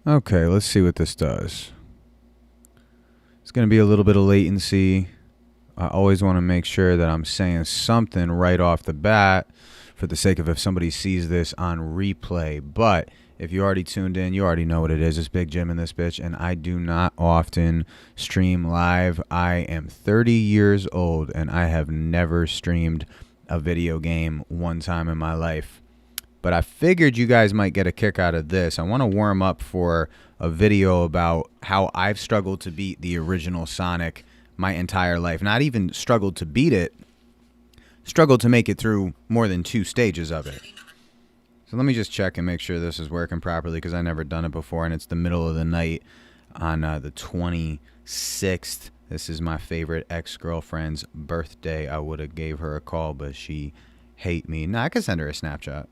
Okay, let's see what this does. It's going to be a little bit of latency. I always want to make sure that I'm saying something right off the bat for the sake of if somebody sees this on replay. But if you already tuned in, you already know what it is. It's Big Jim in this bitch, and I do not often stream live. I am 30 years old, and I have never streamed a video game one time in my life. But I figured you guys might get a kick out of this. I want to warm up for a video about how I've struggled to beat the original Sonic my entire life. Not even struggled to beat it, struggled to make it through more than 2 stages of it. So let me just check and make sure this is working properly, because I've never done it before, and it's the middle of the night on the 26th. This is my favorite ex-girlfriend's birthday. I would have gave her a call, but she hate me. Nah, I could send her a Snapchat.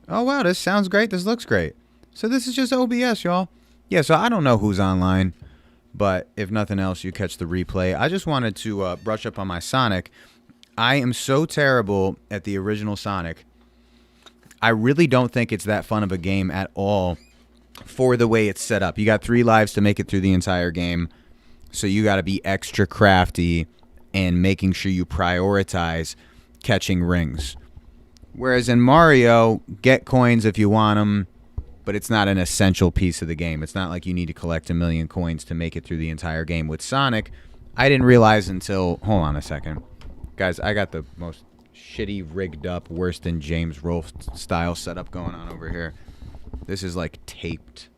Oh, wow, this sounds great. This looks great. So this is just OBS, y'all. Yeah, so I don't know who's online, but if nothing else, you catch the replay. I just wanted to brush up on my Sonic. I am so terrible at the original Sonic. I really don't think it's that fun of a game at all for the way it's set up. You got 3 lives to make it through the entire game, so you got to be extra crafty and making sure you prioritize catching rings. Whereas in Mario, get coins if you want them, but it's not an essential piece of the game. It's not like you need to collect 1 million coins to make it through the entire game. With Sonic, I didn't realize until... Hold on a second. Guys, I got the most shitty, rigged up, worse than James Rolfe style setup going on over here. This is like taped.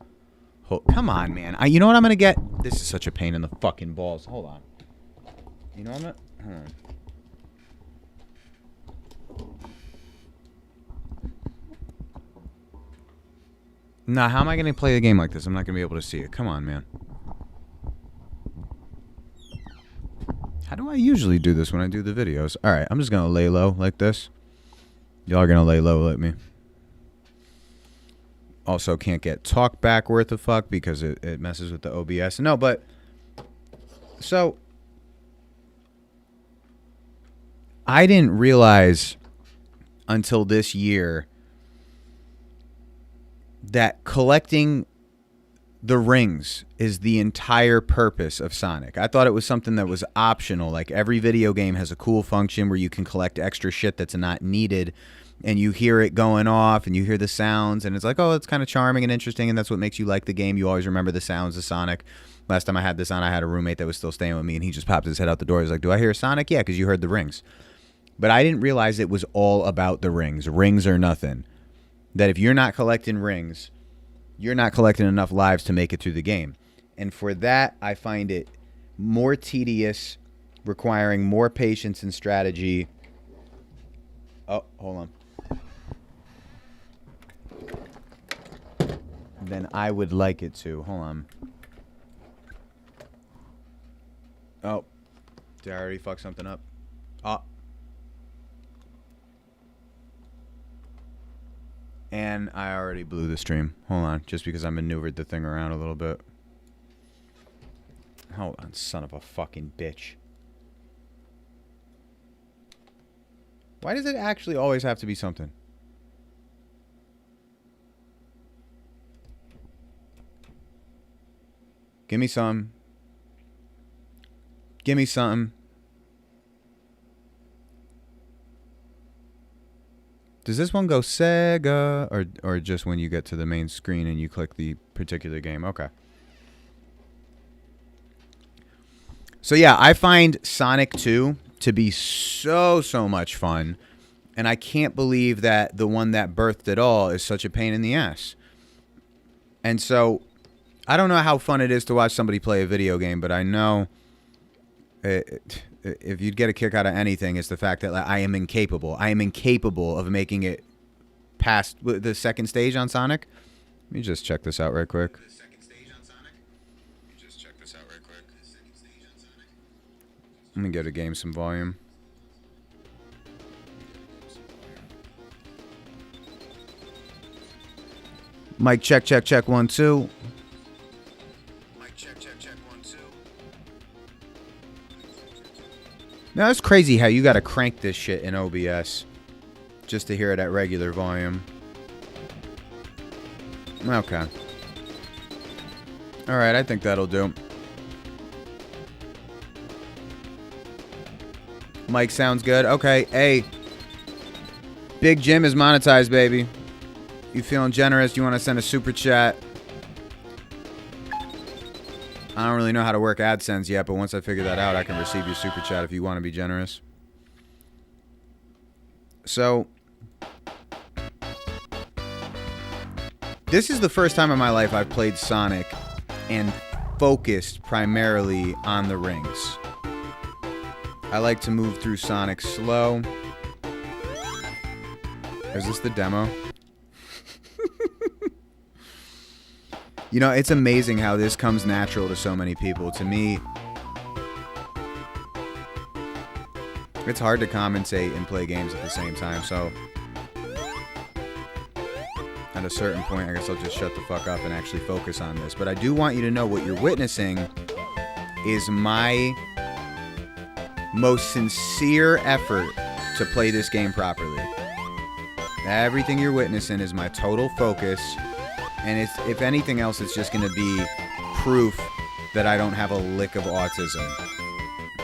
Come on, man. You know what I'm going to get? This is such a pain in the fucking balls. Hold on. You know what I'm going to... Hold on. Nah, how am I going to play a game like this? I'm not going to be able to see it. Come on, man. How do I usually do this when I do the videos? All right, I'm just going to lay low like this. Y'all are going to lay low like me. Also, can't get talk back worth of fuck because it messes with the OBS. No, but... So... I didn't realize until this year that collecting the rings is the entire purpose of Sonic. I thought it was something that was optional. Like every video game has a cool function where you can collect extra shit that's not needed, and you hear it going off and you hear the sounds, and it's like, oh, it's kind of charming and interesting, and that's what makes you like the game. You always remember the sounds of Sonic. Last time I had this on, I had a roommate that was still staying with me, and he just popped his head out the door. He's like, do I hear Sonic? Yeah, because you heard the rings. But I didn't realize it was all about the rings. Rings or nothing. That if you're not collecting rings, you're not collecting enough lives to make it through the game. And for that, I find it more tedious, requiring more patience and strategy. Oh, hold on. Than I would like it to. Hold on. Oh. Did I already fuck something up? Oh. And I already blew the stream. Hold on, just because I maneuvered the thing around a little bit. Hold on, son of a fucking bitch. Why does it actually always have to be something? Give me some. Give me something. Does this one go Sega or just when you get to the main screen and you click the particular game? Okay. So yeah, I find Sonic 2 to be so much fun, and I can't believe that the one that birthed it all is such a pain in the ass. And so I don't know how fun it is to watch somebody play a video game, but I know if you'd get a kick out of anything, it's the fact that I am incapable. I am incapable of making it past the second stage on Sonic. Let me just check this out right quick. Let me go to game some volume. Mic check, check, check, 1, 2. Mic check, check, check, 1, 2. Now it's crazy how you gotta crank this shit in OBS just to hear it at regular volume. Okay. Alright, I think that'll do. Mike sounds good. Okay, hey. Big Jim is monetized, baby. You feeling generous? You want to send a super chat? I don't really know how to work AdSense yet, but once I figure that out, I can receive your super chat if you want to be generous. So, this is the first time in my life I've played Sonic and focused primarily on the rings. I like to move through Sonic slow. Is this the demo? You know, it's amazing how this comes natural to so many people. To me, it's hard to commentate and play games at the same time, so at a certain point, I guess I'll just shut the fuck up and actually focus on this. But I do want you to know what you're witnessing is my most sincere effort to play this game properly. Everything you're witnessing is my total focus, and it's, if anything else, it's just going to be proof that I don't have a lick of autism.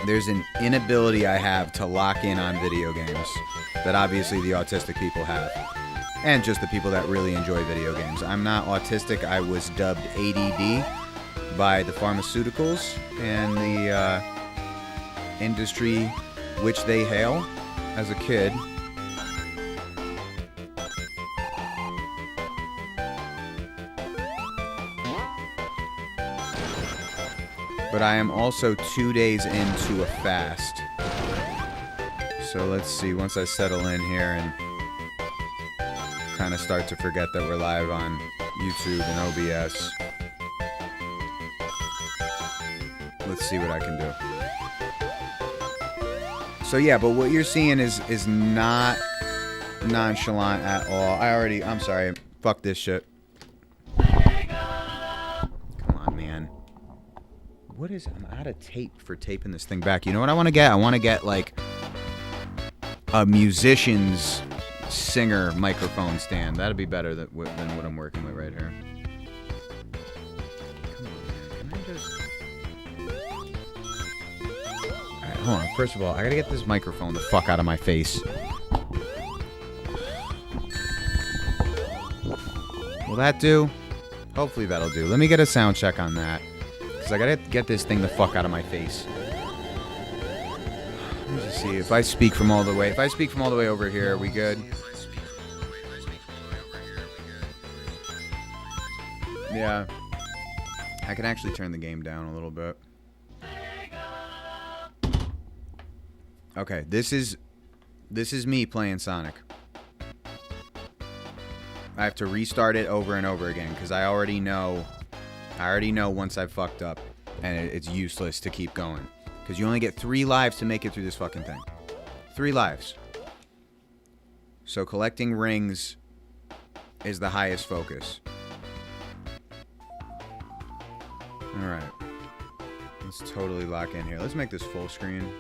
There's an inability I have to lock in on video games that obviously the autistic people have, and just the people that really enjoy video games. I'm not autistic. I was dubbed ADD by the pharmaceuticals and the industry which they hail as a kid. But I am also 2 days into a fast. So let's see, once I settle in here and kind of start to forget that we're live on YouTube and OBS. Let's see what I can do. So yeah, but what you're seeing is not nonchalant at all. I'm sorry, fuck this shit. What is... I'm out of tape for taping this thing back. You know what I want to get? I want to get, like, a musician's singer microphone stand. That'd be better than what I'm working with right here. Come on, man. Can I just... Alright, hold on. First of all, I gotta get this microphone the fuck out of my face. Will that do? Hopefully that'll do. Let me get a sound check on that. Because I gotta get this thing the fuck out of my face. Let me just see if I speak from all the way. If I speak from all the way over here, are we good? Yeah. I can actually turn the game down a little bit. Okay, this is me playing Sonic. I have to restart it over and over again because I already know once I've fucked up, and it's useless to keep going. Because you only get 3 lives to make it through this fucking thing. 3 lives. So collecting rings is the highest focus. Alright. Let's totally lock in here. Let's make this full screen.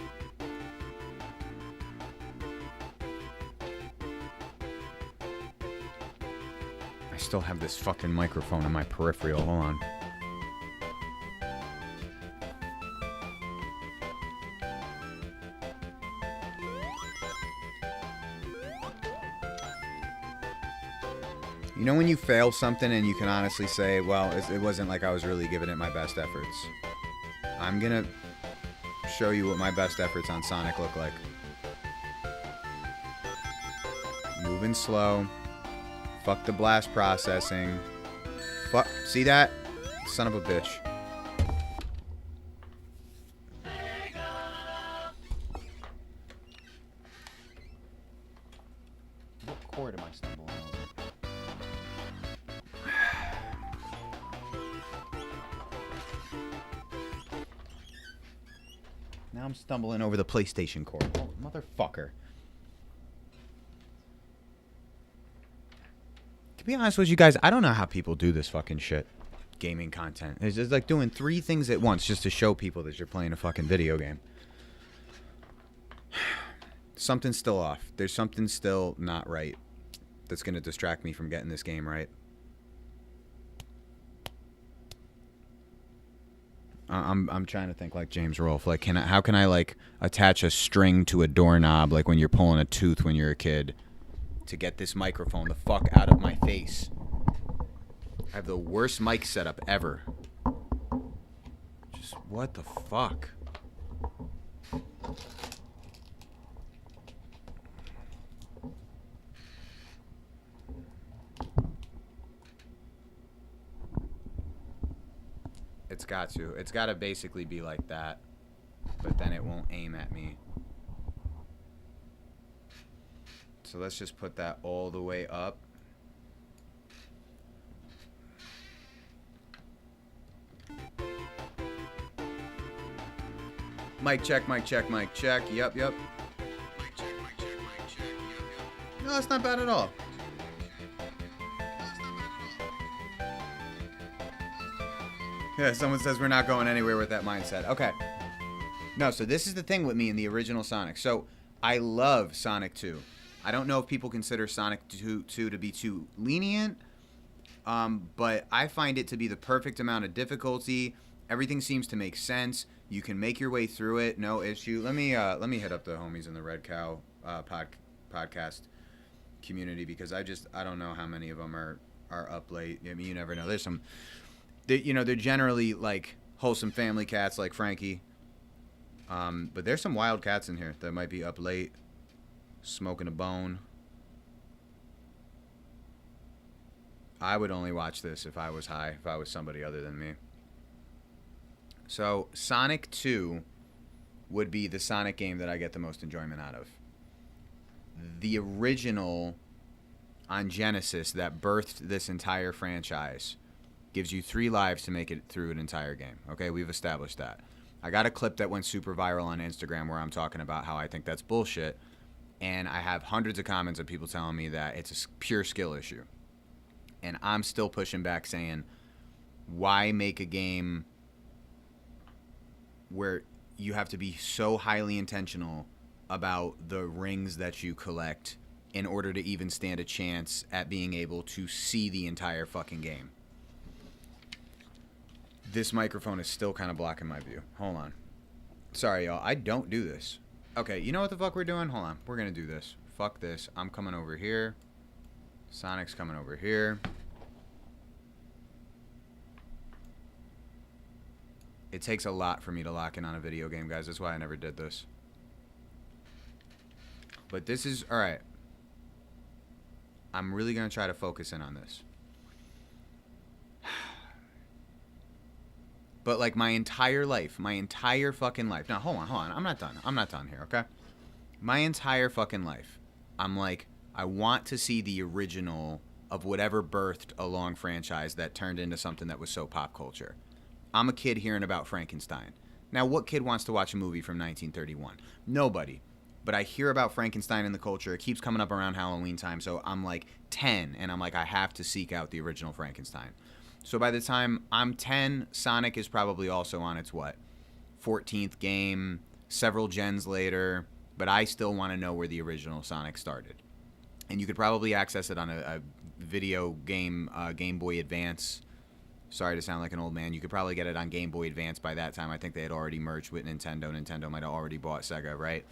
I still have this fucking microphone in my peripheral. Hold on. You know when you fail something and you can honestly say, well, it wasn't like I was really giving it my best efforts. I'm gonna show you what my best efforts on Sonic look like. Moving slow. Fuck the blast processing. Fuck. See that? Son of a bitch. What chord am I stumbling over? Now I'm stumbling over the PlayStation cord. Oh, motherfucker. To be honest with you guys, I don't know how people do this fucking shit. Gaming content. It's just like doing 3 things at once just to show people that you're playing a fucking video game. Something's still off. There's something still not right that's going to distract me from getting this game right. I'm trying to think like James Rolfe. Like, how can I like attach a string to a doorknob like when you're pulling a tooth when you're a kid to get this microphone the fuck out of my face? I have the worst mic setup ever. Just what the fuck? It's got to basically be like that, but then it won't aim at me. So let's just put that all the way up. Mic check, mic check, mic check. Yep, yep. Mic check, mic check, mic check. Yep, yep. No, that's not bad at all. Yeah, someone says we're not going anywhere with that mindset. Okay. No, so this is the thing with me in the original Sonic. So I love Sonic 2. I don't know if people consider Sonic 2 to be too lenient, but I find it to be the perfect amount of difficulty. Everything seems to make sense. You can make your way through it, no issue. Let me hit up the homies in the Red Cow podcast community because I don't know how many of them are up late. I mean, you never know. There's some... They're generally like wholesome family cats like Frankie. But there's some wild cats in here that might be up late, smoking a bone. I would only watch this if I was high, if I was somebody other than me. So Sonic 2 would be the Sonic game that I get the most enjoyment out of. The original on Genesis that birthed this entire franchise gives you 3 lives to make it through an entire game. Okay, we've established that. I got a clip that went super viral on Instagram where I'm talking about how I think that's bullshit, and I have hundreds of comments of people telling me that it's a pure skill issue. And I'm still pushing back saying, why make a game where you have to be so highly intentional about the rings that you collect in order to even stand a chance at being able to see the entire fucking game? This microphone is still kind of blocking my view. Hold on. Sorry, y'all. I don't do this. Okay, you know what the fuck we're doing? Hold on. We're going to do this. Fuck this. I'm coming over here. Sonic's coming over here. It takes a lot for me to lock in on a video game, guys. That's why I never did this. But this is... Alright. I'm really going to try to focus in on this. But like my entire life, my entire fucking life. Now, hold on. I'm not done here, okay? My entire fucking life, I'm like, I want to see the original of whatever birthed a long franchise that turned into something that was so pop culture. I'm a kid hearing about Frankenstein. Now, what kid wants to watch a movie from 1931? Nobody. But I hear about Frankenstein in the culture. It keeps coming up around Halloween time. So I'm like 10, and I'm like, I have to seek out the original Frankenstein. So by the time I'm 10, Sonic is probably also on its, 14th game, several gens later, but I still want to know where the original Sonic started. And you could probably access it on a video game, Game Boy Advance. Sorry to sound like an old man. You could probably get it on Game Boy Advance by that time. I think they had already merged with Nintendo. Nintendo might have already bought Sega, right?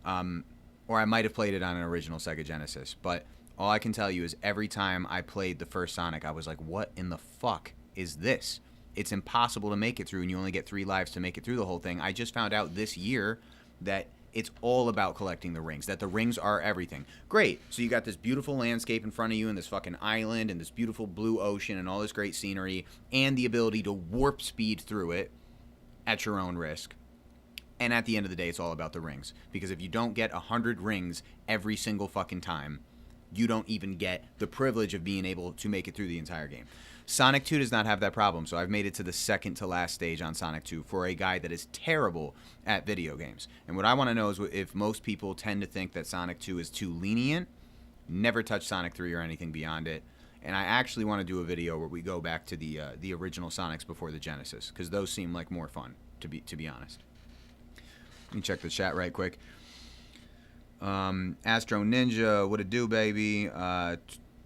Or I might have played it on an original Sega Genesis, but... all I can tell you is every time I played the first Sonic, I was like, what in the fuck is this? It's impossible to make it through, and you only get 3 lives to make it through the whole thing. I just found out this year that it's all about collecting the rings, that the rings are everything. Great. So you got this beautiful landscape in front of you and this fucking island and this beautiful blue ocean and all this great scenery and the ability to warp speed through it at your own risk. And at the end of the day, it's all about the rings. Because if you don't get 100 rings every single fucking time, you don't even get the privilege of being able to make it through the entire game. Sonic 2 does not have that problem, so I've made it to the second to last stage on Sonic 2 for a guy that is terrible at video games. And what I want to know is if most people tend to think that Sonic 2 is too lenient, never touch Sonic 3 or anything beyond it. And I actually want to do a video where we go back to the original Sonics before the Genesis, because those seem like more fun, to be honest. Let me check the chat right quick. Astro Ninja, what it do, baby?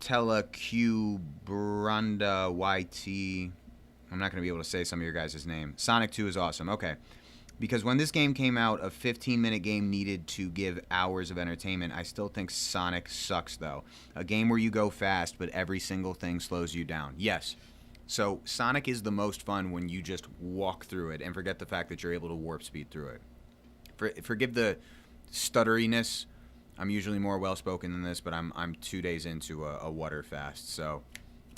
Tela Q Branda YT. I'm not going to be able to say some of your guys' name. Sonic 2 is awesome. Okay. Because when this game came out, a 15-minute game needed to give hours of entertainment. I still think Sonic sucks, though. A game where you go fast, but every single thing slows you down. Yes. So Sonic is the most fun when you just walk through it and forget the fact that you're able to warp speed through it. Forgive the stutteriness. I'm usually more well-spoken than this, but I'm 2 days into a water fast, so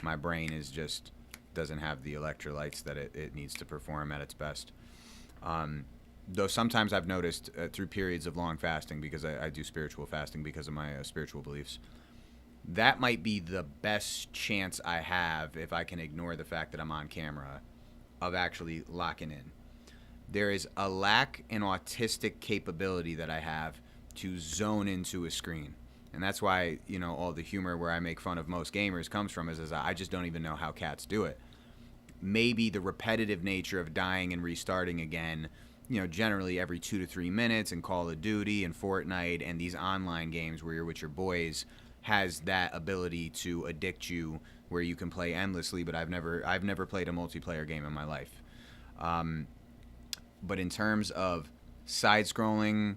my brain is just doesn't have the electrolytes that it needs to perform at its best. Though sometimes I've noticed through periods of long fasting, because I do spiritual fasting because of my spiritual beliefs, that might be the best chance I have, if I can ignore the fact that I'm on camera, of actually locking in. There is a lack in autistic capability that I have to zone into a screen. And that's why, all the humor where I make fun of most gamers comes from is I just don't even know how cats do it. Maybe the repetitive nature of dying and restarting again, generally every 2 to 3 minutes, and Call of Duty and Fortnite and these online games where you're with your boys has that ability to addict you, where you can play endlessly. But I've never played a multiplayer game in my life. But in terms of side-scrolling,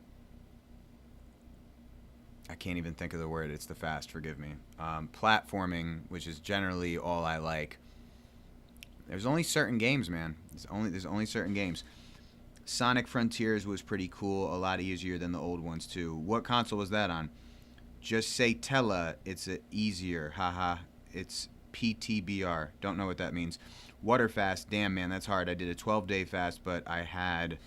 I can't even think of the word. It's the fast. Forgive me. Platforming, which is generally all I like. There's only certain games, man. There's only certain games. Sonic Frontiers was pretty cool. A lot easier than the old ones too. What console was that on? Just say Tella. It's easier. Haha. It's PTBR. Don't know what that means. Water fast. Damn, man, that's hard. I did a 12-day fast, but I had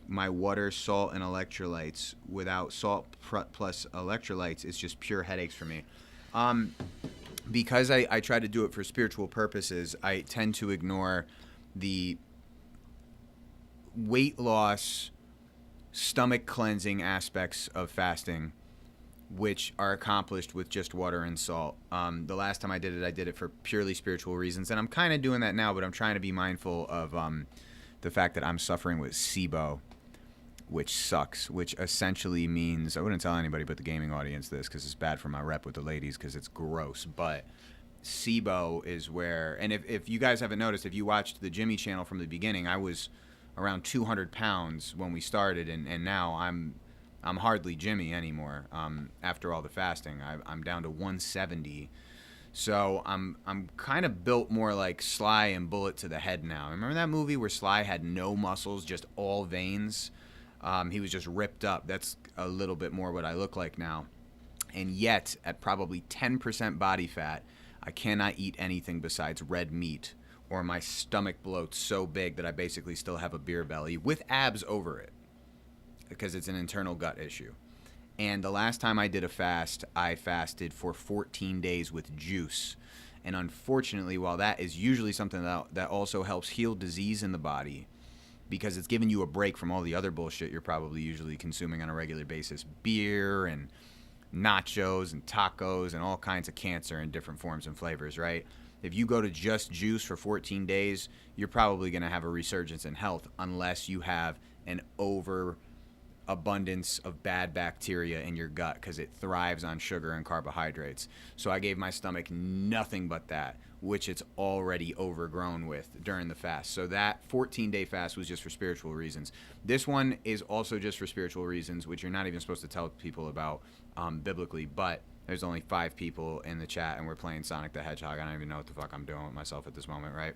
my water, salt, and electrolytes. Without salt plus electrolytes, it's just pure headaches for me. Because I try to do it for spiritual purposes, I tend to ignore the weight loss, stomach cleansing aspects of fasting, which are accomplished with just water and salt. The last time I did it for purely spiritual reasons, and I'm kind of doing that now, but I'm trying to be mindful of the fact that I'm suffering with SIBO, which sucks, which essentially means, I wouldn't tell anybody but the gaming audience this, because it's bad for my rep with the ladies, because it's gross, but SIBO is where, and if you guys haven't noticed, if you watched the Jimmy channel from the beginning, I was around 200 pounds when we started, and now I'm hardly Jimmy anymore. After all the fasting, I'm down to 170. So I'm kind of built more like Sly and Bullet to the Head now. Remember that movie where Sly had no muscles, just all veins? He was just ripped up. That's a little bit more what I look like now. And yet, at probably 10% body fat, I cannot eat anything besides red meat, or my stomach bloats so big that I basically still have a beer belly with abs over it, because it's an internal gut issue. And the last time I did a fast, I fasted for 14 days with juice. And unfortunately, while that is usually something that also helps heal disease in the body, because it's giving you a break from all the other bullshit you're probably usually consuming on a regular basis, beer and nachos and tacos and all kinds of cancer in different forms and flavors, right? If you go to just juice for 14 days, you're probably going to have a resurgence in health, unless you have an overabundance of bad bacteria in your gut, because it thrives on sugar and carbohydrates. So I gave my stomach nothing but that, which it's already overgrown with during the fast. So that 14-day fast was just for spiritual reasons. This one is also just for spiritual reasons, which you're not even supposed to tell people about biblically, but there's only 5 people in the chat, and we're playing Sonic the Hedgehog. I don't even know what the fuck I'm doing with myself at this moment, right?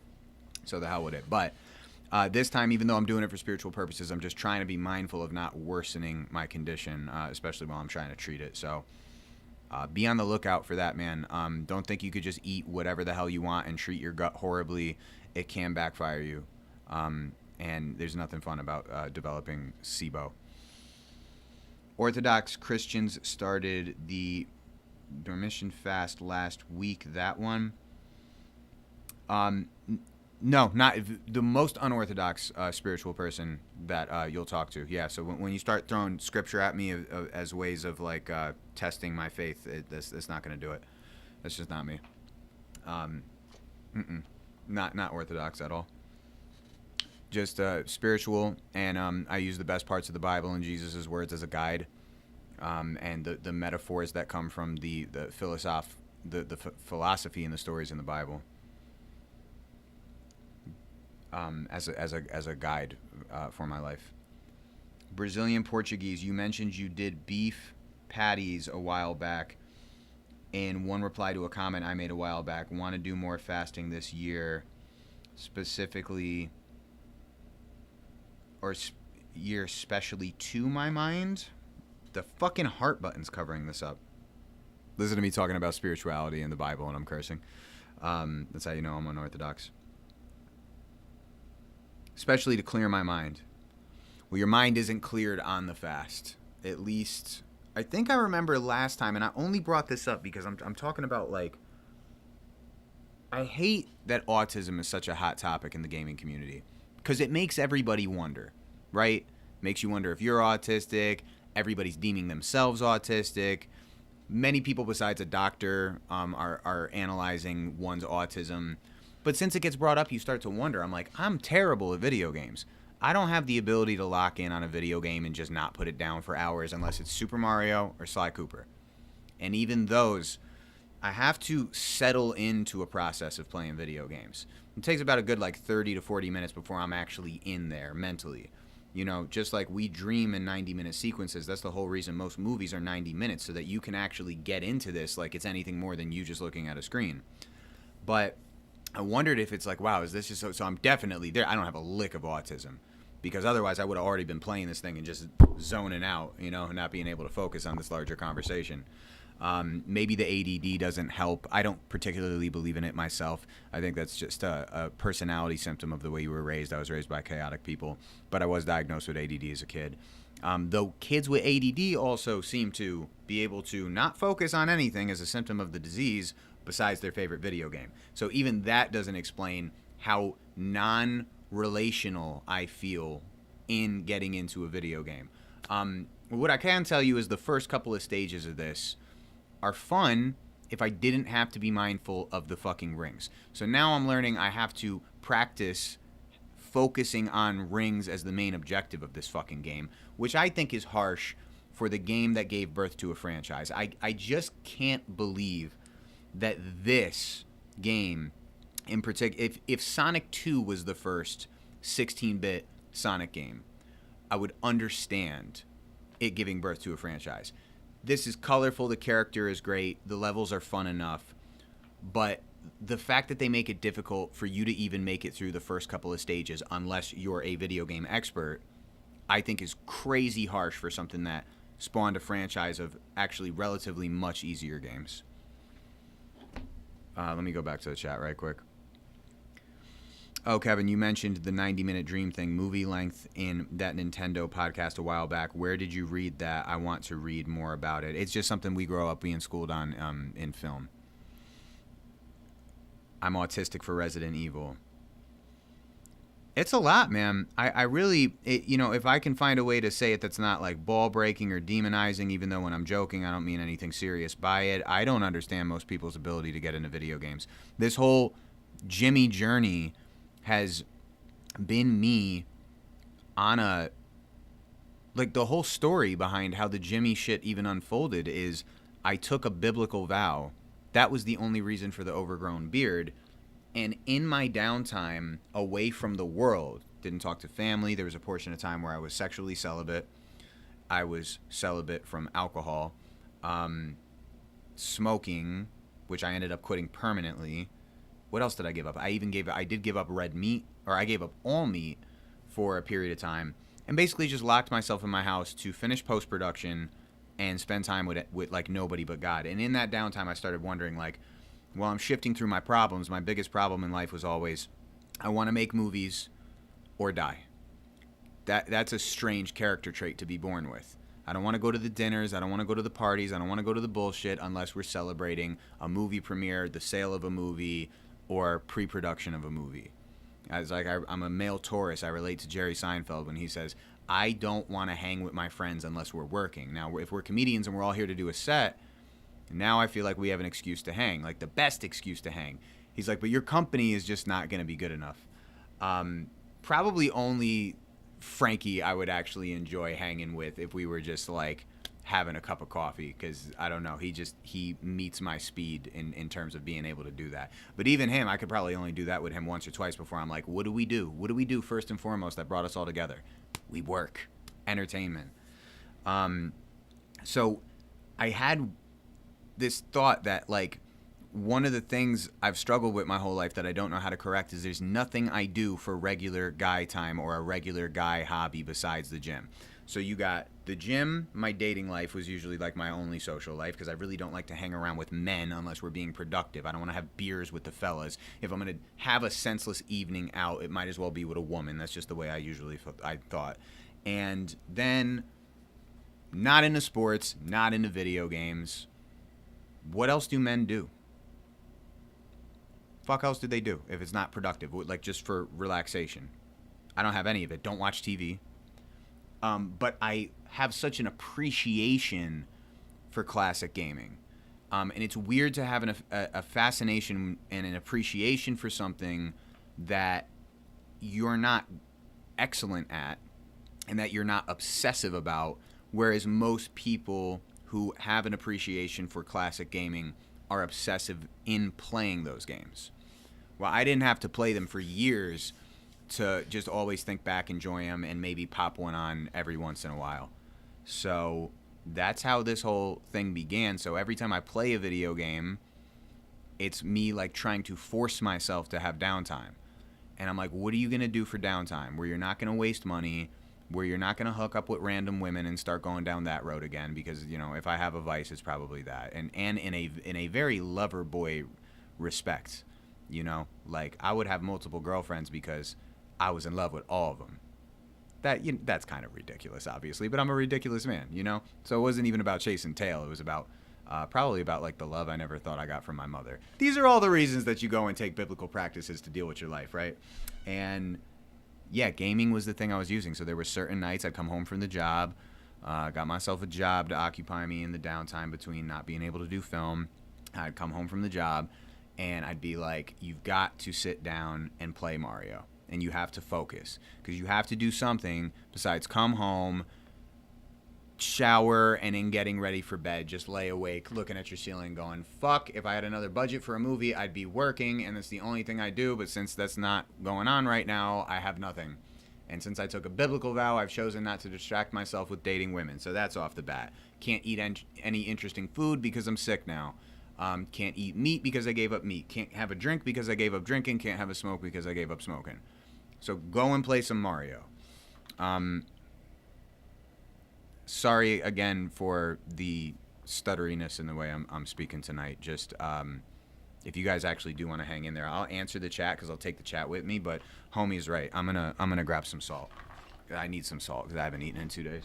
So the hell with it. But this time, even though I'm doing it for spiritual purposes, I'm just trying to be mindful of not worsening my condition, especially while I'm trying to treat it. So be on the lookout for that, man. Don't think you could just eat whatever the hell you want and treat your gut horribly. It can backfire you. And there's nothing fun about developing SIBO. Orthodox Christians started the Dormition fast last week. That one, no, not the most unorthodox spiritual person that you'll talk to. Yeah, so when you start throwing scripture at me as ways of like testing my faith, it's not going to do it. That's just not me. Not orthodox at all. Just spiritual, and I use the best parts of the Bible and Jesus' words as a guide. And the metaphors that come from the philosophy and the stories in the Bible. as a guide for my life. Brazilian Portuguese, you mentioned you did beef patties a while back. In one reply to a comment I made a while back, want to do more fasting this year, specifically, or year especially to my mind. The fucking heart button's covering this up. Listen to me talking about spirituality and the Bible, and I'm cursing. That's how you know I'm unorthodox. Especially to clear my mind. Well, your mind isn't cleared on the fast. At least, I think I remember last time, and I only brought this up because I'm talking about, like, I hate that autism is such a hot topic in the gaming community because it makes everybody wonder, right? Makes you wonder if you're autistic. Everybody's deeming themselves autistic. Many people besides a doctor are analyzing one's autism. But since it gets brought up, you start to wonder. I'm like, I'm terrible at video games. I don't have the ability to lock in on a video game and just not put it down for hours unless it's Super Mario or Sly Cooper. And even those, I have to settle into a process of playing video games. It takes about a good 30 to 40 minutes before I'm actually in there mentally. You know, just like we dream in 90-minute sequences, that's the whole reason most movies are 90 minutes, so that you can actually get into this like it's anything more than you just looking at a screen. But I wondered if it's like, wow, is this just so I'm definitely there. I don't have a lick of autism, because otherwise I would have already been playing this thing and just zoning out, you know, and not being able to focus on this larger conversation. Maybe the ADD doesn't help. I don't particularly believe in it myself. I think that's just a personality symptom of the way you were raised. I was raised by chaotic people, but I was diagnosed with ADD as a kid. Though kids with ADD also seem to be able to not focus on anything as a symptom of the disease besides their favorite video game. So even that doesn't explain how non-relational I feel in getting into a video game. What I can tell you is the first couple of stages of this are fun if I didn't have to be mindful of the fucking rings. So now I'm learning I have to practice focusing on rings as the main objective of this fucking game, which I think is harsh for the game that gave birth to a franchise. I just can't believe that this game in particular, if Sonic 2 was the first 16-bit Sonic game, I would understand it giving birth to a franchise. This is colorful, the character is great, the levels are fun enough, but the fact that they make it difficult for you to even make it through the first couple of stages unless you're a video game expert, I think is crazy harsh for something that spawned a franchise of actually relatively much easier games. Let me go back to the chat right quick. Oh, Kevin, you mentioned the 90-minute dream thing, movie length, in that Nintendo podcast a while back. Where did you read that? I want to read more about it. It's just something we grow up being schooled on in film. I'm autistic for Resident Evil. It's a lot, man. I really, if I can find a way to say it that's not like ball breaking or demonizing, even though when I'm joking, I don't mean anything serious by it. I don't understand most people's ability to get into video games. This whole Jimmy journey has been me on the whole story behind how the Jimmy shit even unfolded is I took a biblical vow. That was the only reason for the overgrown beard. And in my downtime away from the world, didn't talk to family. There was a portion of time where I was sexually celibate. I was celibate from alcohol, smoking, which I ended up quitting permanently. What else did I give up? I did give up red meat, or I gave up all meat for a period of time, and basically just locked myself in my house to finish post-production and spend time with like nobody but God. And in that downtime, I started wondering, like, while I'm shifting through my problems, my biggest problem in life was always, I want to make movies or die. That's a strange character trait to be born with. I don't want to go to the dinners. I don't want to go to the parties. I don't want to go to the bullshit unless we're celebrating a movie premiere, the sale of a movie, or pre-production of a movie. I'm a male Taurus. I relate to Jerry Seinfeld when he says, I don't want to hang with my friends unless we're working. Now, if we're comedians and we're all here to do a set, now I feel like we have an excuse to hang, like the best excuse to hang. He's like, but your company is just not going to be good enough. Probably only Frankie I would actually enjoy hanging with if we were just like having a cup of coffee, because I don't know, he meets my speed in terms of being able to do that. But even him, I could probably only do that with him once or twice before I'm like, what do we do? What do we do first and foremost that brought us all together? We work. Entertainment. So I had this thought that, like, one of the things I've struggled with my whole life that I don't know how to correct is there's nothing I do for regular guy time or a regular guy hobby besides the gym. So you got the gym. My dating life was usually like my only social life because I really don't like to hang around with men unless we're being productive. I don't want to have beers with the fellas. If I'm going to have a senseless evening out, it might as well be with a woman. That's just the way I thought. And then not into sports, not into video games. What else do men do? Fuck else do they do if it's not productive? Like, just for relaxation. I don't have any of it. Don't watch TV. But I have such an appreciation for classic gaming. And it's weird to have a fascination and an appreciation for something that you're not excellent at and that you're not obsessive about, whereas most people who have an appreciation for classic gaming are obsessive in playing those games. Well, I didn't have to play them for years to just always think back, enjoy them, and maybe pop one on every once in a while. So that's how this whole thing began. So every time I play a video game, it's me like trying to force myself to have downtime. And I'm like, what are you going to do for downtime where you're not going to waste money, where you're not going to hook up with random women and start going down that road again? Because, you know, if I have a vice, it's probably that. And in a very lover boy respect, you know, like I would have multiple girlfriends because I was in love with all of them. That's kind of ridiculous, obviously, but I'm a ridiculous man, you know? So it wasn't even about chasing tail. It was about probably about like the love I never thought I got from my mother. These are all the reasons that you go and take biblical practices to deal with your life, right? And yeah, gaming was the thing I was using. So there were certain nights I'd come home from the job, got myself a job to occupy me in the downtime between not being able to do film. I'd come home from the job and I'd be like, you've got to sit down and play Mario. And you have to focus because you have to do something besides come home, shower, and then getting ready for bed. Just lay awake looking at your ceiling going, fuck, if I had another budget for a movie, I'd be working, and that's the only thing I do. But since that's not going on right now, I have nothing. And since I took a biblical vow, I've chosen not to distract myself with dating women. So that's off the bat. Can't eat any interesting food because I'm sick now. Can't eat meat because I gave up meat. Can't have a drink because I gave up drinking. Can't have a smoke because I gave up smoking. So go and play some Mario. Sorry again for the stutteriness in the way I'm speaking tonight. Just if you guys actually do want to hang in there, I'll answer the chat because I'll take the chat with me. But homie's right. I'm gonna grab some salt. I need some salt because I haven't eaten in 2 days.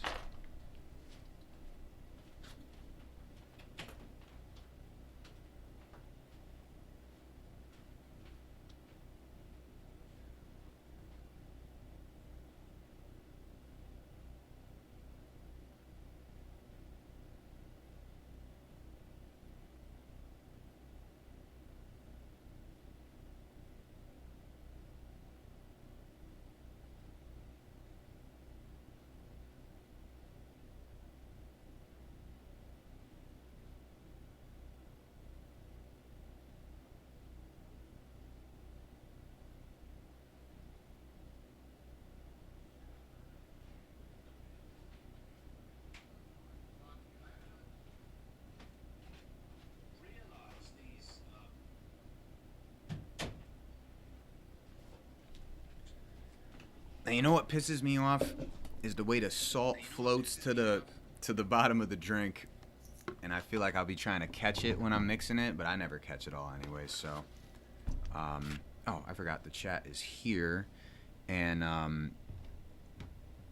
Now, you know what pisses me off is the way the salt floats to the bottom of the drink, and I feel like I'll be trying to catch it when I'm mixing it, but I never catch it all anyway. So, oh, I forgot the chat is here, and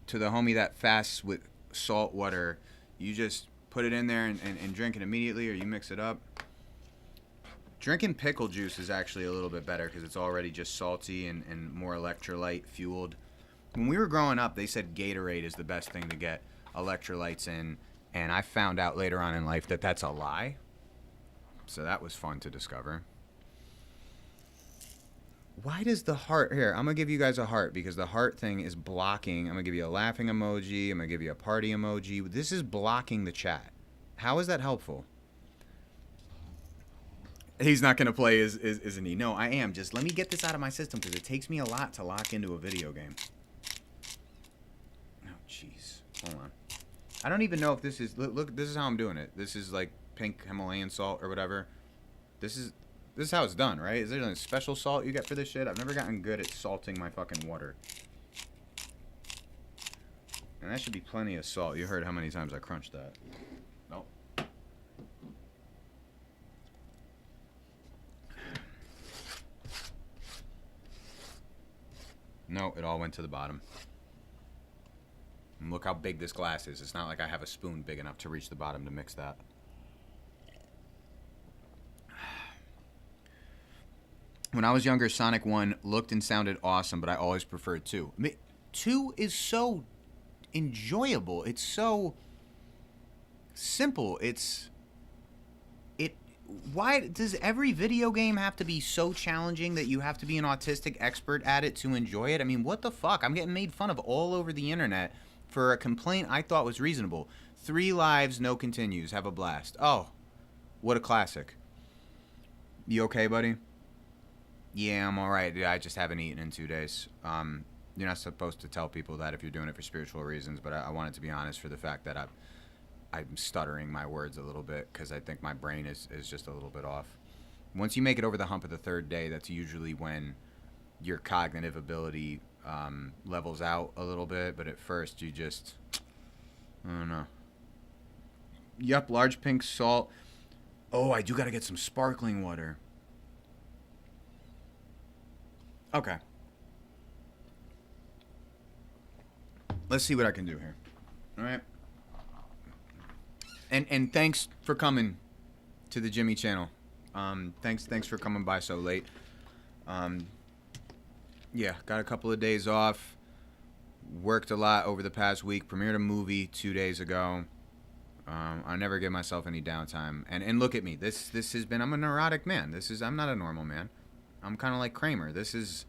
to the homie that fasts with salt water, you just put it in there and drink it immediately, or you mix it up. Drinking pickle juice is actually a little bit better because it's already just salty and more electrolyte fueled. When we were growing up, they said Gatorade is the best thing to get electrolytes in, and I found out later on in life that that's a lie. So that was fun to discover. Why does the heart... Here, I'm going to give you guys a heart because the heart thing is blocking. I'm going to give you a laughing emoji. I'm going to give you a party emoji. This is blocking the chat. How is that helpful? He's not going to play, isn't he? No, I am. Just let me get this out of my system because it takes me a lot to lock into a video game. Oh, jeez. Hold on. I don't even know if this is... Look, this is how I'm doing it. This is like pink Himalayan salt or whatever. This is how it's done, right? Is there a special salt you get for this shit? I've never gotten good at salting my fucking water. And that should be plenty of salt. You heard how many times I crunched that. Nope. No, it all went to the bottom. And look how big this glass is. It's not like I have a spoon big enough to reach the bottom to mix that. When I was younger, Sonic 1 looked and sounded awesome, but I always preferred 2. 2 is so enjoyable. It's so simple. Why does every video game have to be so challenging that you have to be an autistic expert at it to enjoy it? I mean, what the fuck? I'm getting made fun of all over the internet for a complaint I thought was reasonable. 3 lives, no continues. Have a blast. Oh, what a classic. You okay, buddy? Yeah, I'm alright. I just haven't eaten in 2 days. You're not supposed to tell people that if you're doing it for spiritual reasons, but I wanted to be honest for the fact that I'm stuttering my words a little bit because I think my brain is just a little bit off. Once you make it over the hump of the 3rd day, that's usually when your cognitive ability levels out a little bit, but at first you just... I don't know. Yup, large pink salt. Oh, I do gotta get some sparkling water. Okay. Let's see what I can do here. All right. And thanks for coming to the Jimmy channel. Thanks for coming by so late. Yeah, got a couple of days off. Worked a lot over the past week. Premiered a movie 2 days ago. I never give myself any downtime. And look at me. This has been... I'm a neurotic man. I'm not a normal man. I'm kind of like Kramer. This is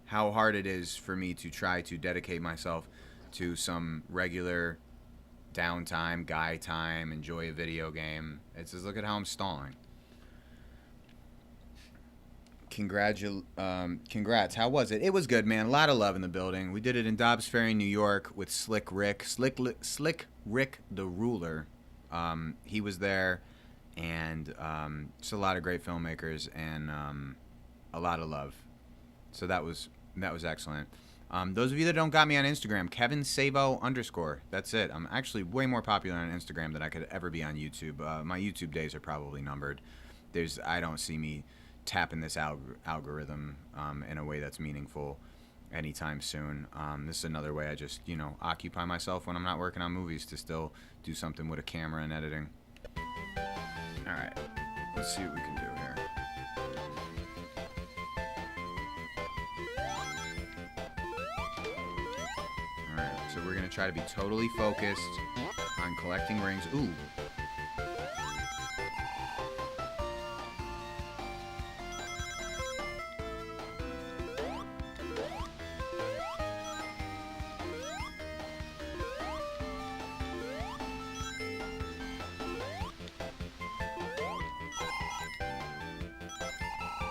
how hard it is for me to try to dedicate myself to some regular downtime, guy time, enjoy a video game. It's just, look at how I'm stalling. Congrats. How was it? It was good, man. A lot of love in the building. We did it in Dobbs Ferry, New York with Slick Rick. Slick Rick the Ruler. He was there, and just a lot of great filmmakers and a lot of love. So that was excellent. Those of you that don't got me on Instagram, Kevin Save-A-Hoe_. That's it. I'm actually way more popular on Instagram than I could ever be on YouTube. My YouTube days are probably numbered. I don't see me tapping this algorithm in a way that's meaningful anytime soon. This is another way I just, occupy myself when I'm not working on movies to still do something with a camera and editing. All right. Let's see what we can do here. So we're going to try to be totally focused on collecting rings. Ooh.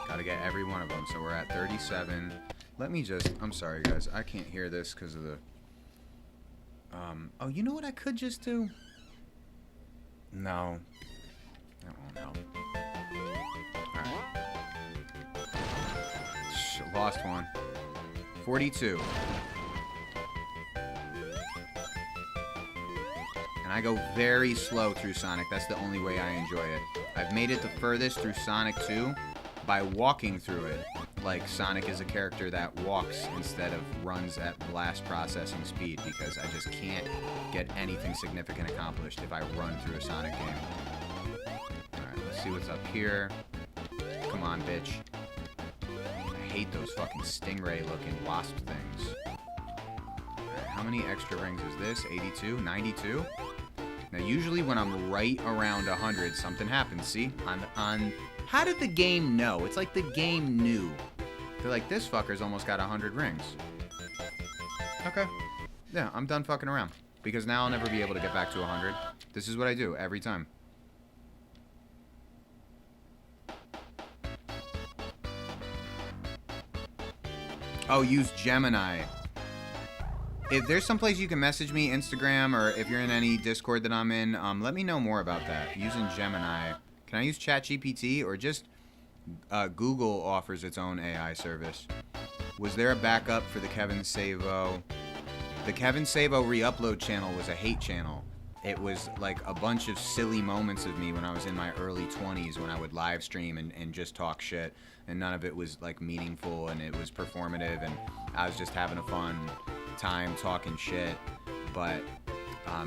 Got to get every one of them. So we're at 37. Let me just... I'm sorry, guys. I can't hear this because of the... oh, you know what I could just do? No. That won't help. Alright. Lost one. 42. And I go very slow through Sonic. That's the only way I enjoy it. I've made it the furthest through Sonic 2 by walking through it. Like Sonic is a character that walks instead of runs at blast processing speed because I just can't get anything significant accomplished if I run through a Sonic game. Alright, let's see what's up here. Come on, bitch. I hate those fucking stingray looking wasp things. Alright, how many extra rings is this? 82? 92? Now usually when I'm right around 100 something happens, see? On how did the game know? It's like the game knew They're like, this fucker's almost got 100 rings. Okay. Yeah, I'm done fucking around. Because now I'll never be able to get back to 100. This is what I do every time. Oh, use Gemini. If there's someplace you can message me, Instagram, or if you're in any Discord that I'm in, let me know more about that. Using Gemini. Can I use ChatGPT or just Google offers its own AI service? Was there a backup for the Kevin Save-A-Hoe? The Kevin Save-A-Hoe re-upload channel was a hate channel. It was like a bunch of silly moments of me when I was in my early 20s when I would live stream and just talk shit. And none of it was like meaningful and it was performative and I was just having a fun time talking shit. But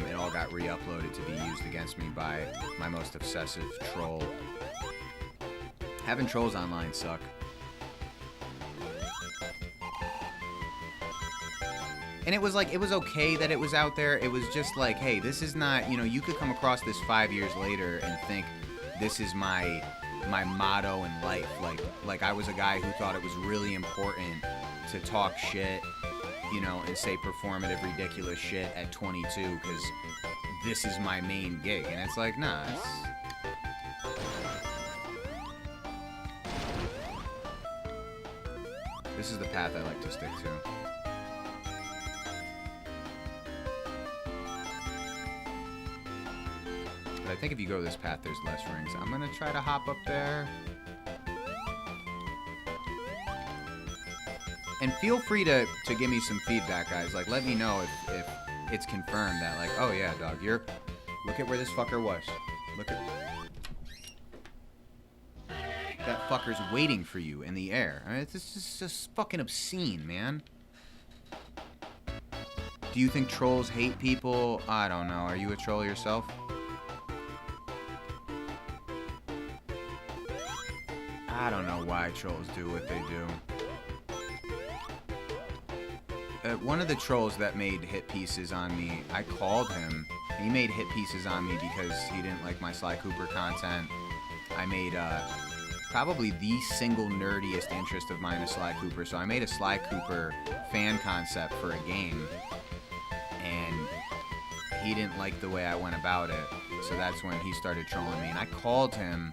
it all got re-uploaded to be used against me by my most obsessive troll. Having trolls online suck. And it was like, it was okay that it was out there. It was just like, hey, this is not, you know, you could come across this 5 years later and think this is my motto in life. Like I was a guy who thought it was really important to talk shit, you know, and say performative, ridiculous shit at 22 because this is my main gig. And it's like, nah, this is the path I like to stick to. But I think if you go this path, there's less rings. I'm gonna try to hop up there. And feel free to give me some feedback, guys. Like, let me know if it's confirmed that, like, oh yeah, dog, look at where this fucker was. Look at... That fucker's waiting for you in the air. I mean, it's just fucking obscene, man. Do you think trolls hate people? I don't know. Are you a troll yourself? I don't know why trolls do what they do. One of the trolls that made hit pieces on me, I called him. He made hit pieces on me because he didn't like my Sly Cooper content. I made probably the single nerdiest interest of mine is Sly Cooper. So I made a Sly Cooper fan concept for a game. And he didn't like the way I went about it. So that's when he started trolling me. And I called him.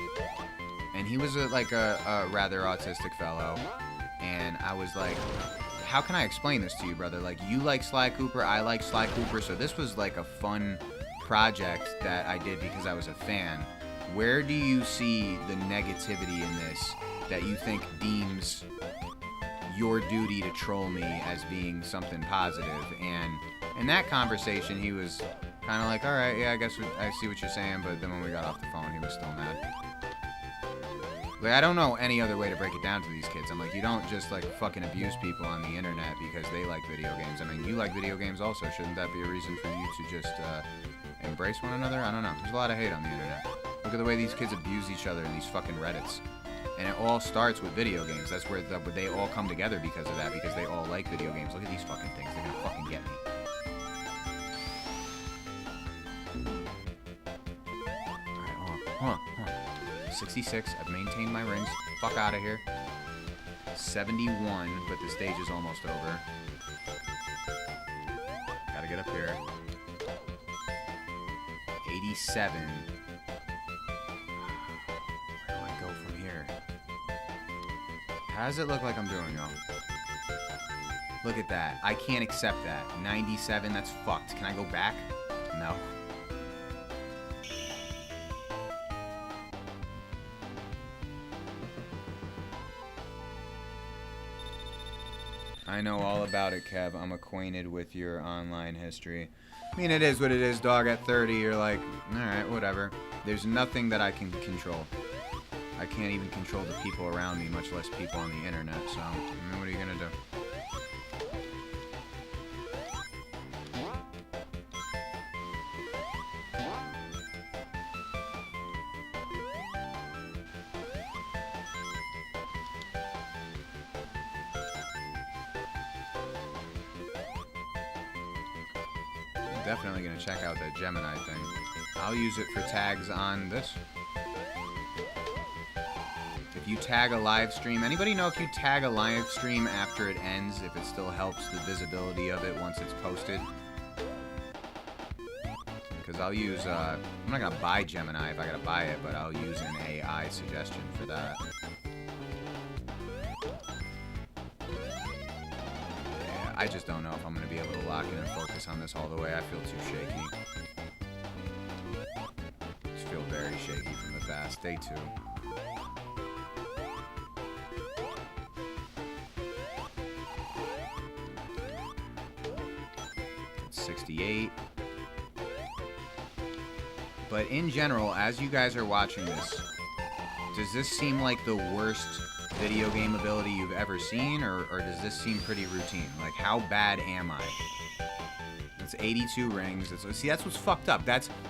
And he was like a rather autistic fellow. And I was like, how can I explain this to you, brother? Like, you like Sly Cooper, I like Sly Cooper. So this was like a fun project that I did because I was a fan. Where do you see the negativity in this that you think deems your duty to troll me as being something positive? And in that conversation, he was kind of like, all right, yeah, I guess I see what you're saying. But then when we got off the phone, he was still mad. Like, I don't know any other way to break it down to these kids. I'm like, you don't just, like, fucking abuse people on the internet because they like video games. I mean, you like video games also. Shouldn't that be a reason for you to just embrace one another? I don't know. There's a lot of hate on the internet. Look at the way these kids abuse each other in these fucking Reddits. And it all starts with video games. That's where they all come together because of that, because they all like video games. Look at these fucking things. They're gonna fucking get me. Alright, hold on. 66, I've maintained my rings. Fuck out of here. 71, but the stage is almost over. Gotta get up here. 87. Where do I go from here? How does it look like I'm doing, y'all? Look at that. I can't accept that. 97, that's fucked. Can I go back? No. I know all about it, Kev. I'm acquainted with your online history. I mean, it is what it is, dog. At 30, you're like, alright, whatever. There's nothing that I can control. I can't even control the people around me, much less people on the internet, so, I mean, what are you gonna do? Definitely gonna check out that Gemini thing. I'll use it for tags on this. If you tag a live stream, anybody know if you tag a live stream after it ends, if it still helps the visibility of it once it's posted? Because I'll use, I'm not going to buy Gemini if I got to buy it, but I'll use an AI suggestion for that. Yeah, I just don't know if I'm going to be able to lock in and focus on this all the way. I feel too shaky. Just feel very shaky from the fast. Day 2. 68. But in general, as you guys are watching this, does this seem like the worst video game ability you've ever seen, or does this seem pretty routine? Like, how bad am I? It's 82 rings. See, that's what's fucked up.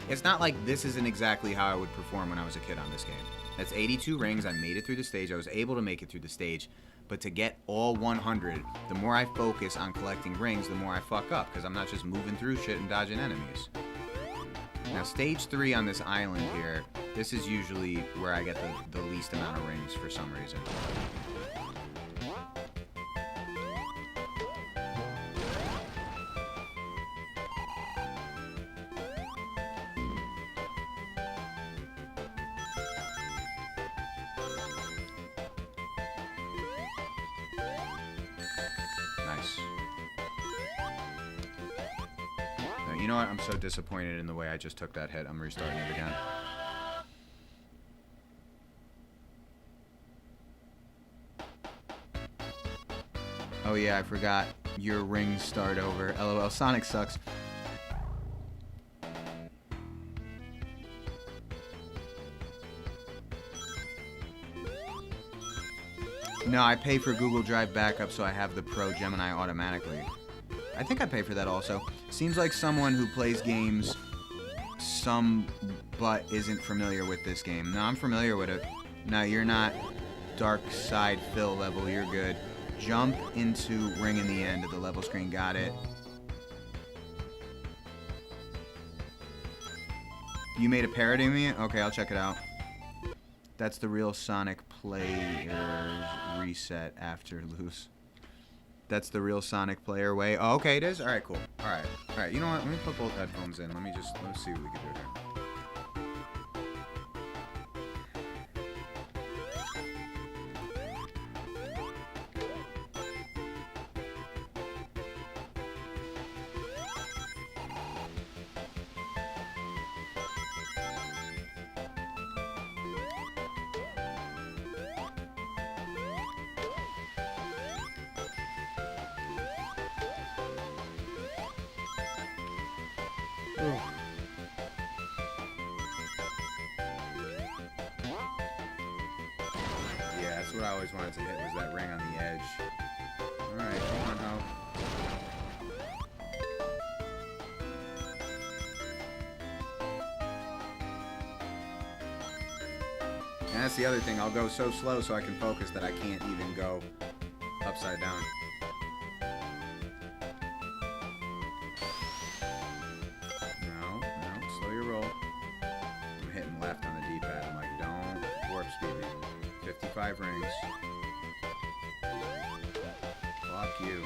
It's not like this isn't exactly how I would perform when I was a kid on this game. That's 82 rings. I made it through the stage. I was able to make it through the stage. But to get all 100, the more I focus on collecting rings, the more I fuck up, because I'm not just moving through shit and dodging enemies. Now, stage 3 on this island here, this is usually where I get the least amount of rings for some reason. Nice. You know what? I'm so disappointed in the way I just took that hit. I'm restarting it again. Oh yeah, I forgot. Your rings start over. LOL. Sonic sucks. No, I pay for Google Drive backup so I have the Pro Gemini automatically. I think I pay for that also. Seems like someone who plays games but isn't familiar with this game. No, I'm familiar with it. No, you're not dark side fill level. You're good. Jump into ring in the end of the level screen. Got it. You made a parody of me? Okay, I'll check it out. That's the real Sonic player's reset after lose. That's the real Sonic player way. Oh, okay, it is? Alright, cool. Alright, you know what? Let me put both headphones in. Let's see what we can do here. Yeah, that's what I always wanted to hit, was that ring on the edge. Alright, come on, Ho. And that's the other thing, I'll go so slow so I can focus that I can't even go upside down. Slow your roll. I'm hitting left on the D-pad. I'm like, don't warp speed me. 55 rings. Fuck you.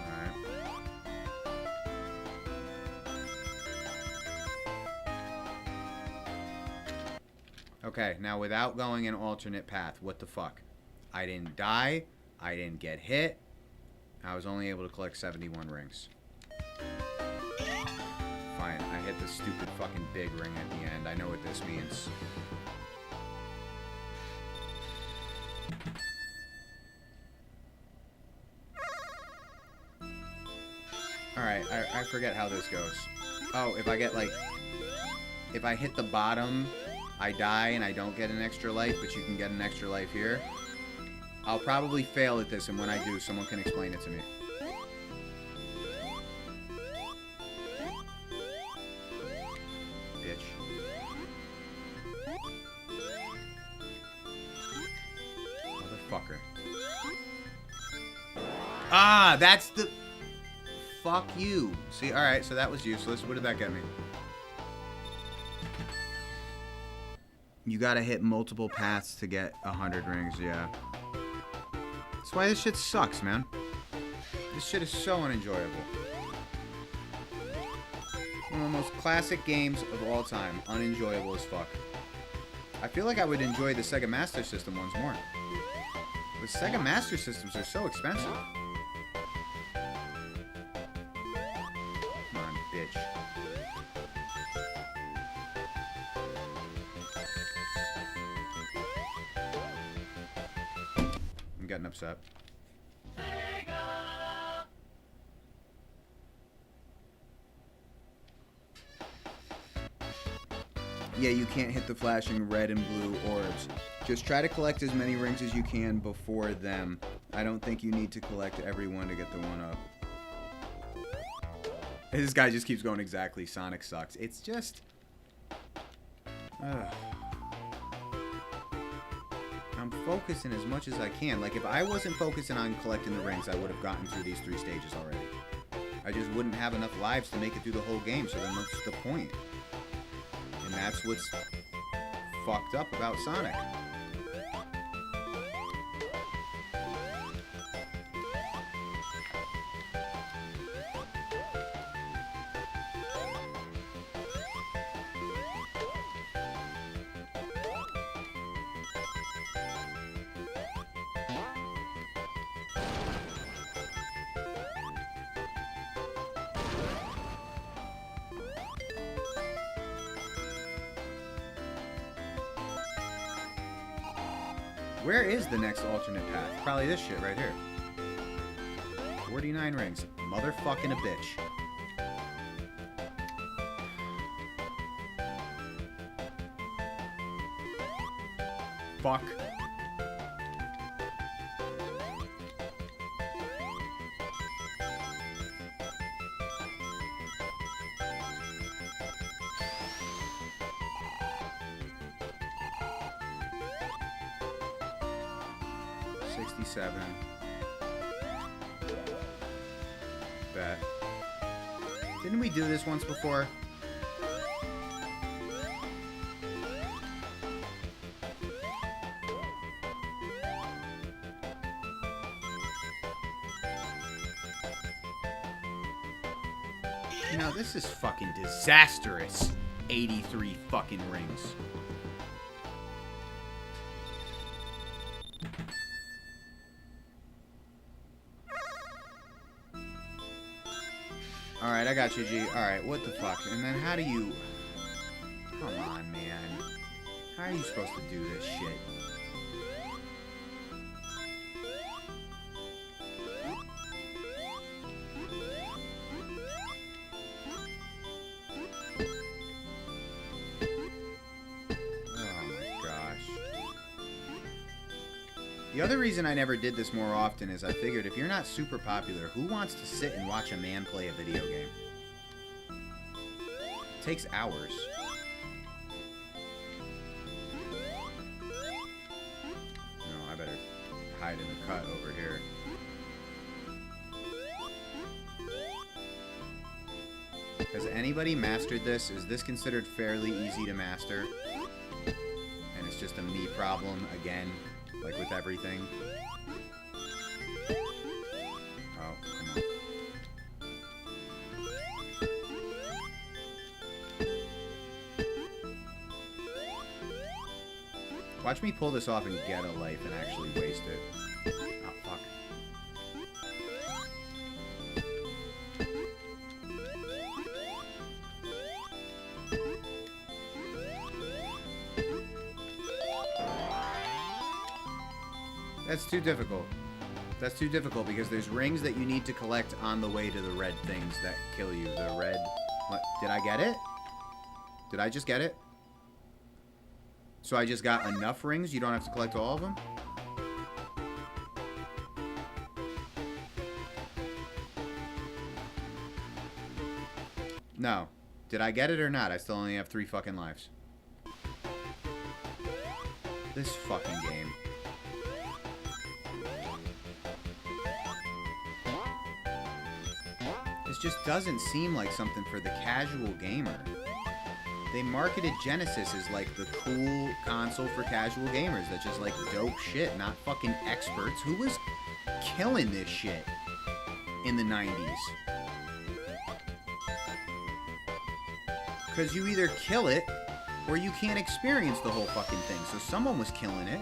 Alright. Okay, now without going an alternate path, what the fuck? I didn't die. I didn't get hit. I was only able to collect 71 rings. Fine, I hit the stupid fucking big ring at the end. I know what this means. Alright, I forget how this goes. Oh, if I get like... If I hit the bottom, I die and I don't get an extra life, but you can get an extra life here. I'll probably fail at this, and when I do, someone can explain it to me. Bitch. Motherfucker. Ah, that's the... Fuck. fuck you. See, alright, so that was useless. What did that get me? You gotta hit multiple paths to get 100 rings, yeah. That's why this shit sucks, man. This shit is so unenjoyable. One of the most classic games of all time. Unenjoyable as fuck. I feel like I would enjoy the Sega Master System ones more. The Sega Master Systems are so expensive. Come on, bitch. I'm getting upset. Yeah, you can't hit the flashing red and blue orbs. Just try to collect as many rings as you can before them. I don't think you need to collect everyone to get the one up. This guy just keeps going exactly. Sonic sucks. It's just... I'm focusing as much as I can. Like, if I wasn't focusing on collecting the rings, I would have gotten through these 3 stages already. I just wouldn't have enough lives to make it through the whole game, so then what's the point? And that's what's fucked up about Sonic. Where is the next alternate path? Probably this shit right here. 49 rings. Motherfucking a bitch. Fuck. Bet. Didn't we do this once before? You know, this is fucking disastrous. 83 fucking rings. Alright, I got you, G. Alright, what the fuck? And then how do you... Come on, man. How are you supposed to do this shit? Oh my gosh. The other reason I never did this more often is I figured if you're not super popular, who wants to sit and watch a man play a video game? It takes hours. No, I better hide in the cut over here. Has anybody mastered this? Is this considered fairly easy to master? And it's just a me problem again? Like with everything. Oh, come on. Watch me pull this off and get a life and actually waste it. Oh, fuck. That's too difficult. That's too difficult because there's rings that you need to collect on the way to the red things that kill you. The red... What? Did I get it? Did I just get it? So I just got enough rings? You don't have to collect all of them? No. Did I get it or not? I still only have 3 fucking lives. This fucking game. It's just doesn't seem like something for the casual gamer. They marketed Genesis as like the cool console for casual gamers that just like dope shit, not fucking experts. Who was killing this shit in the 90s? Because you either kill it or you can't experience the whole fucking thing. So someone was killing it.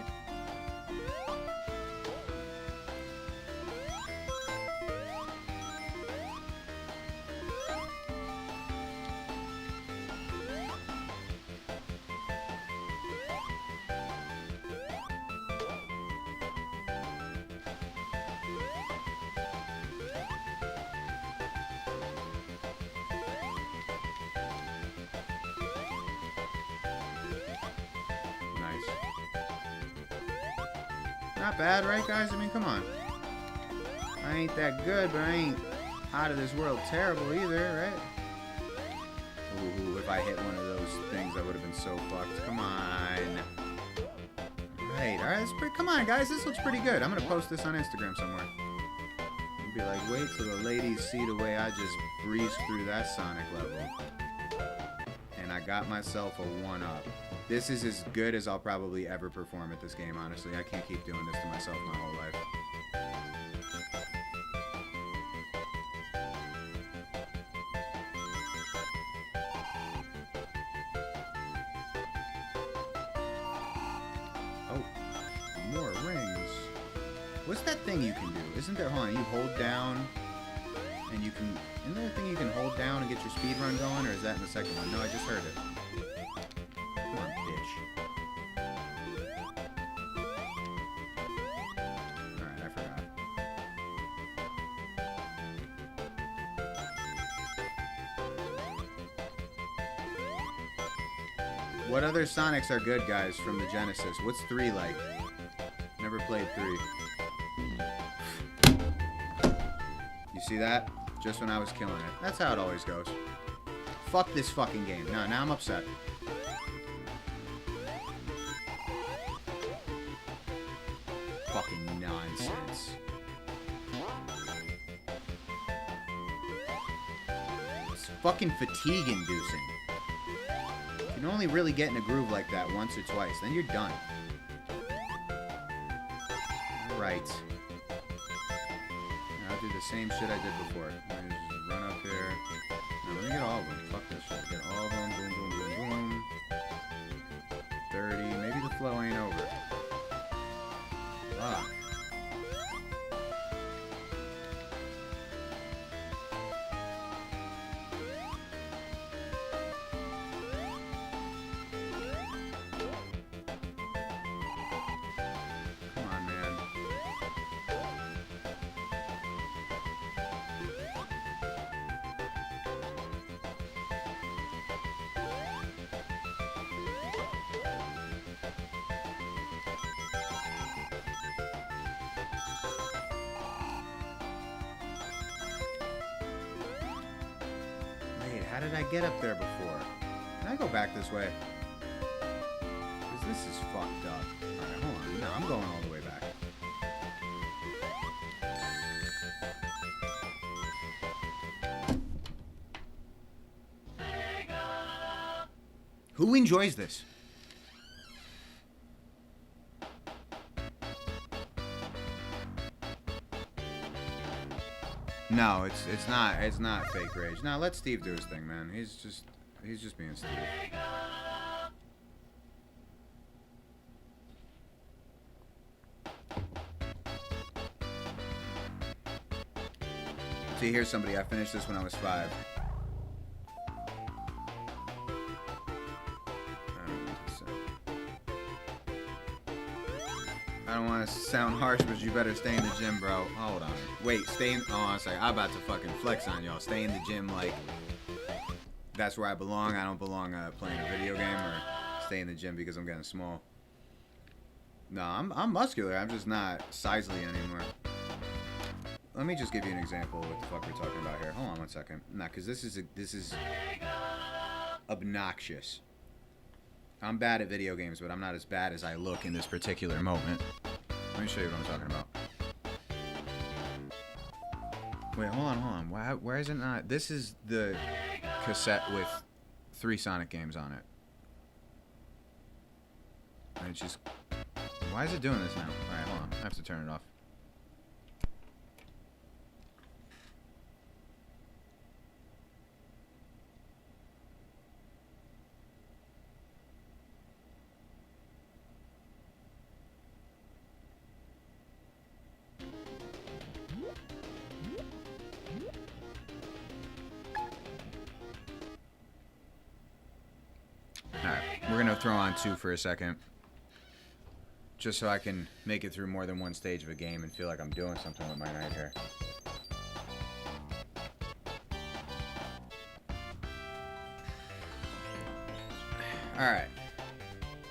Not bad, right, guys? I mean, come on. I ain't that good, but I ain't out of this world terrible either, right? Ooh, if I hit one of those things, I would have been so fucked. Come on. Right, alright, that's pretty. Come on, guys, this looks pretty good. I'm gonna post this on Instagram somewhere. And be like, wait till the ladies see the way I just breezed through that Sonic level. And I got myself a 1-up. This is as good as I'll probably ever perform at this game, honestly. I can't keep doing this to myself my whole life. Oh, more rings. What's that thing you can do? Isn't there, hold on, you hold down and you can, isn't there a thing you can hold down and get your speed run going, or is that in the second one? No, I just heard it. What other Sonics are good, guys, from the Genesis? What's 3 like? Never played 3. You see that? Just when I was killing it. That's how it always goes. Fuck this fucking game. No, now I'm upset. Fucking nonsense. It's fucking fatigue-inducing. You can only really get in a groove like that once or twice, then you're done. Right. I'll do the same shit I did before. Let me just run up here. Now, let me get all of them. Fuck this shit. Get all of them. Boom, boom, boom, boom. 30. Maybe the flow ain't over. Ah. How did I get up there before? Can I go back this way? Because this is fucked up. Alright, hold on. No, I'm going all the way back. Who enjoys this? No, it's not fake rage. Now let Steve do his thing, man. He's just being Steve. See, here's somebody. I finished this when I was 5. I don't want to sound harsh, but you better stay in the gym, bro. Hold on. Wait, stay in... Oh, I'm sorry. I'm about to fucking flex on y'all. Stay in the gym like... That's where I belong. I don't belong playing a video game, or stay in the gym because I'm getting small. No, I'm muscular. I'm just not sizely anymore. Let me just give you an example of what the fuck we're talking about here. Hold on one second. Nah, because this is obnoxious. I'm bad at video games, but I'm not as bad as I look in this particular moment. Let me show you what I'm talking about. Wait, hold on. Why is it not? This is the cassette with 3 Sonic games on it. And it's just... Why is it doing this now? Alright, hold on. I have to turn it off. Alright, we're gonna throw on 2 for a second. Just so I can make it through more than one stage of a game and feel like I'm doing something with my night here. Alright.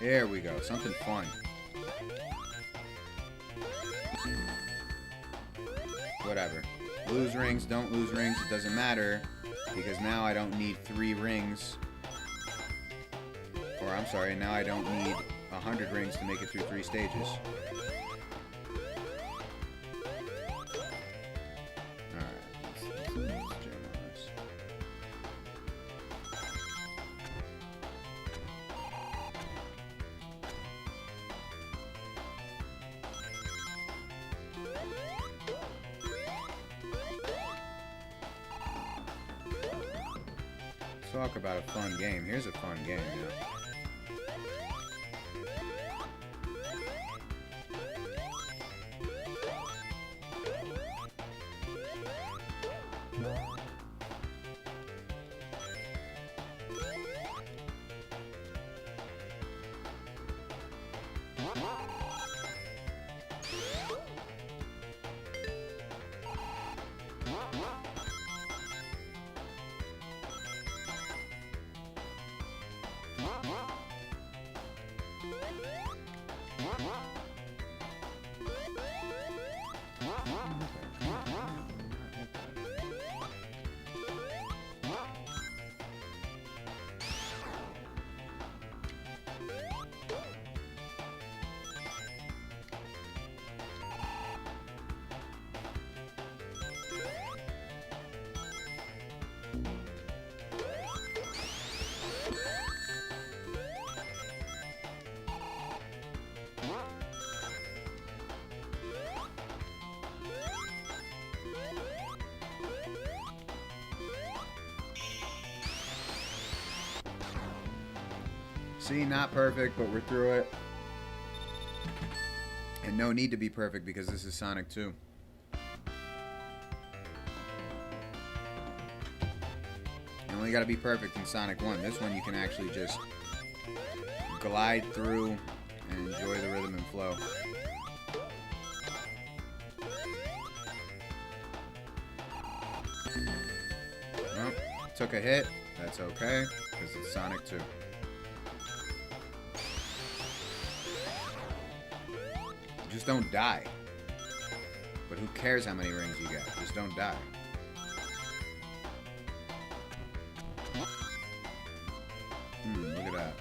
There we go. Something fun. Whatever. Lose rings, don't lose rings, it doesn't matter. Because now I don't need 3 rings. Or, I'm sorry, now I don't need 100 rings to make it through 3 stages. Alright, let's jam on this. Let's talk about a fun game. Here's a fun game, you know. See, not perfect, but we're through it. And no need to be perfect because this is Sonic 2. You only gotta be perfect in Sonic 1. This one you can actually just glide through and enjoy the rhythm and flow. Well, took a hit. That's okay, because it's Sonic 2. Just don't die. But who cares how many rings you get? Just don't die. Look at that.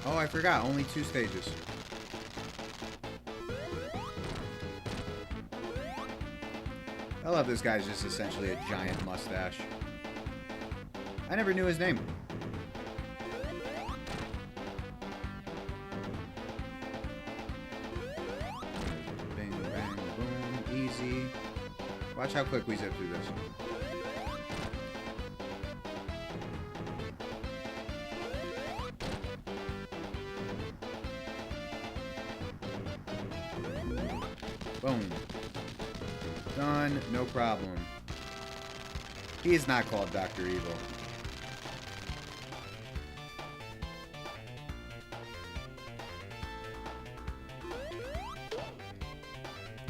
Oh, I forgot. Only 2 stages. I love this guy's just essentially a giant mustache. I never knew his name. Bing, bang, boom. Easy. Watch how quick we zip through this. Boom. Done. No problem. He is not called Dr. Evil.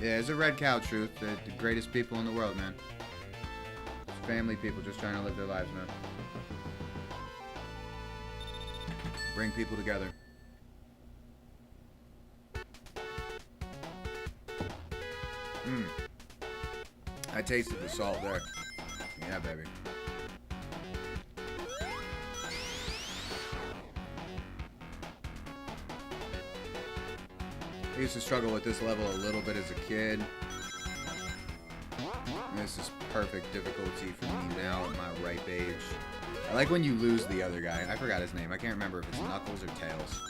Yeah, it's a red cow truth. The greatest people in the world, man. It's family people just trying to live their lives, man. Bring people together. I tasted the salt there. Yeah, baby. I used to struggle with this level a little bit as a kid. And this is perfect difficulty for me now at my ripe age. I like when you lose the other guy. I forgot his name. I can't remember if it's Knuckles or Tails.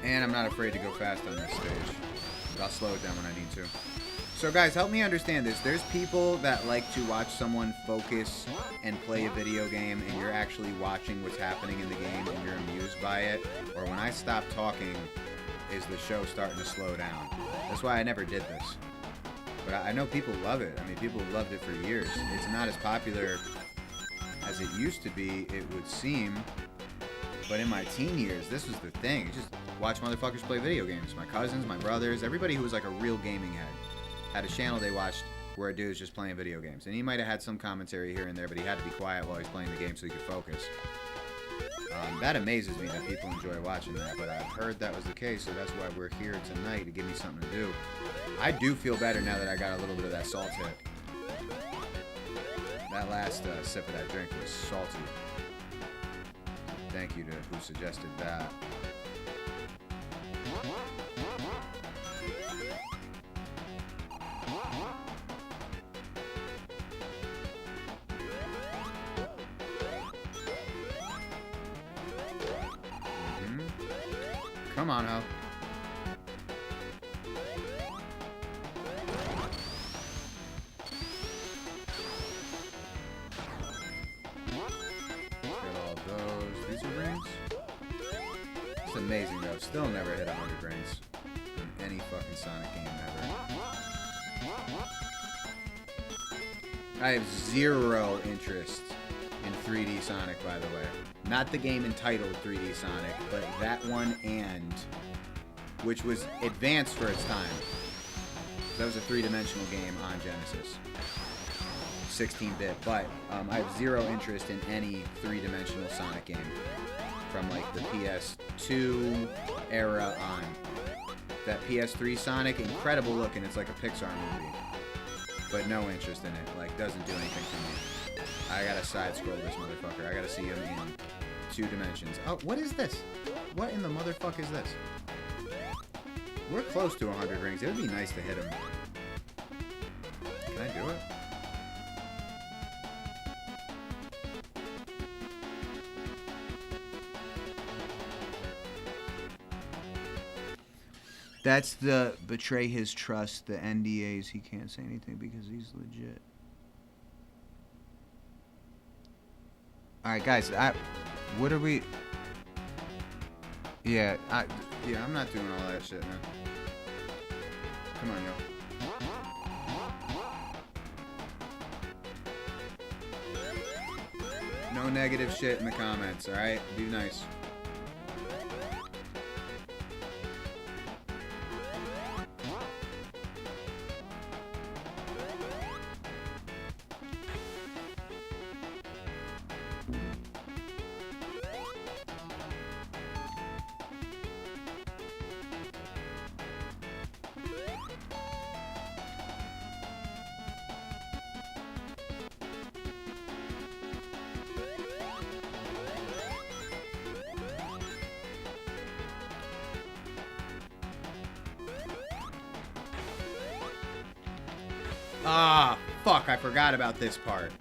And I'm not afraid to go fast on this stage. But I'll slow it down when I need to. So guys, help me understand this. There's people that like to watch someone focus and play a video game, and you're actually watching what's happening in the game and you're amused by it. Or when I stop talking, is the show starting to slow down? That's why I never did this. But I know people love it. I mean, people have loved it for years. It's not as popular as it used to be, it would seem. But in my teen years, this was the thing. You just watch motherfuckers play video games. My cousins, my brothers, everybody who was like a real gaming head had a channel they watched where a dude was just playing video games. And he might have had some commentary here and there, but he had to be quiet while he's playing the game so he could focus. That amazes me that people enjoy watching that, but I've heard that was the case, so that's why we're here tonight, to give me something to do. I do feel better now that I got a little bit of that salt hit. That last sip of that drink was salty. Thank you to who suggested that. Come on, Ho. Get all those. These are rings? It's amazing, though. Still never hit 100 rings in any fucking Sonic game ever. I have zero interest in 3D Sonic, by the way. Not the game entitled 3D Sonic, but that one, and which was advanced for its time. That was a three-dimensional game on Genesis. 16-bit, but I have zero interest in any three-dimensional Sonic game from like the PS2 era on. That PS3 Sonic, incredible looking, it's like a Pixar movie. But no interest in it, like doesn't do anything for me. I gotta side scroll this motherfucker. I gotta see him in 2 dimensions. Oh, what is this? What in the motherfucker is this? We're close to 100 rings. It would be nice to hit him. Can I do it? That's the betray his trust, the NDAs. He can't say anything because he's legit. Alright, guys, what are we... Yeah, I'm not doing all that shit, man. Come on, yo. No negative shit in the comments, alright? Be nice. Ah, fuck, I forgot about this part.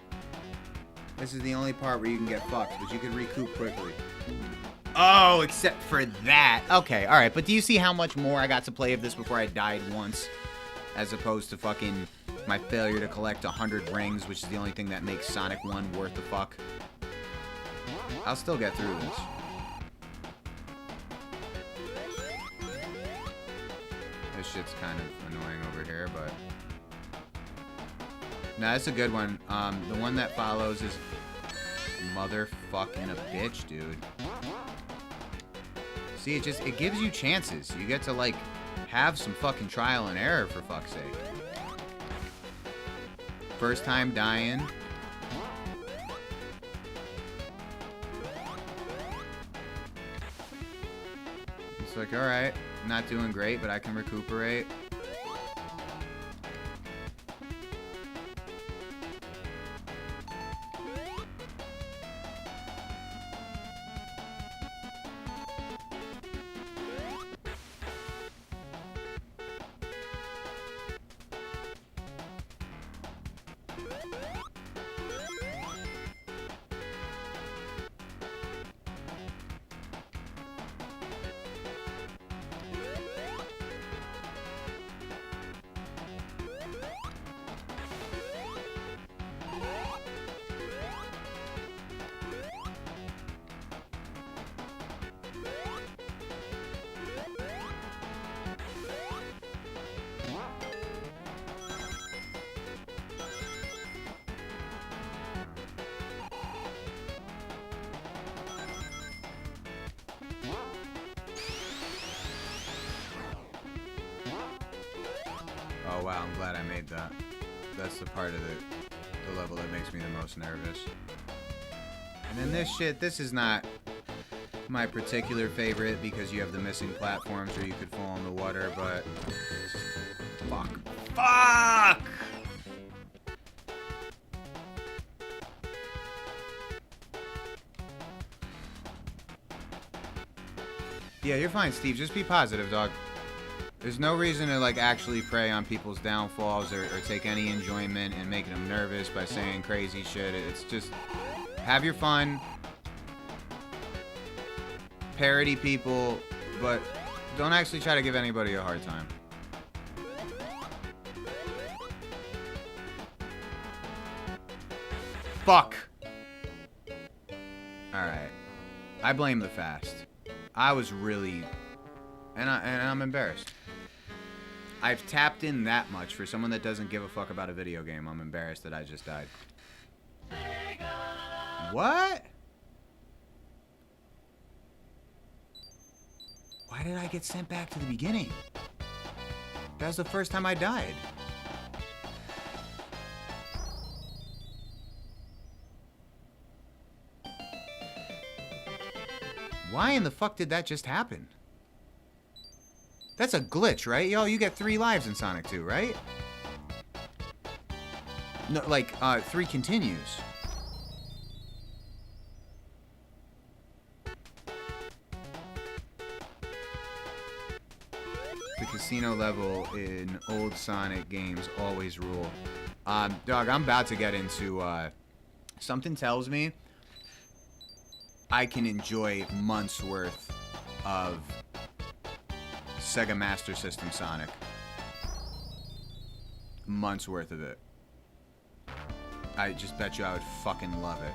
This is the only part where you can get fucked, but you can recoup quickly. Oh, except for that. Okay, alright, but do you see how much more I got to play of this before I died once? As opposed to fucking my failure to collect 100 rings, which is the only thing that makes Sonic 1 worth the fuck. I'll still get through this. This shit's kind of annoying over here, but... No, that's a good one. The one that follows is motherfucking a bitch, dude. See, it gives you chances. You get to, like, have some fucking trial and error, for fuck's sake. First time dying. It's like, alright, not doing great, but I can recuperate. Oh wow, I'm glad I made that. That's the part of the level that makes me the most nervous. And then this shit, this is not my particular favorite because you have the missing platforms where you could fall in the water, but... Fuck. Fuck! Yeah, you're fine, Steve. Just be positive, dog. There's no reason to, like, actually prey on people's downfalls or take any enjoyment in making them nervous by saying crazy shit. It's just, have your fun, parody people, but don't actually try to give anybody a hard time. Fuck! Alright. I blame the fast. I was really... And I'm embarrassed. I've tapped in that much for someone that doesn't give a fuck about a video game. I'm embarrassed that I just died. What? Why did I get sent back to the beginning? That was the first time I died. Why in the fuck did that just happen? That's a glitch, right? Yo, you get 3 lives in Sonic 2, right? No, like, 3 continues. The casino level in old Sonic games always rule. Dog, I'm about to get into, something tells me I can enjoy months worth of Sega Master System Sonic. Months worth of it. I just bet you I would fucking love it.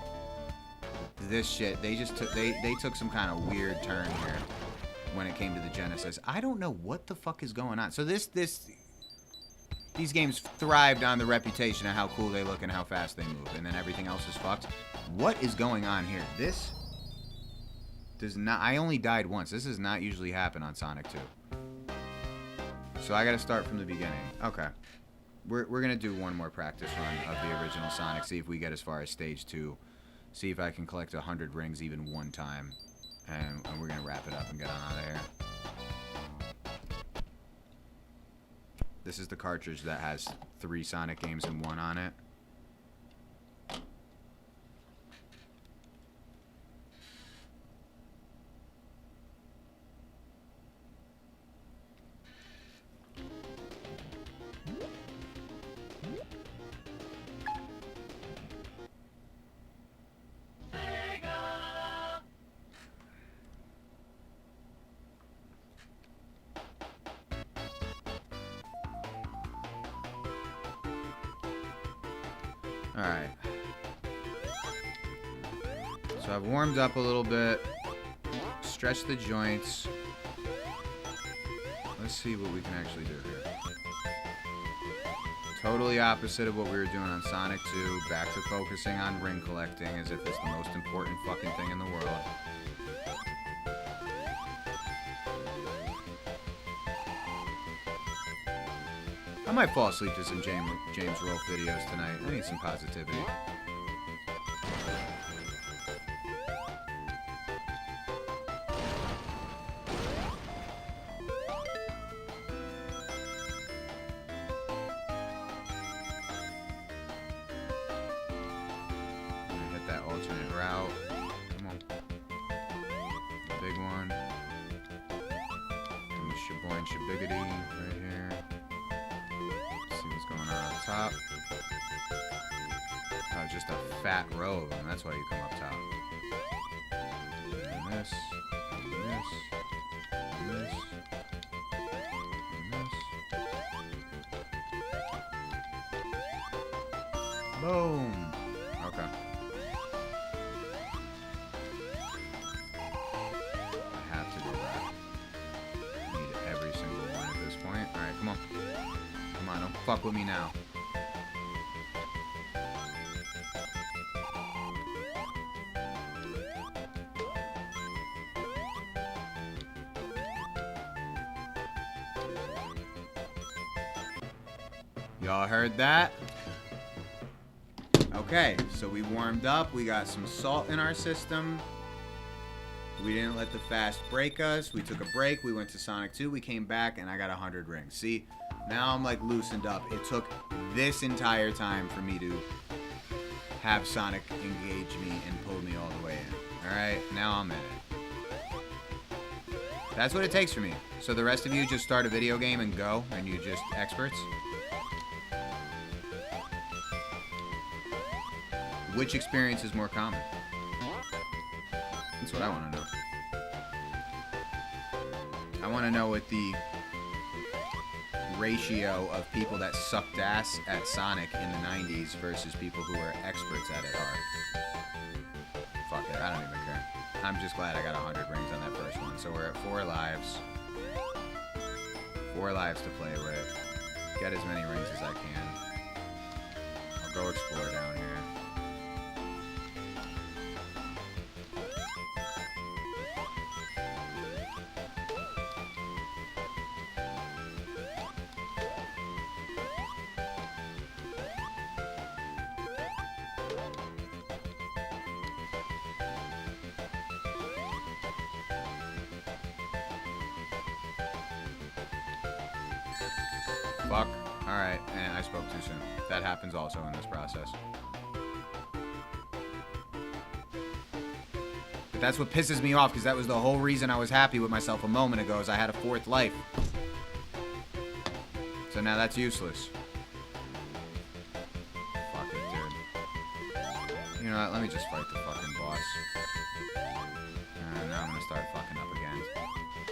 This shit, they just took they took some kind of weird turn here when it came to the Genesis. I don't know what the fuck is going on. So these games thrived on the reputation of how cool they look and how fast they move, and then everything else is fucked. What is going on here? This does not. I only died once. This does not usually happen on Sonic 2. So I gotta start from the beginning. Okay. We're gonna do one more practice run of the original Sonic, see if we get as far as stage 2. See if I can collect 100 rings even one time. And we're gonna wrap it up and get on out of here. This is the cartridge that has 3 Sonic games and 1 on it. Alright. So I've warmed up a little bit. Stretched the joints. Let's see what we can actually do here. Totally opposite of what we were doing on Sonic 2. Back to focusing on ring collecting as if it's the most important fucking thing in the world. I might fall asleep to some James Rolfe videos tonight. I need some positivity. Hit that alternate route. Come on. Big one. And the shaboing shabiggity right here. See what's going on up top. Oh, just a fat row of them. That's why you come up top. And this. And this. And this. And this. Boom. Okay. I have to do that. I need every single one at this point. Alright, come on. Come on, don't fuck with me now. Y'all heard that? Okay, so we warmed up. We got some salt in our system. We didn't let the fast break us. We took a break. We went to Sonic 2. We came back, and I got 100 rings. See, now I'm, like, loosened up. It took this entire time for me to have Sonic engage me and pull me all the way in. All right, now I'm in it. That's what it takes for me. So the rest of you just start a video game and go, and you're just experts? Which experience is more common? That's what I want to know. I want to know what the ratio of people that sucked ass at Sonic in the 90s versus people who are experts at it are. Fuck it, I don't even care. I'm just glad I got 100 rings on that first one. So we're at 4 lives. 4 lives to play with. Get as many rings as I can. I'll go explore down here. Fuck. Alright, and I spoke too soon. That happens also in this process. But that's what pisses me off, because that was the whole reason I was happy with myself a moment ago, is I had a 4th life. So now that's useless. Fuck it, dude. You know what, let me just fight the fucking boss. And now I'm gonna start fucking up again.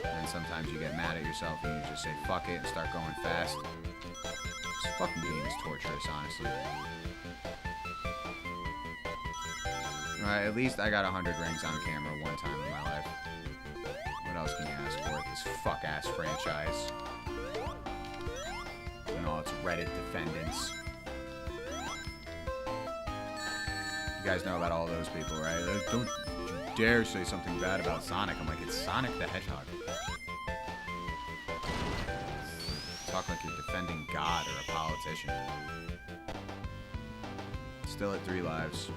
And sometimes you get mad at yourself and you just say fuck it and start going fast. This fucking game is torturous, honestly. Alright, at least I got 100 rings on camera one time in my life. What else can you ask for at this fuck-ass franchise? And all its Reddit defendants. You guys know about all those people, right? Don't you dare say something bad about Sonic. I'm like, it's Sonic the Hedgehog. Talk like you're defending God or a politician. Still at 3 lives.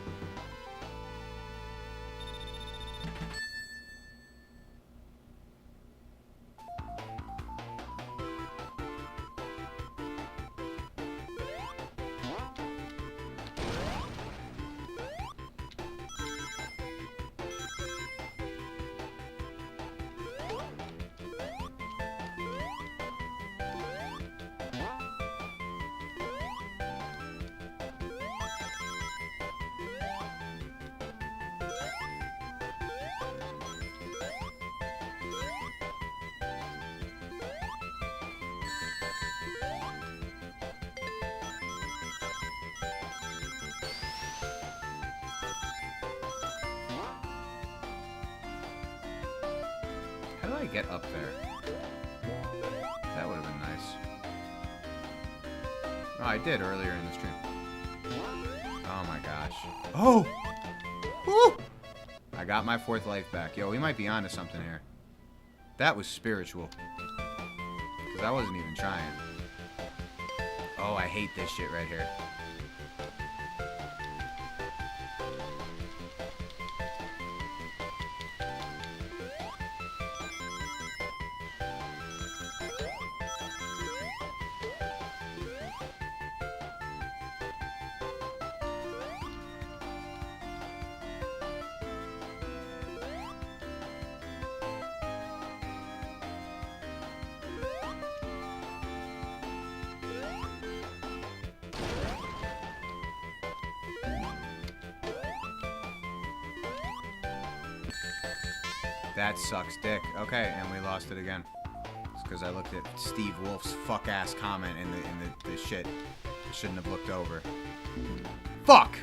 How do I get up there? That would have been nice. Oh, I did earlier in the stream. Oh my gosh. Oh! Woo! I got my 4th life back. Yo, we might be onto something here. That was spiritual. Because I wasn't even trying. Oh, I hate this shit right here. That sucks dick. Okay, and we lost it again. It's because I looked at Steve Wolf's fuck-ass comment in the shit. I shouldn't have looked over. Fuck!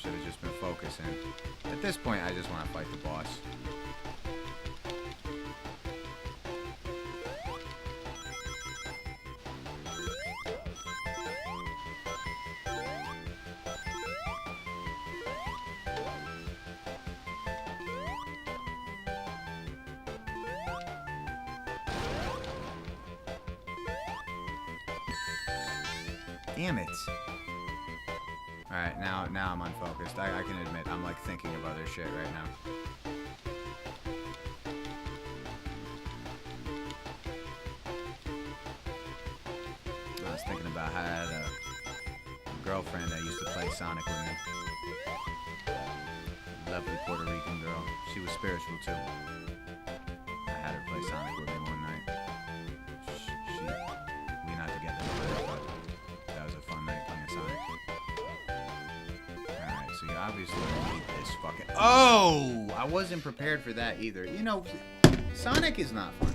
Should have just been focusing. At this point, I just want to fight the boss. Damn it. Alright, now I'm unfocused. I can admit, I'm like thinking of other shit right now. I was thinking about how I had a girlfriend that used to play Sonic with me. Lovely Puerto Rican girl. She was spiritual too. I had her play Sonic with me one night. We're not together, but that was a fun night playing Sonic. Alright, so you obviously need this fucking... Oh! I wasn't prepared for that either. You know, Sonic is not fun.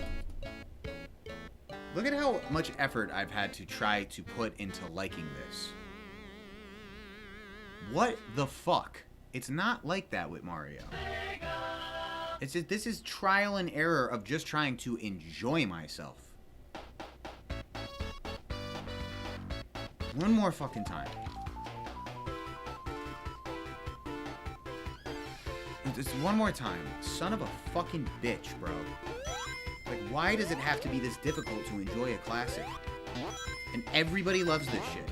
Look at how much effort I've had to try to put into liking this. What the fuck? It's not like that with Mario. This is trial and error of just trying to enjoy myself. One more fucking time. Just one more time. Son of a fucking bitch, bro. Like, why does it have to be this difficult to enjoy a classic? And everybody loves this shit.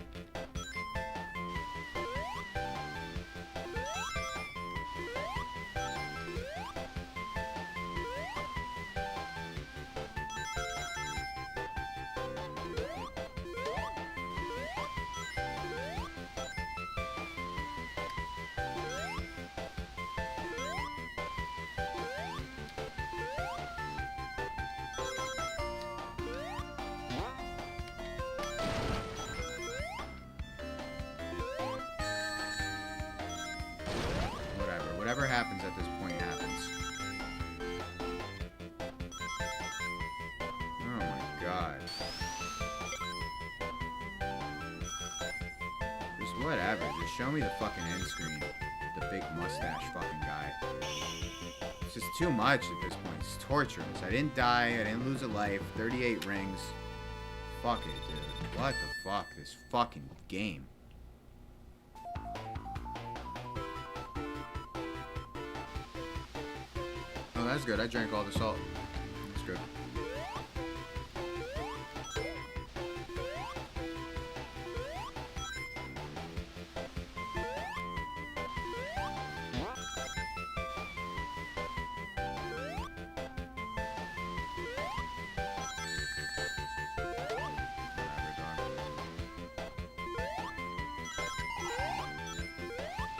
Whatever happens at this point happens. Oh my god. Just whatever. Just show me the fucking end screen. The big mustache fucking guy. It's just too much at this point. It's torturous. I didn't die. I didn't lose a life. 38 rings. Fuck it, dude. What the fuck? This fucking game. Oh, that's good. I drank all the salt. That's good.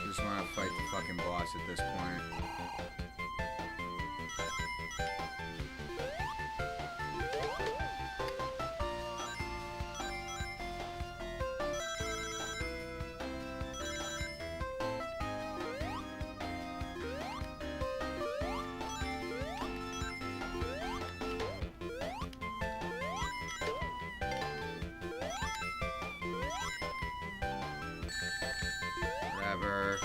Just want to fight the fucking boss at this point. Whatever.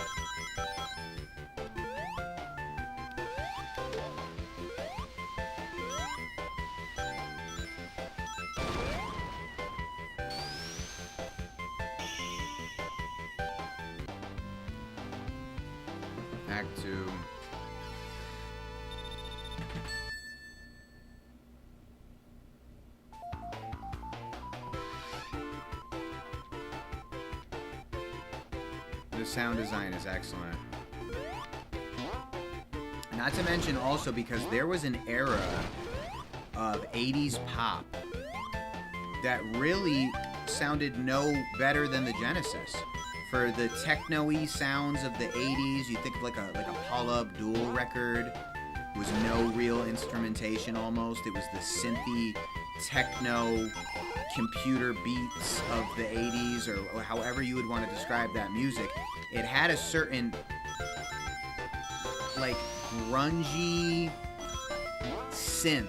Act 2. The sound design is excellent. Not to mention also because there was an era of 80s pop that really sounded no better than the Genesis. For the techno-y sounds of the 80s, you think of like a Paula Abdul record. Was no real instrumentation almost. It was the synthy techno computer beats of the 80s, or however you would want to describe that music. It had a certain like grungy synth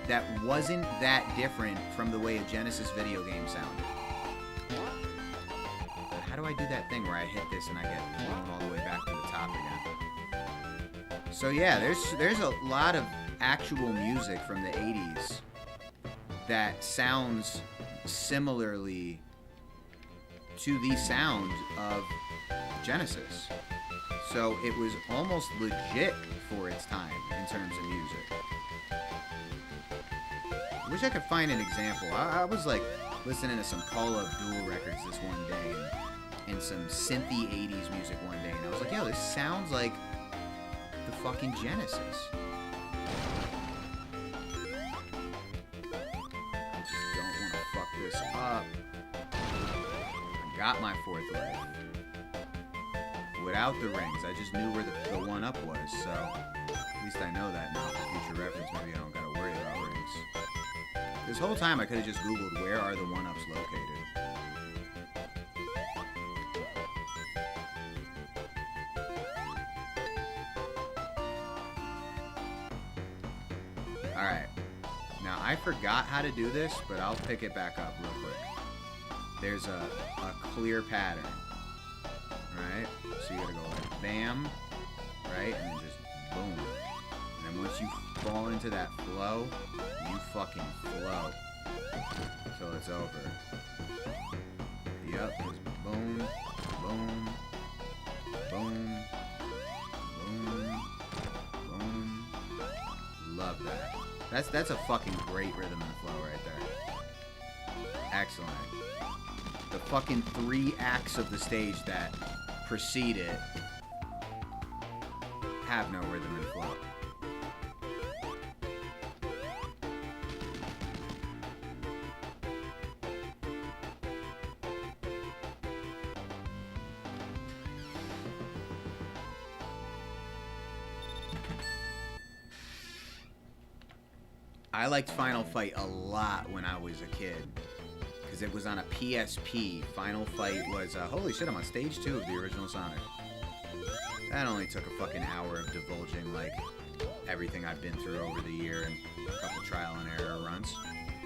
that wasn't that different from the way a Genesis video game sounded. But how do I do that thing where I hit this and I get blown all the way back to the top again? So yeah, there's a lot of actual music from the 80s that sounds similarly to the sound of Genesis. So it was almost legit for its time in terms of music. I wish I could find an example. I was like listening to some Paula Abdul records this one day and some synthy 80s music one day, and I was like, yo, this sounds like the fucking Genesis. I just don't want to fuck this up. I got my fourth life. Without the rings, I just knew where the one-up was, so at least I know that now for future reference. Maybe I don't gotta worry about rings. This whole time I could have just Googled where are the one-ups located. Alright. Now I forgot how to do this, but I'll pick it back up real quick. There's a clear pattern. Right? So you gotta go like bam, right? And then just boom. And then once you fall into that flow, you fucking flow until it's over. Yep, just boom, boom, boom, boom, boom. Love that. That's a fucking great rhythm and flow right there. Excellent. The fucking 3 acts of the stage that precede it have no rhythm and flow. I liked Final Fight a lot when I was a kid. Because it was on a PSP. Final Fight was, holy shit, I'm on stage 2 of the original Sonic. That only took a fucking hour of divulging, like, everything I've been through over the year and a couple trial and error runs.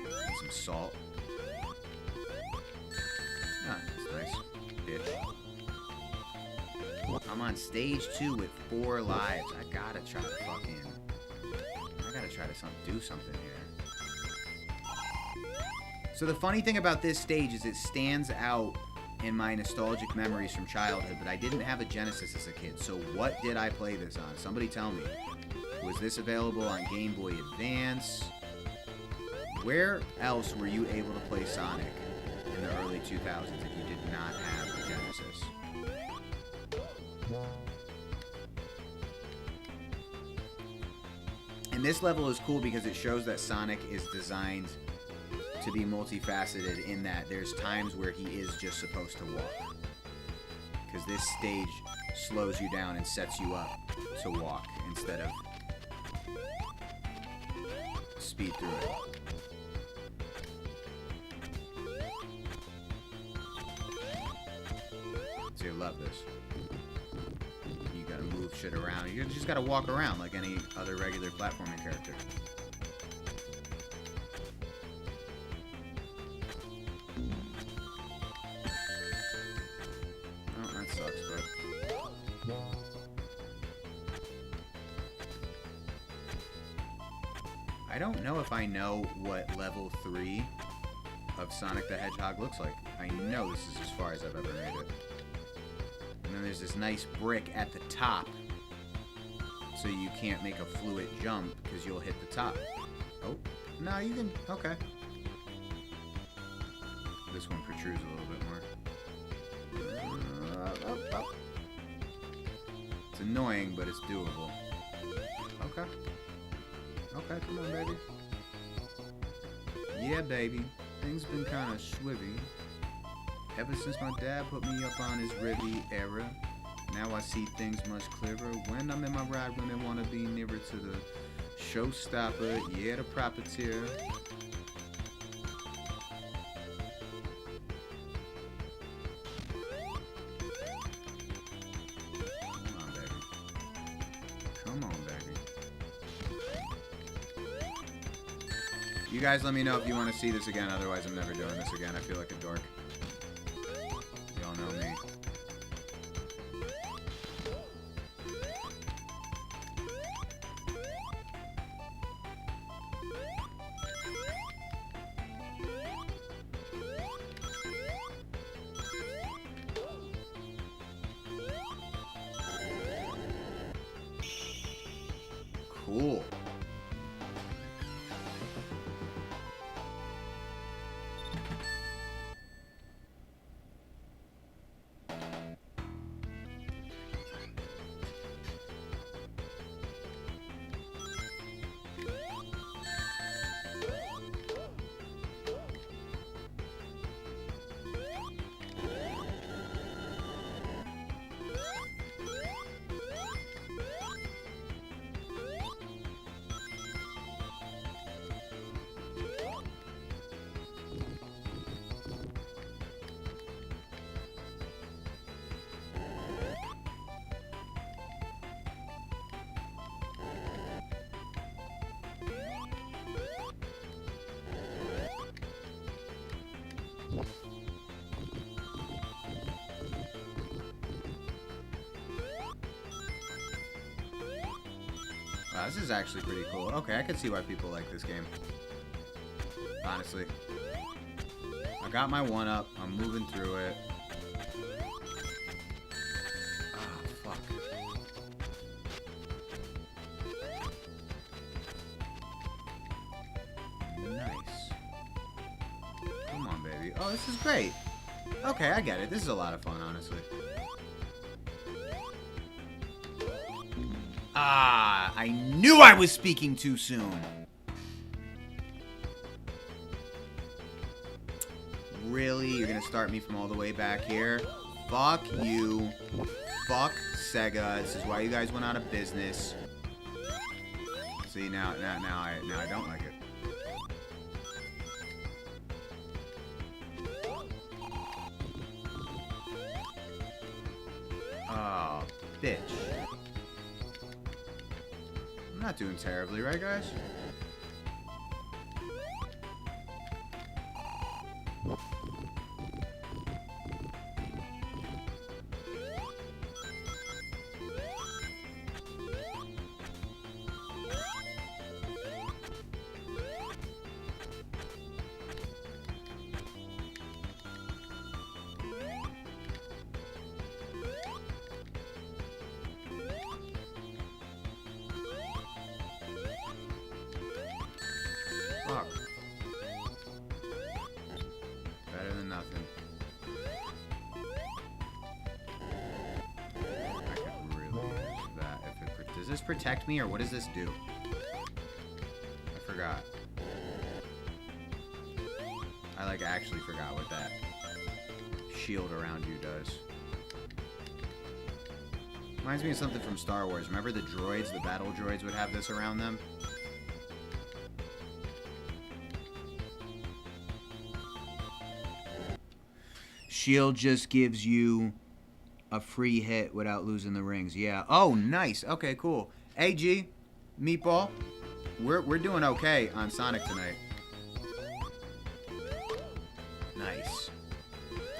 And some salt. Ah, that's nice. Bitch. I'm on stage 2 with 4 lives. I gotta try to do something here. So the funny thing about this stage is it stands out in my nostalgic memories from childhood, but I didn't have a Genesis as a kid. So what did I play this on? Somebody tell me. Was this available on Game Boy Advance? Where else were you able to play Sonic in the early 2000s if you did not have a Genesis? And this level is cool because it shows that Sonic is designed to be multifaceted in that there's times where he is just supposed to walk. Because this stage slows you down and sets you up to walk instead of speed through it. So you love this. You gotta move shit around. You just gotta walk around like any other regular platforming character. I don't know if I know what level 3 of Sonic the Hedgehog looks like. I know this is as far as I've ever made it. And then there's this nice brick at the top so you can't make a fluid jump because you'll hit the top. Oh, no, you can, okay. This one protrudes a little bit more. It's annoying, but it's doable. Okay. Okay, come on, baby. Yeah, baby. Things been kind of swivvy. Ever since my dad put me up on his ribby era. Now I see things much clearer. When I'm in my ride, women want to be nearer to the showstopper. Yeah, the profiteer. Come on, baby. Come on, baby. You guys let me know if you want to see this again. Otherwise, I'm never doing this again. I feel like a dork. Y'all know me. Cool. Wow, this is actually pretty cool. Okay, I can see why people like this game. Honestly. I got my one up. I'm moving through it. Ah, fuck. Nice. Come on, baby. Oh, this is great. Okay, I get it. This is a lot of fun, honestly. Ah, I knew I was speaking too soon. Really? You're gonna start me from all the way back here? Fuck you. Fuck Sega. This is why you guys went out of business. See, now I don't like it. Oh, bitch. I'm not doing terribly, right, guys? Fuck. Better than nothing. I could really use that. If it does this protect me, or what does this do? I forgot. I like actually forgot what that shield around you does. Reminds me of something from Star Wars. Remember the droids? The battle droids would have this around them? Shield just gives you a free hit without losing the rings. Yeah. Oh, nice. Okay, cool. Hey, G, Meatball, we're doing okay on Sonic tonight. Nice.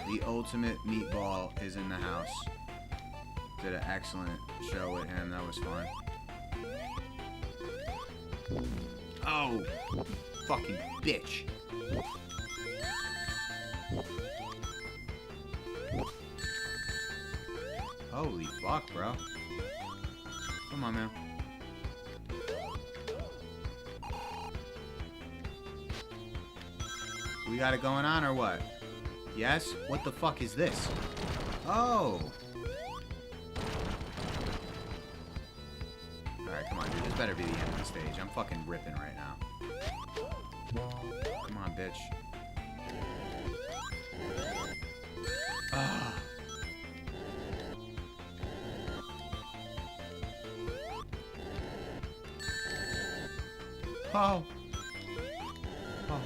The ultimate Meatball is in the house. Did an excellent show with him. That was fun. Oh, fucking bitch. Holy fuck, bro. Come on, man. We got it going on or what? Yes? What the fuck is this? Oh! Alright, come on, dude. This better be the end of the stage. I'm fucking ripping right now. Come on, bitch. Ah. Oh. Oh.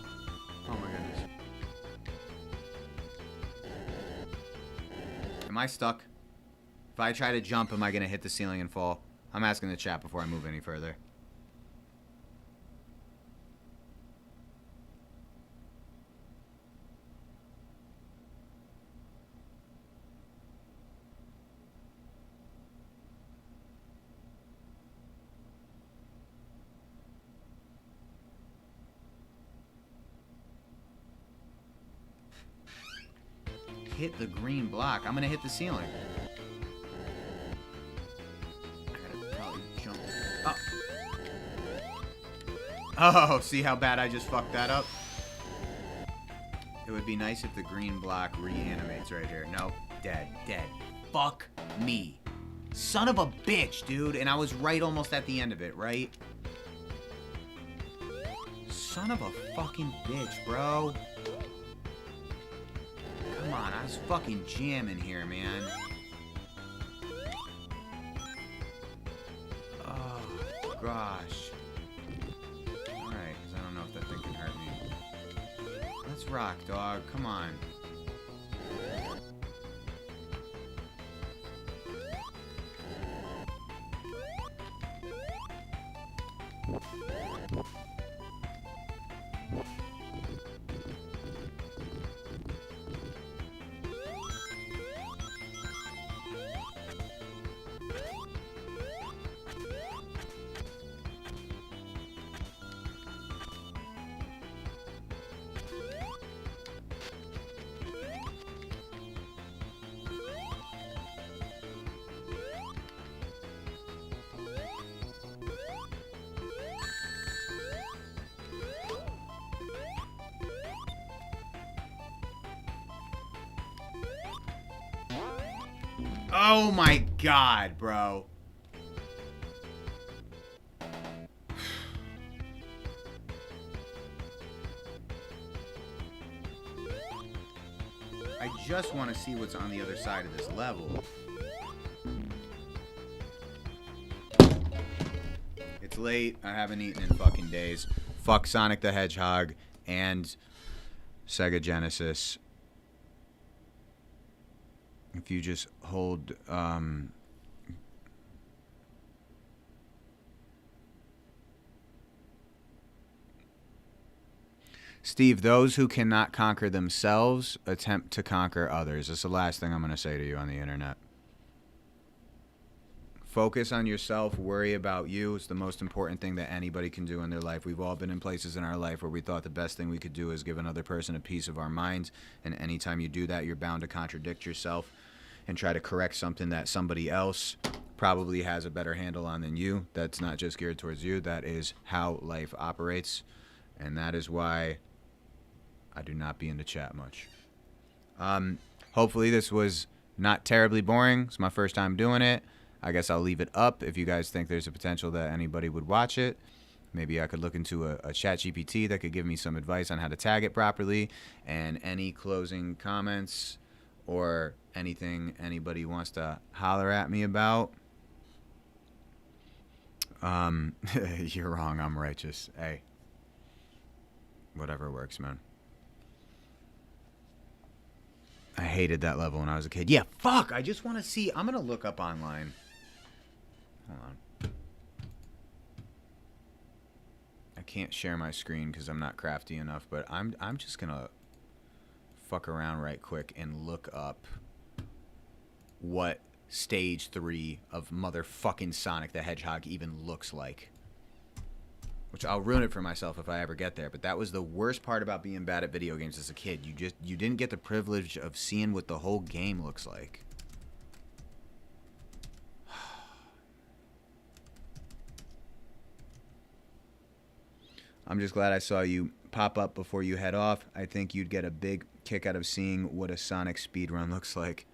Oh my goodness. Am I stuck? If I try to jump, am I going to hit the ceiling and fall? I'm asking the chat before I move any further. Hit the green block. I'm gonna hit the ceiling. I gotta probably jump up. Oh, see how bad I just fucked that up? It would be nice if the green block reanimates right here. Nope. Dead. Dead. Fuck me. Son of a bitch, dude. And I was right almost at the end of it, right? Son of a fucking bitch, bro. Come on, I was fucking jamming here, man. Oh, gosh. Alright, because I don't know if that thing can hurt me. Let's rock, dog. Come on. Oh my god, bro. I just want to see what's on the other side of this level. It's late. I haven't eaten in fucking days. Fuck Sonic the Hedgehog and Sega Genesis. If you just hold, Steve, those who cannot conquer themselves attempt to conquer others. That's the last thing I'm going to say to you on the internet. Focus on yourself. Worry about you. It's the most important thing that anybody can do in their life. We've all been in places in our life where we thought the best thing we could do is give another person a piece of our minds. And anytime you do that, you're bound to contradict yourself and try to correct something that somebody else probably has a better handle on than you. That's not just geared towards you. That is how life operates. And that is why I do not be in the chat much. Hopefully this was not terribly boring. It's my first time doing it. I guess I'll leave it up if you guys think there's a potential that anybody would watch it. Maybe I could look into a chat GPT that could give me some advice on how to tag it properly. And any closing comments or anything anybody wants to holler at me about. You're wrong. I'm righteous. Hey. Whatever works, man. I hated that level when I was a kid. Yeah, fuck. I just want to see. I'm going to look up online. Hold on. I can't share my screen because I'm not crafty enough, but I'm just going to fuck around right quick and look up what stage 3 of motherfucking Sonic the Hedgehog even looks like. Which I'll ruin it for myself if I ever get there. But that was the worst part about being bad at video games as a kid. You didn't get the privilege of seeing what the whole game looks like. I'm just glad I saw you pop up before you head off. I think you'd get a big kick out of seeing what a Sonic speedrun looks like.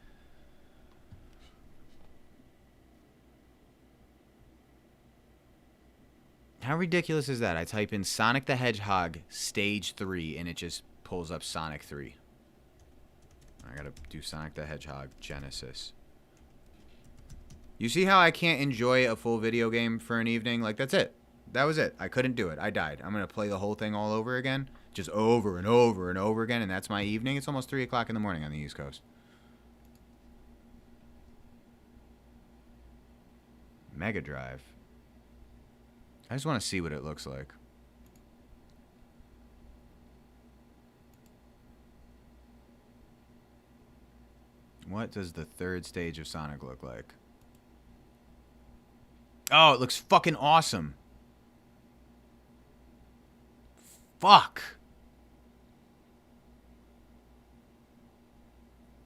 How ridiculous is that? I type in Sonic the Hedgehog Stage 3 and it just pulls up Sonic 3. I gotta do Sonic the Hedgehog Genesis. You see how I can't enjoy a full video game for an evening? Like, that's it. That was it. I couldn't do it. I died. I'm gonna play the whole thing all over again. Just over and over and over again, and that's my evening. It's almost 3 o'clock in the morning on the East Coast. Mega Drive. I just want to see what it looks like. What does the third stage of Sonic look like? Oh, it looks fucking awesome. Fuck.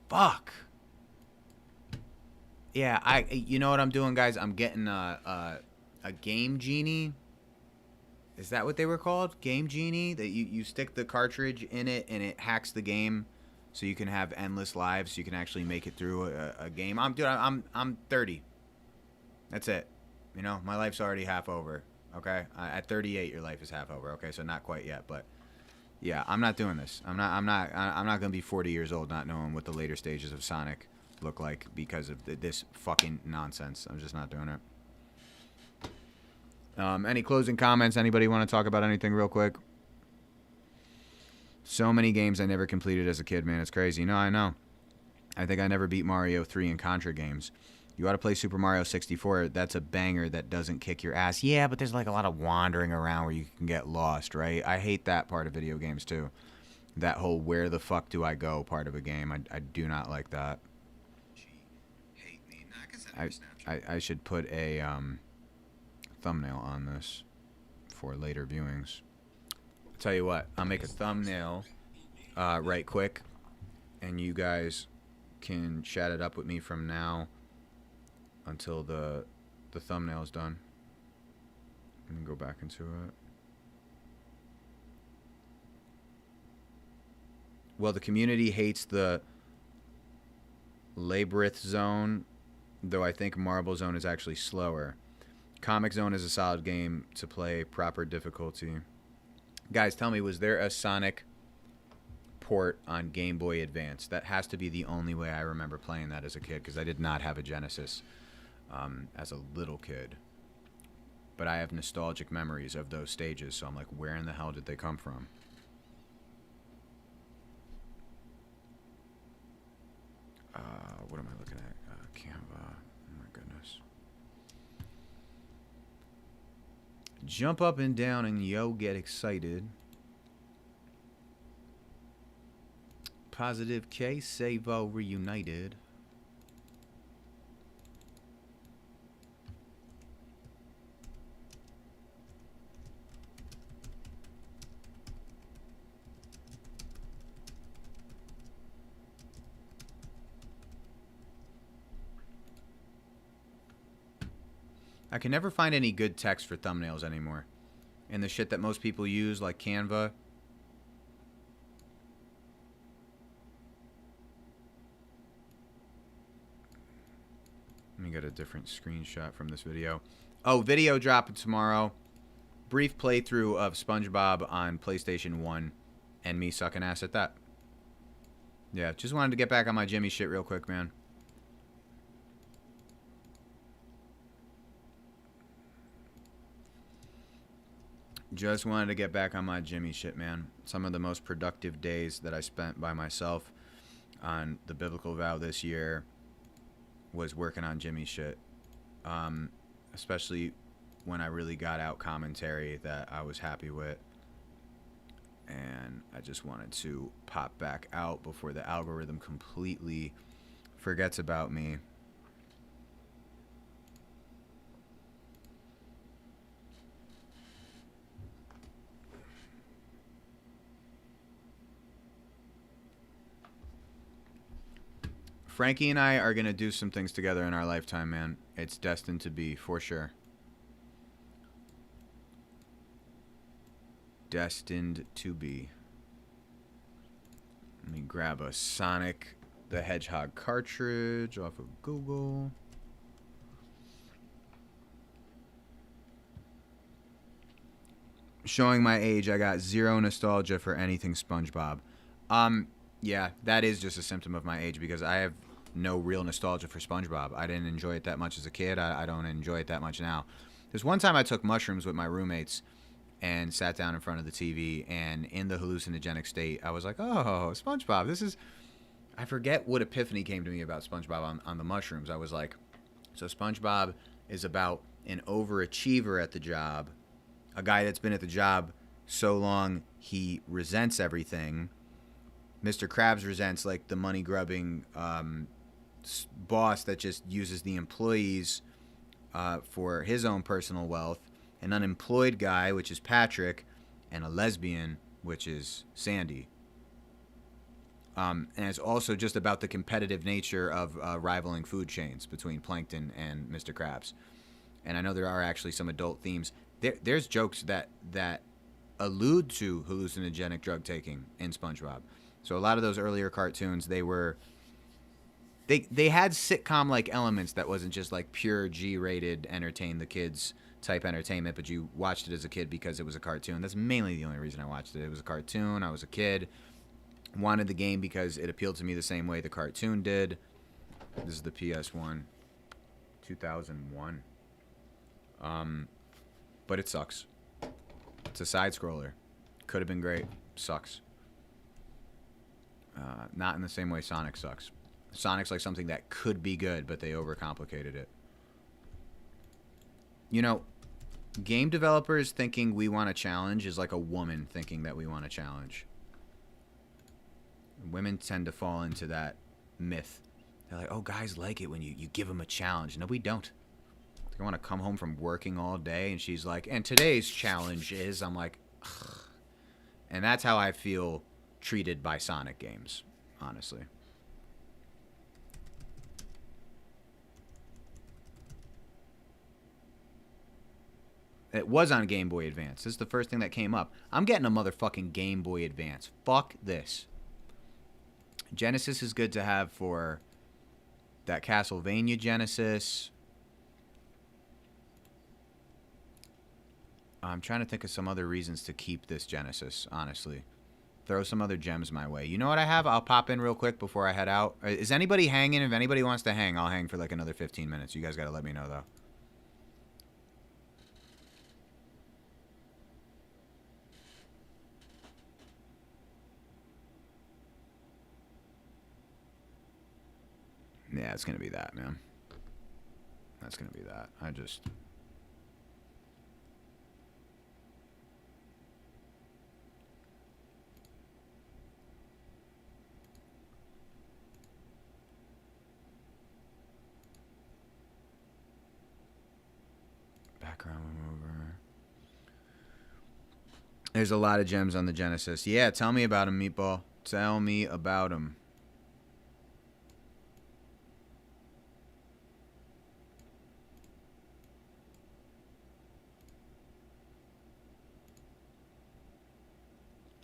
Fuck. Yeah, you know what I'm doing, guys? I'm getting a Game Genie. Is that what they were called? Game Genie? That you stick the cartridge in it and it hacks the game so you can have endless lives, so you can actually make it through a game. I'm 30. That's it. You know, my life's already half over. Okay? At 38 your life is half over. Okay? So not quite yet, but yeah, I'm not doing this. I'm not going to be 40 years old not knowing what the later stages of Sonic look like because of this fucking nonsense. I'm just not doing it. Any closing comments? Anybody want to talk about anything real quick? So many games I never completed as a kid, man. It's crazy. No, I know. I think I never beat Mario 3 and Contra games. You ought to play Super Mario 64. That's a banger that doesn't kick your ass. Yeah, but there's like a lot of wandering around where you can get lost, right? I hate that part of video games too. That whole where the fuck do I go part of a game. I do not like that. I should put a thumbnail on this for later viewings. I'll tell you what, I'll make a thumbnail right quick, and you guys can chat it up with me from now until the thumbnail is done. And go back into it. Well, the community hates the Labyrinth Zone, though I think Marble Zone is actually slower. Comic Zone is a solid game to play, proper difficulty. Guys, tell me, was there a Sonic port on Game Boy Advance? That has to be the only way I remember playing that as a kid, because I did not have a Genesis as a little kid. But I have nostalgic memories of those stages, so I'm like, where in the hell did they come from? What am I looking at? Canva. Oh my goodness. Jump up and down and yo, get excited. Positive K, Save-A-Hoe reunited. I can never find any good text for thumbnails anymore. And the shit that most people use, like Canva. Let me get a different screenshot from this video. Oh, video dropping tomorrow. Brief playthrough of SpongeBob on PlayStation 1 and me sucking ass at that. Yeah, just wanted to get back on my Jimmy shit real quick, man. Just wanted to get back on my Jimmy shit, man. Some of the most productive days that I spent by myself on the Biblical Vow this year was working on Jimmy shit. Especially when I really got out commentary that I was happy with. And I just wanted to pop back out before the algorithm completely forgets about me. Frankie and I are going to do some things together in our lifetime, man. It's destined to be, for sure. destined to be. Let me grab a Sonic the Hedgehog cartridge off of Google. Showing my age, I got zero nostalgia for anything SpongeBob. Yeah, that is just a symptom of my age because I have no real nostalgia for SpongeBob. I didn't enjoy it that much as a kid. I don't enjoy it that much now. There's one time I took mushrooms with my roommates and sat down in front of the TV, and in the hallucinogenic state, I was like, oh, SpongeBob, this is... I forget what epiphany came to me about SpongeBob on the mushrooms. I was like, so SpongeBob is about an overachiever at the job, a guy that's been at the job so long he resents everything. Mr. Krabs resents like the money-grubbing boss that just uses the employees for his own personal wealth, an unemployed guy, which is Patrick, and a lesbian, which is Sandy. And it's also just about the competitive nature of rivaling food chains between Plankton and Mr. Krabs. And I know there are actually some adult themes. There's jokes that allude to hallucinogenic drug taking in SpongeBob. So a lot of those earlier cartoons, they had sitcom-like elements that wasn't just like pure G-rated entertain the kids type entertainment, but you watched it as a kid because it was a cartoon. That's mainly the only reason I watched it. It was a cartoon. I was a kid. Wanted the game because it appealed to me the same way the cartoon did. This is the PS1, 2001. But it sucks. It's a side scroller. Could have been great. Sucks. Not in the same way Sonic sucks. Sonic's like something that could be good, but they overcomplicated it. You know, game developers thinking we want a challenge is like a woman thinking that we want a challenge. Women tend to fall into that myth. They're like, oh, guys like it when you give them a challenge. No, we don't. They want to come home from working all day, and she's like, and today's challenge is, I'm like, ugh. And that's how I feel treated by Sonic games, honestly. It was on Game Boy Advance. This is the first thing that came up. I'm getting a motherfucking Game Boy Advance. Fuck this. Genesis is good to have for that Castlevania Genesis. I'm trying to think of some other reasons to keep this Genesis, honestly. Throw some other gems my way. You know what I have? I'll pop in real quick before I head out. Is anybody hanging? If anybody wants to hang, I'll hang for like another 15 minutes. You guys got to let me know, though. Yeah, it's going to be that, man. That's going to be that. Background remover. There's a lot of gems on the Genesis. Yeah, tell me about them, Meatball. Tell me about them.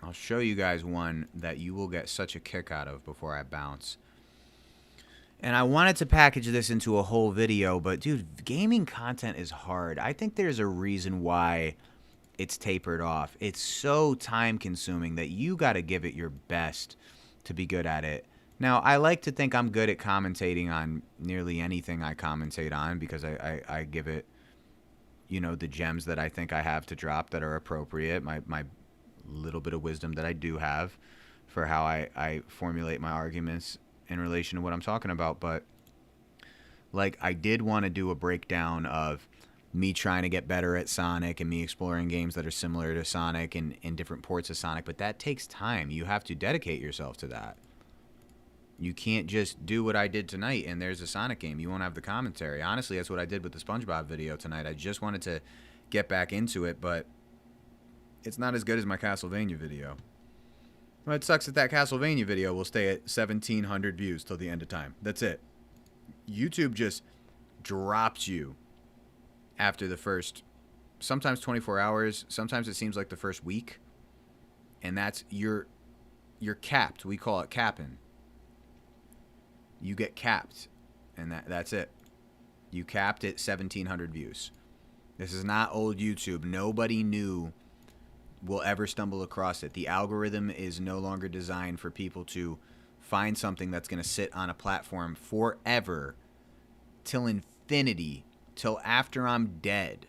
I'll show you guys one that you will get such a kick out of before I bounce. And I wanted to package this into a whole video, but dude, gaming content is hard. I think there's a reason why it's tapered off. It's so time consuming that you got to give it your best to be good at it. Now, I like to think I'm good at commentating on nearly anything I commentate on because I give it, you know, the gems that I think I have to drop that are appropriate. My little bit of wisdom that I do have for how I formulate my arguments in relation to what I'm talking about. But like, I did want to do a breakdown of me trying to get better at Sonic and me exploring games that are similar to Sonic and in different ports of Sonic, but that takes time. You have to dedicate yourself to that. You can't just do what I did tonight and there's a Sonic game. You won't have the commentary. Honestly, that's what I did with the SpongeBob video tonight. I just wanted to get back into it, but it's not as good as my Castlevania video. Well, it sucks that that Castlevania video will stay at 1,700 views till the end of time. That's it. YouTube just drops you after the first, sometimes 24 hours. Sometimes it seems like the first week And that's you're capped. We call it capping. You get capped, and that's it. You capped at 1,700 views. This is not old YouTube. Nobody new will ever stumble across it. The algorithm is no longer designed for people to find something that's going to sit on a platform forever, till infinity, till after I'm dead.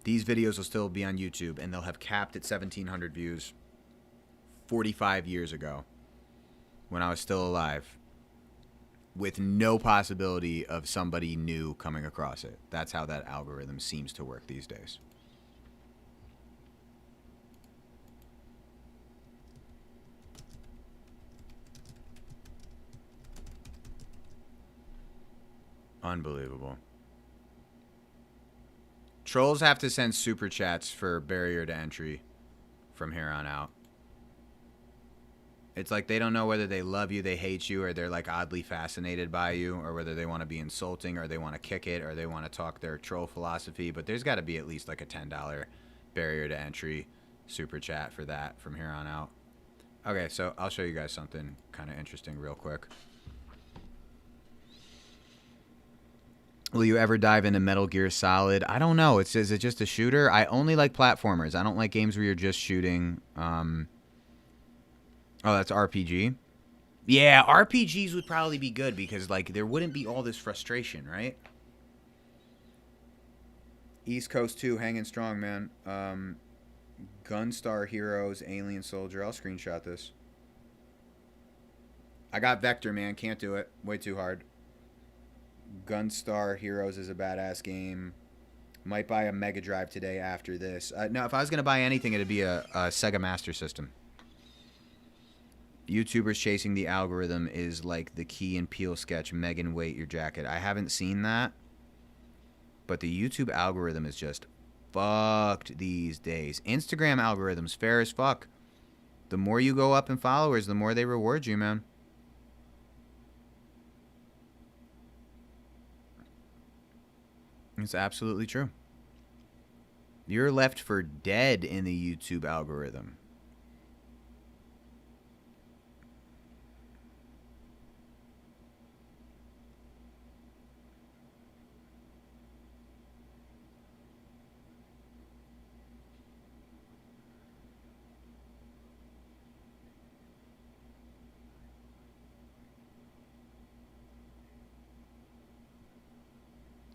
These videos will still be on YouTube, and they'll have capped at 1,700 views 45 years ago when I was still alive, with no possibility of somebody new coming across it. That's how that algorithm seems to work these days. Unbelievable. Trolls have to send super chats for barrier to entry from here on out. It's like they don't know whether they love you, they hate you, or they're like oddly fascinated by you, or whether they want to be insulting, or they want to kick it, or they want to talk their troll philosophy. But there's got to be at least like a $10 barrier to entry super chat for that from here on out. Okay, so I'll show you guys something kind of interesting real quick. Will you ever dive into Metal Gear Solid? I don't know. Is it just a shooter? I only like platformers. I don't like games where you're just shooting. Oh, that's RPG? Yeah, RPGs would probably be good because, like, there wouldn't be all this frustration, right? East Coast 2, hanging strong, man. Gunstar Heroes, Alien Soldier. I'll screenshot this. I got Vector, man. Can't do it. Way too hard. Gunstar Heroes is a badass game. Might buy a Mega Drive today after this. No, if I was going to buy anything, it'd be a Sega Master System. YouTubers chasing the algorithm is like the Key and Peele sketch, Megan, wait your jacket. I haven't seen that. But the YouTube algorithm is just fucked these days. Instagram algorithm's fair as fuck. The more you go up in followers, the more they reward you, man. It's absolutely true. You're left for dead in the YouTube algorithm.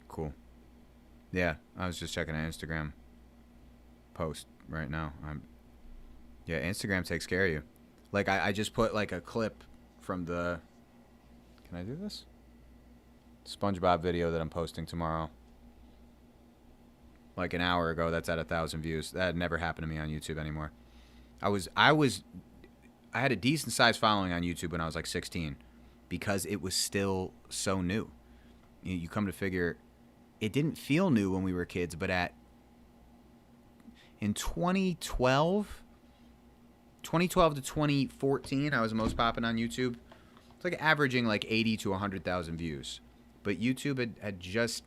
Cool. Yeah, I was just checking an Instagram post right now. Yeah, Instagram takes care of you. Like, I just put, like, a clip from the... Can I do this? SpongeBob video that I'm posting tomorrow. Like an hour ago, that's at 1,000 views. That never happened to me on YouTube anymore. I had a decent sized following on YouTube when I was like 16 because it was still so new. You come to figure... It didn't feel new when we were kids, but in 2012 to 2014, I was most popping on YouTube. It's like averaging like 80 to 100,000 views. But YouTube had just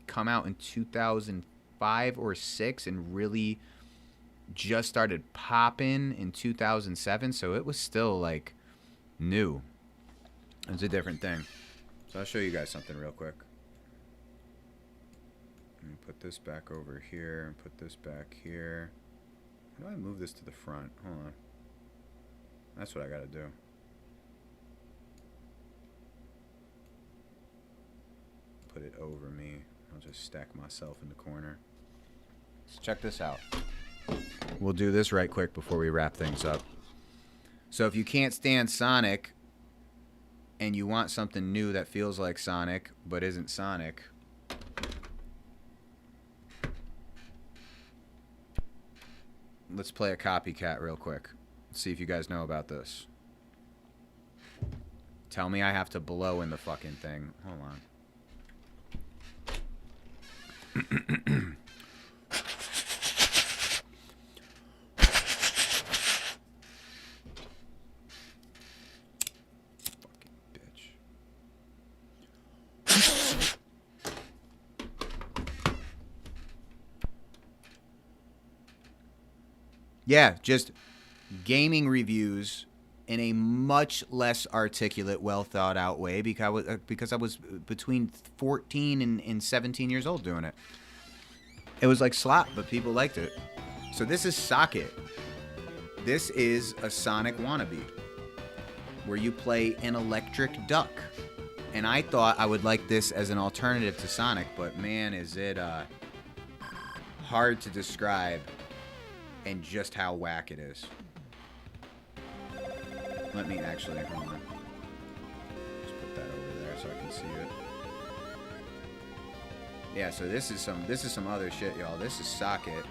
come out in 2005 or 6 and really just started popping in 2007. So it was still like new. It's a different thing. So I'll show you guys something real quick. Let me put this back over here and put this back here. How do I move this to the front? Hold on. That's what I gotta do. Put it over me. I'll just stack myself in the corner. Let's check this out. We'll do this right quick before we wrap things up. So if you can't stand Sonic and you want something new that feels like Sonic but isn't Sonic, let's play a copycat real quick. Let's see if you guys know about this. Tell me I have to blow in the fucking thing. Hold on. Fucking bitch. Yeah, just gaming reviews in a much less articulate, well thought out way because I was between 14 and 17 years old doing it. It was like slop, but people liked it. So this is Socket. This is a Sonic wannabe where you play an electric duck. And I thought I would like this as an alternative to Sonic, but man, is it hard to describe and just how whack it is. Let me actually, hold on. Just put that over there so I can see it. Yeah, so this is some other shit, y'all. This is Socket.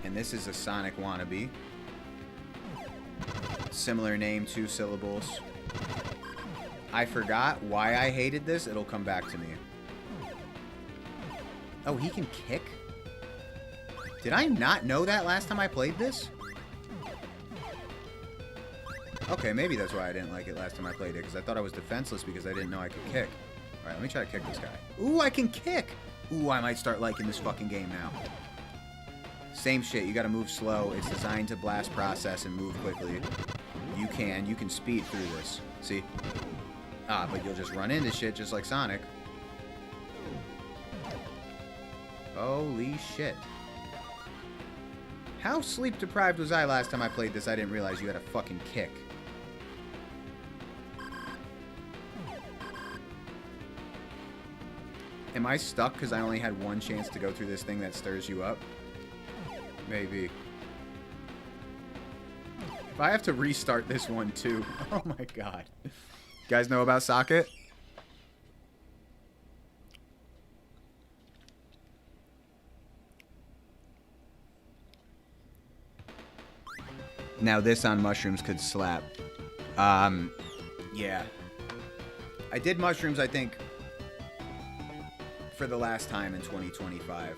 And this is a Sonic wannabe. Similar name, 2 syllables. I forgot why I hated this. It'll come back to me. Oh, he can kick? Did I not know that last time I played this? Okay, maybe that's why I didn't like it last time I played it, because I thought I was defenseless because I didn't know I could kick. Alright, let me try to kick this guy. Ooh, I can kick! Ooh, I might start liking this fucking game now. Same shit, you gotta move slow. It's designed to blast process and move quickly. You can speed through this. See? Ah, but you'll just run into shit just like Sonic. Holy shit. How sleep deprived was I last time I played this? I didn't realize you had a fucking kick. Am I stuck because I only had one chance to go through this thing that stirs you up? Maybe. If I have to restart this one too. Oh my god. You guys know about Socket? Now this on mushrooms could slap. Yeah. I did mushrooms, I think, for the last time in 2025.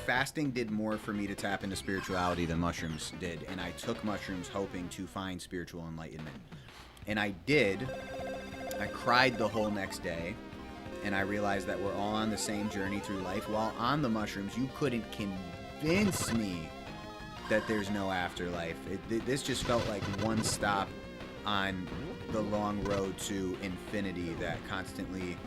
Fasting did more for me to tap into spirituality than mushrooms did, and I took mushrooms hoping to find spiritual enlightenment. And I did. I cried the whole next day, and I realized that we're all on the same journey through life. While on the mushrooms, you couldn't convince me that there's no afterlife. This just felt like one stop on the long road to infinity that constantly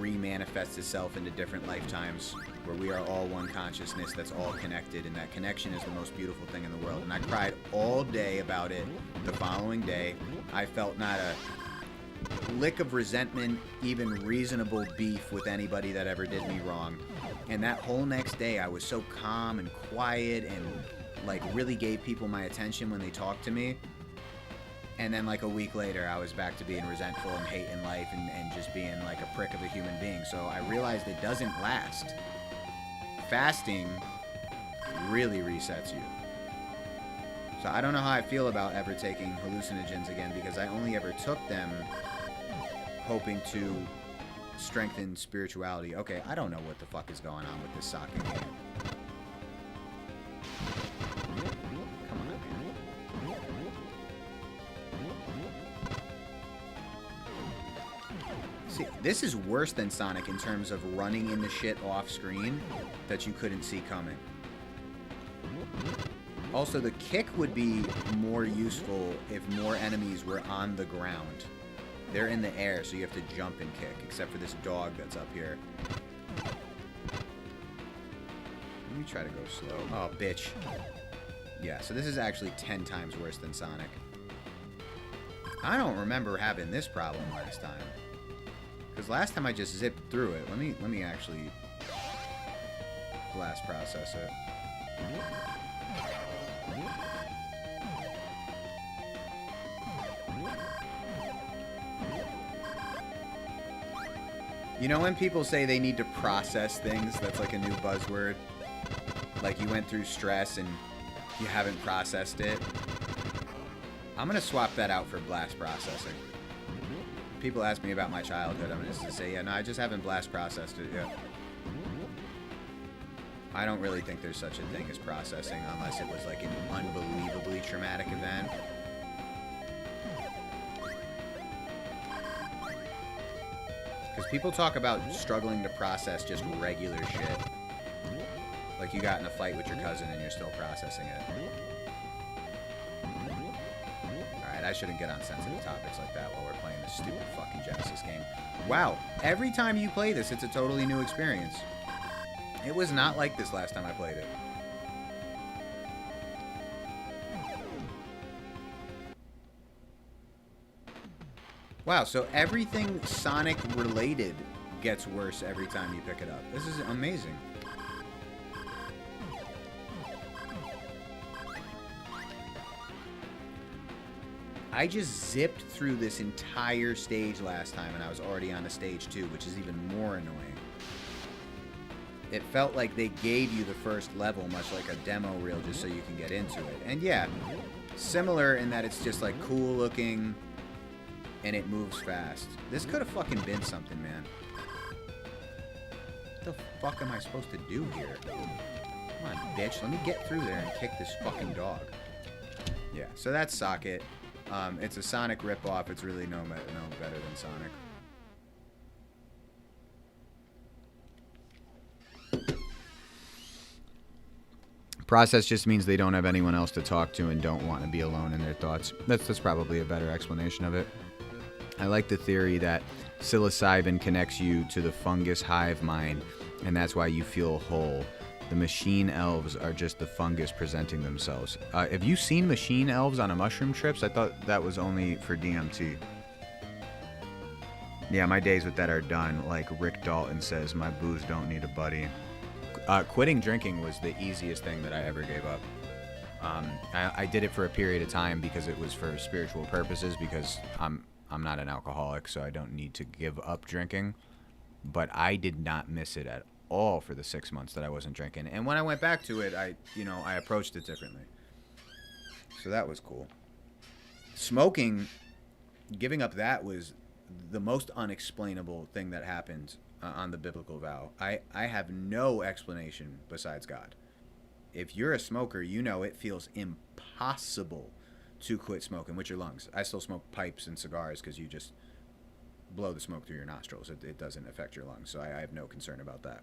remanifests itself into different lifetimes, where we are all one consciousness that's all connected, and that connection is the most beautiful thing in the world. And I cried all day about it. The following day, I felt not a lick of resentment, even reasonable beef with anybody that ever did me wrong. And that whole next day, I was so calm and quiet and like really gave people my attention when they talked to me. And then like a week later, I was back to being resentful and hating life and just being like a prick of a human being. So I realized it doesn't last. Fasting really resets you. So I don't know how I feel about ever taking hallucinogens again, because I only ever took them hoping to strengthen spirituality. Okay, I don't know what the fuck is going on with this Socket game. Come on, man. See, this is worse than Sonic in terms of running into shit off screen that you couldn't see coming. Also, the kick would be more useful if more enemies were on the ground. They're in the air, so you have to jump and kick, except for this dog that's up here. Let me try to go slow. Oh, bitch. Yeah, so this is actually 10 times worse than Sonic. I don't remember having this problem last time. Because last time I just zipped through it. Let me actually blast process it. You know when people say they need to process things, that's like a new buzzword? Like you went through stress and you haven't processed it. I'm going to swap that out for blast processing. People ask me about my childhood, I'm just going to say, yeah, no, I just haven't blast processed it yet. I don't really think there's such a thing as processing unless it was like an unbelievably traumatic event. Because Because people talk about struggling to process just regular shit. Like you got in a fight with your cousin and you're still processing it. Alright, I shouldn't get on sensitive topics like that while we're playing this stupid fucking Genesis game. Wow, every time you play this, it's a totally new experience. It was not like this last time I played it. Wow, so everything Sonic related gets worse every time you pick it up. This is amazing. I just zipped through this entire stage last time and I was already on to stage 2, which is even more annoying. It felt like they gave you the first level, much like a demo reel, just so you can get into it. And yeah, similar in that it's just like cool looking and it moves fast. This could have fucking been something, man. What the fuck am I supposed to do here? Come on, bitch. Let me get through there and kick this fucking dog. Yeah, so that's Socket. It's a Sonic ripoff. It's really no better than Sonic. Process just means they don't have anyone else to talk to and don't want to be alone in their thoughts. That's probably a better explanation of it. I like the theory that psilocybin connects you to the fungus hive mind, and that's why you feel whole. The machine elves are just the fungus presenting themselves. Have you seen machine elves on a mushroom trips? I thought that was only for DMT. Yeah, my days with that are done. Like Rick Dalton says, my booze don't need a buddy. Quitting drinking was the easiest thing that I ever gave up. I did it for a period of time because it was for spiritual purposes, because I'm not an alcoholic, so I don't need to give up drinking. But I did not miss it at all for the 6 months that I wasn't drinking. And when I went back to it, I approached it differently. So that was cool. Smoking, giving up that was the most unexplainable thing that happened on the biblical vow. I have no explanation besides God. If you're a smoker, you know it feels impossible to quit smoking with your lungs. I still smoke pipes and cigars because you just blow the smoke through your nostrils. It doesn't affect your lungs, so I have no concern about that.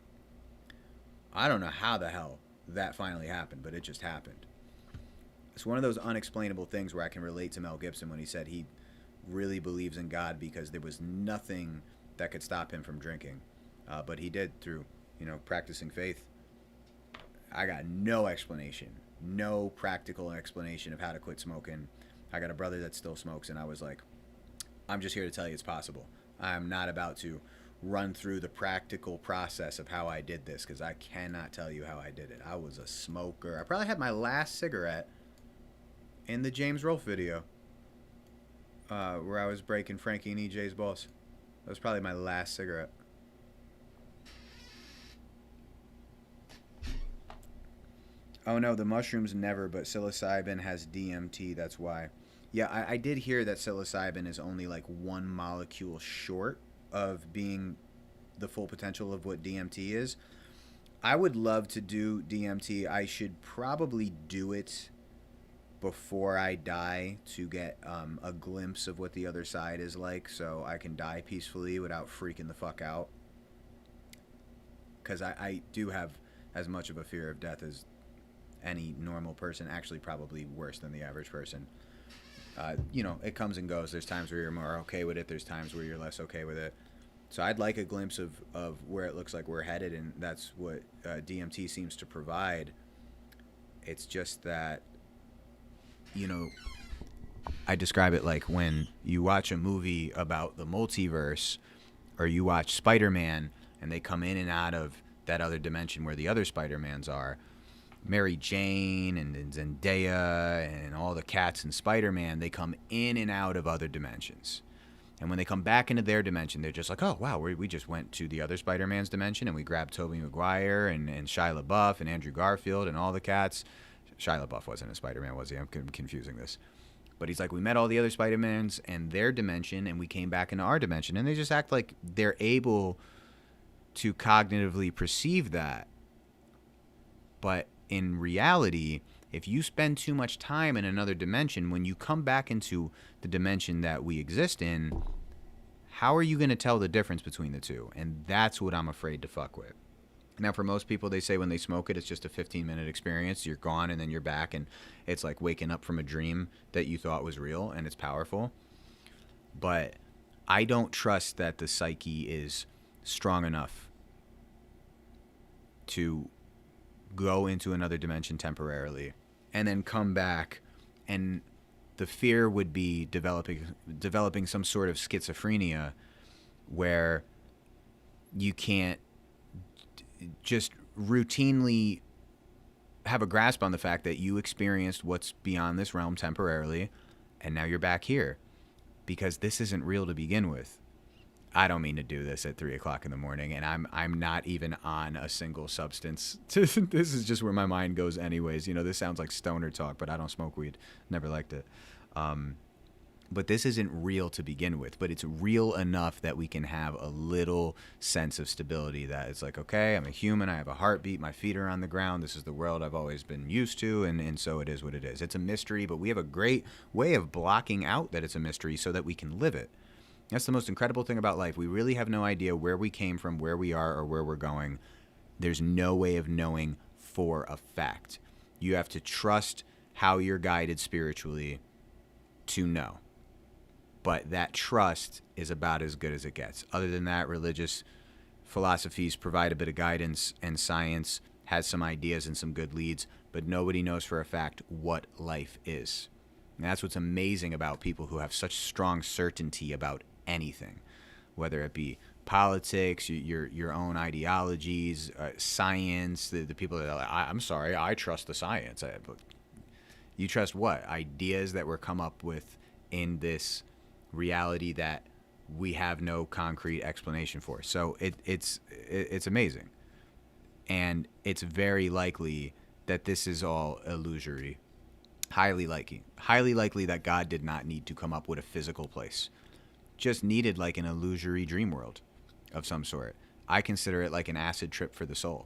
I don't know how the hell that finally happened, but it just happened. It's one of those unexplainable things where I can relate to Mel Gibson when he said he really believes in God because there was nothing that could stop him from drinking. But he did through, practicing faith. I got no explanation, no practical explanation of how to quit smoking. I got a brother that still smokes, and I was like, I'm just here to tell you it's possible. I'm not about to run through the practical process of how I did this, because I cannot tell you how I did it. I was a smoker. I probably had my last cigarette in the James Rolfe video where I was breaking Frankie and EJ's balls. That was probably my last cigarette. Oh no, the mushrooms never, but psilocybin has DMT, that's why. Yeah, I did hear that psilocybin is only like one molecule short of being the full potential of what DMT is. I would love to do DMT. I should probably do it before I die to get a glimpse of what the other side is like, so I can die peacefully without freaking the fuck out. Because I do have as much of a fear of death as any normal person, actually probably worse than the average person. It comes and goes. There's times where you're more okay with it. There's times where you're less okay with it. So I'd like a glimpse of where it looks like we're headed, and that's what DMT seems to provide. It's just that, I describe it like when you watch a movie about the multiverse, or you watch Spider-Man, and they come in and out of that other dimension where the other Spider-Mans are. Mary Jane and Zendaya and all the cats in Spider-Man, they come in and out of other dimensions. And when they come back into their dimension, they're just like, oh, wow, we just went to the other Spider-Man's dimension and we grabbed Tobey Maguire and Shia LaBeouf and Andrew Garfield and all the cats. Shia LaBeouf wasn't a Spider-Man, was he? I'm confusing this. But he's like, we met all the other Spider-Mans and their dimension, and we came back into our dimension. And they just act like they're able to cognitively perceive that. But in reality, if you spend too much time in another dimension, when you come back into the dimension that we exist in, How are you going to tell the difference between the two? And that's what I'm afraid to fuck with. Now, for most people, they say when they smoke it, it's just a 15-minute experience. You're gone and then you're back, and it's like waking up from a dream that you thought was real, and it's powerful. But I don't trust that the psyche is strong enough to go into another dimension temporarily and then come back, and the fear would be developing some sort of schizophrenia where you can't just routinely have a grasp on the fact that you experienced what's beyond this realm temporarily, and now you're back here because this isn't real to begin with. I don't mean to do this at 3 o'clock in the morning, and I'm not even on a single substance. This is just where my mind goes anyways. You know, this sounds like stoner talk, but I don't smoke weed. Never liked it. But this isn't real to begin with, but it's real enough that we can have a little sense of stability that it's like, okay, I'm a human, I have a heartbeat, my feet are on the ground, this is the world I've always been used to, and so it is what it is. It's a mystery, but we have a great way of blocking out that it's a mystery so that we can live it. That's the most incredible thing about life. We really have no idea where we came from, where we are, or where we're going. There's no way of knowing for a fact. You have to trust how you're guided spiritually to know. But that trust is about as good as it gets. Other than that, religious philosophies provide a bit of guidance, and science has some ideas and some good leads, but nobody knows for a fact what life is. And that's what's amazing about people who have such strong certainty about anything, whether it be politics, your own ideologies, science, the people that are like, I'm sorry, I trust the science. But you trust what? Ideas that were come up with in this reality that we have no concrete explanation for. So it's amazing. And it's very likely that this is all illusory. Highly likely that God did not need to come up with a physical place. Just needed like an illusory dream world of some sort. I consider it like an acid trip for the soul.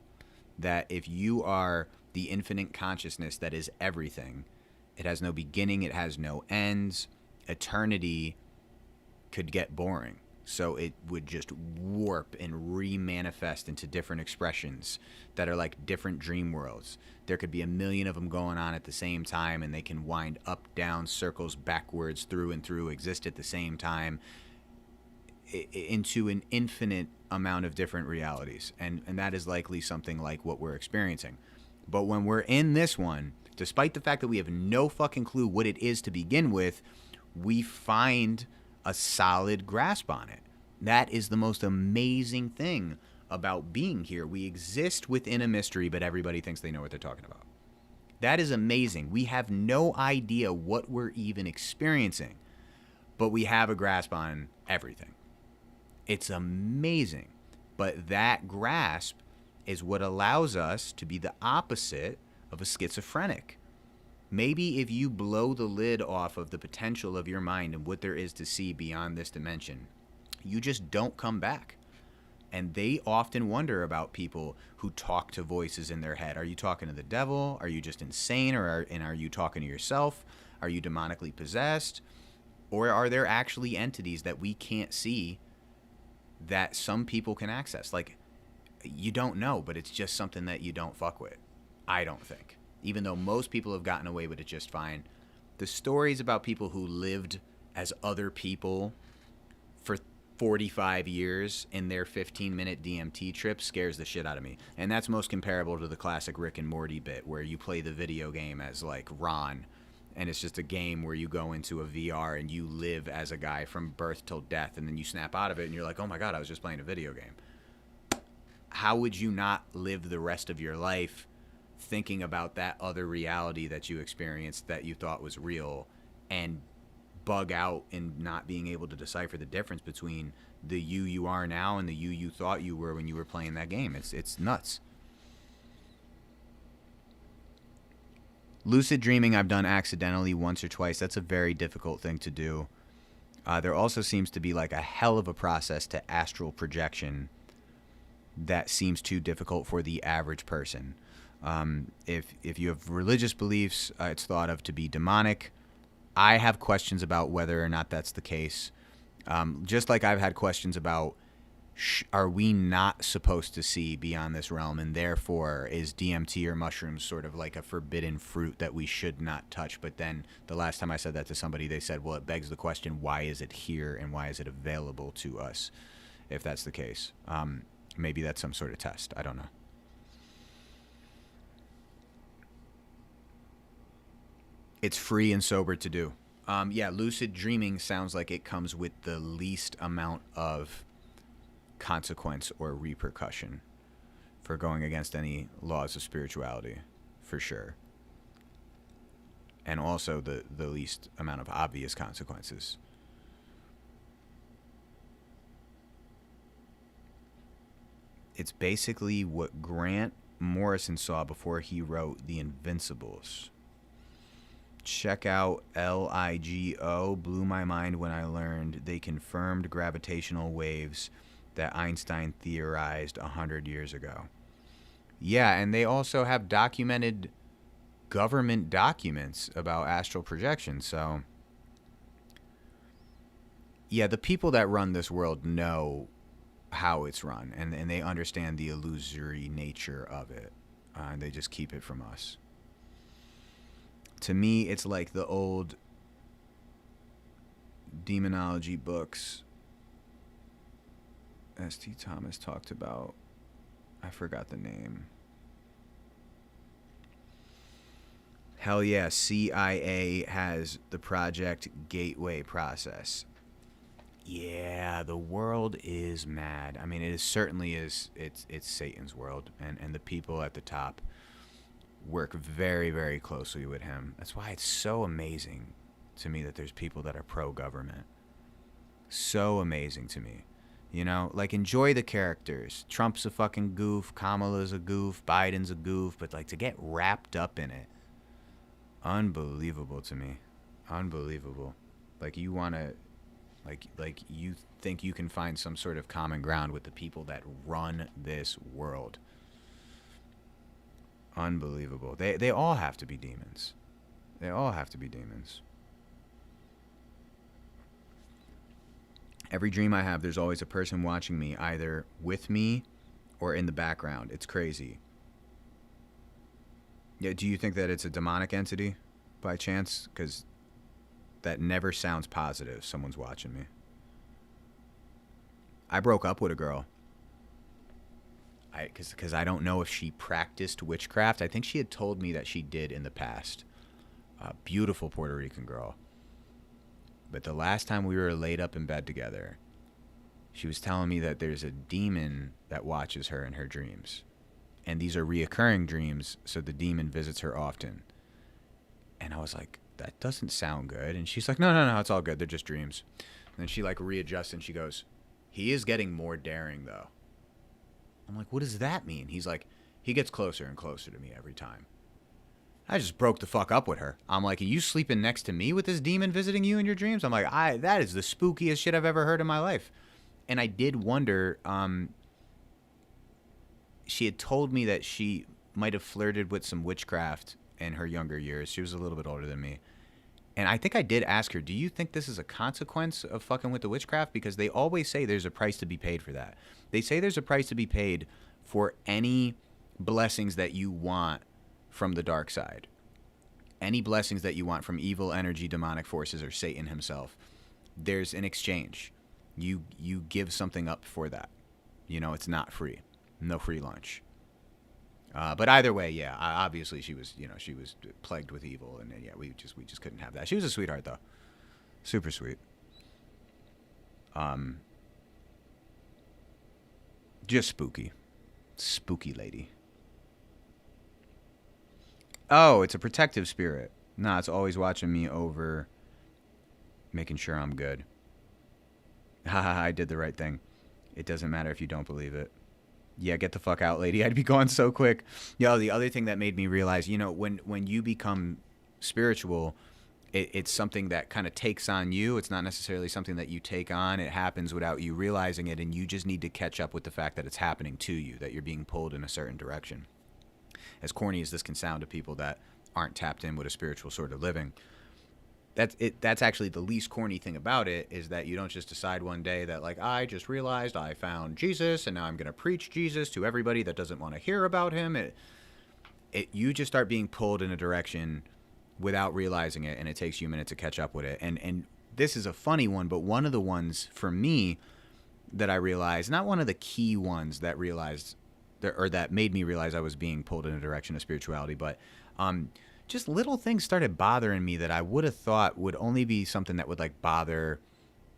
That if you are the infinite consciousness that is everything, it has no beginning, it has no ends. Eternity could get boring. So it would just warp and re-manifest into different expressions that are like different dream worlds. There could be a million of them going on at the same time, and they can wind up, down, circles, backwards, through and through, exist at the same time into an infinite amount of different realities. And that is likely something like what we're experiencing. But when we're in this one, despite the fact that we have no fucking clue what it is to begin with, we find a solid grasp on it. That is the most amazing thing about being here. We exist within a mystery, but everybody thinks they know what they're talking about. That is amazing. We have no idea what we're even experiencing, but we have a grasp on everything. It's amazing. But that grasp is what allows us to be the opposite of a schizophrenic. Maybe if you blow the lid off of the potential of your mind and what there is to see beyond this dimension, you just don't come back. And they often wonder about people who talk to voices in their head. Are you talking to the devil? Are you just insane? Or are you talking to yourself? Are you demonically possessed? Or are there actually entities that we can't see that some people can access? Like, you don't know, but it's just something that you don't fuck with. I don't think. Even though most people have gotten away with it just fine. The stories about people who lived as other people for 45 years in their 15-minute DMT trip scares the shit out of me. And that's most comparable to the classic Rick and Morty bit where you play the video game as like Ron, and it's just a game where you go into a VR and you live as a guy from birth till death, and then you snap out of it and you're like, oh my God, I was just playing a video game. How would you not live the rest of your life thinking about that other reality that you experienced that you thought was real, and bug out and not being able to decipher the difference between the you are now and the you thought you were when you were playing that game? It's nuts. Lucid dreaming I've done accidentally once or twice. That's a very difficult thing to do. There also seems to be like a hell of a process to astral projection that seems too difficult for the average person. If you have religious beliefs, it's thought of to be demonic. I have questions about whether or not that's the case. Just like I've had questions about, are we not supposed to see beyond this realm, and therefore is DMT or mushrooms sort of like a forbidden fruit that we should not touch? But then the last time I said that to somebody, they said, well, it begs the question, why is it here and why is it available to us if that's the case? Maybe that's some sort of test. I don't know. It's free and sober to do. Yeah, lucid dreaming sounds like it comes with the least amount of consequence or repercussion for going against any laws of spirituality, for sure. And also the least amount of obvious consequences. It's basically what Grant Morrison saw before he wrote The Invincibles. Check out LIGO. Blew my mind when I learned they confirmed gravitational waves that Einstein theorized 100 years ago. Yeah, and they also have documented government documents about astral projection. So, yeah, the people that run this world know how it's run, and they understand the illusory nature of it. They just keep it from us. To me, it's like the old demonology books S.T. Thomas talked about. I forgot the name. Hell yeah, CIA has the Project Gateway process. Yeah, the world is mad. I mean, it certainly is. It's Satan's world, and the people at the top work very, very closely with him. That's why it's so amazing to me that there's people that are pro-government. So amazing to me. You know, like, enjoy the characters. Trump's a fucking goof. Kamala's a goof. Biden's a goof. But, like, to get wrapped up in it, unbelievable to me. Unbelievable. Like, you want to, like you think you can find some sort of common ground with the people that run this world. Unbelievable. They all have to be demons. They all have to be demons. Every dream I have, there's always a person watching me, either with me or in the background. It's crazy. Yeah, do you think that it's a demonic entity by chance? Because that never sounds positive. Someone's watching me. I broke up with a girl. Because I don't know if she practiced witchcraft. I think she had told me that she did in the past. A beautiful Puerto Rican girl. But the last time we were laid up in bed together, she was telling me that there's a demon that watches her in her dreams. And these are reoccurring dreams, so the demon visits her often. And I was like, that doesn't sound good. And she's like, no, it's all good. They're just dreams. And then she like readjusts and she goes, he is getting more daring though. I'm like, what does that mean? He's like, he gets closer and closer to me every time. I just broke the fuck up with her. I'm like, are you sleeping next to me with this demon visiting you in your dreams? I'm like, that is the spookiest shit I've ever heard in my life. And I did wonder, she had told me that she might have flirted with some witchcraft in her younger years. She was a little bit older than me. And I think I did ask her, do you think this is a consequence of fucking with the witchcraft? Because they always say there's a price to be paid for that. They say there's a price to be paid for any blessings that you want from the dark side. Any blessings that you want from evil energy, demonic forces, or Satan himself. There's an exchange. You give something up for that. You know, it's not free. No free lunch. But either way, yeah, obviously she was plagued with evil, and yeah, we just couldn't have that. She was a sweetheart though, super sweet. Just spooky lady. Oh, it's a protective spirit. Nah, it's always watching me over, making sure I'm good. Haha, I did the right thing. It doesn't matter if you don't believe it. Yeah, get the fuck out, lady. I'd be gone so quick. Yo, the other thing that made me realize, when you become spiritual, it's something that kind of takes on you. It's not necessarily something that you take on. It happens without you realizing it, and you just need to catch up with the fact that it's happening to you, that you're being pulled in a certain direction. As corny as this can sound to people that aren't tapped in with a spiritual sort of living, That's actually the least corny thing about it, is that you don't just decide one day that, like, I just realized I found Jesus and now I'm going to preach Jesus to everybody that doesn't want to hear about him. You just start being pulled in a direction without realizing it, and it takes you a minute to catch up with it. And this is a funny one, but one of the ones for me that I realized, not one of the key ones that realized, or that made me realize I was being pulled in a direction of spirituality, but just little things started bothering me that I would have thought would only be something that would like bother,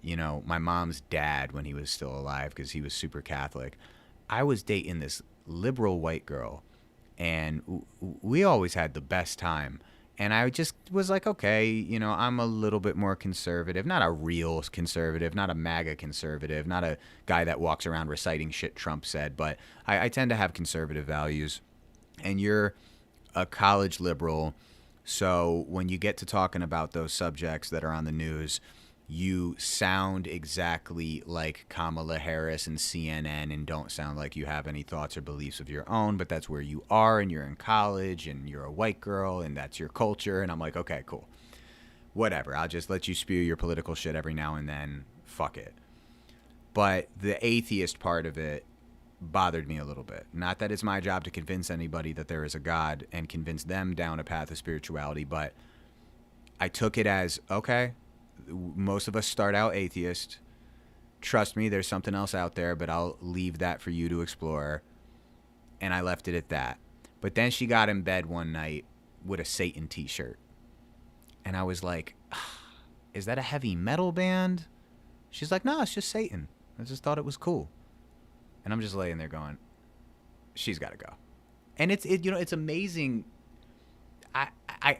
my mom's dad when he was still alive, because he was super Catholic. I was dating this liberal white girl, and we always had the best time. And I just was like, okay, I'm a little bit more conservative, not a real conservative, not a MAGA conservative, not a guy that walks around reciting shit Trump said, but I tend to have conservative values. And you're a college liberal, so when you get to talking about those subjects that are on the news, you sound exactly like Kamala Harris and CNN, and don't sound like you have any thoughts or beliefs of your own, but that's where you are, and you're in college, and you're a white girl, and that's your culture. And I'm like, okay, cool. Whatever. I'll just let you spew your political shit every now and then. Fuck it. But the atheist part of it bothered me a little bit. Not that it's my job to convince anybody that there is a God and convince them down a path of spirituality, but I took it as, okay, most of us start out atheist. Trust me, there's something else out there, but I'll leave that for you to explore. And I left it at that. But then she got in bed one night with a Satan t-shirt. And I was like, is that a heavy metal band? She's like, no, it's just Satan. I just thought it was cool. And I'm just laying there going, she's got to go. And it's amazing. I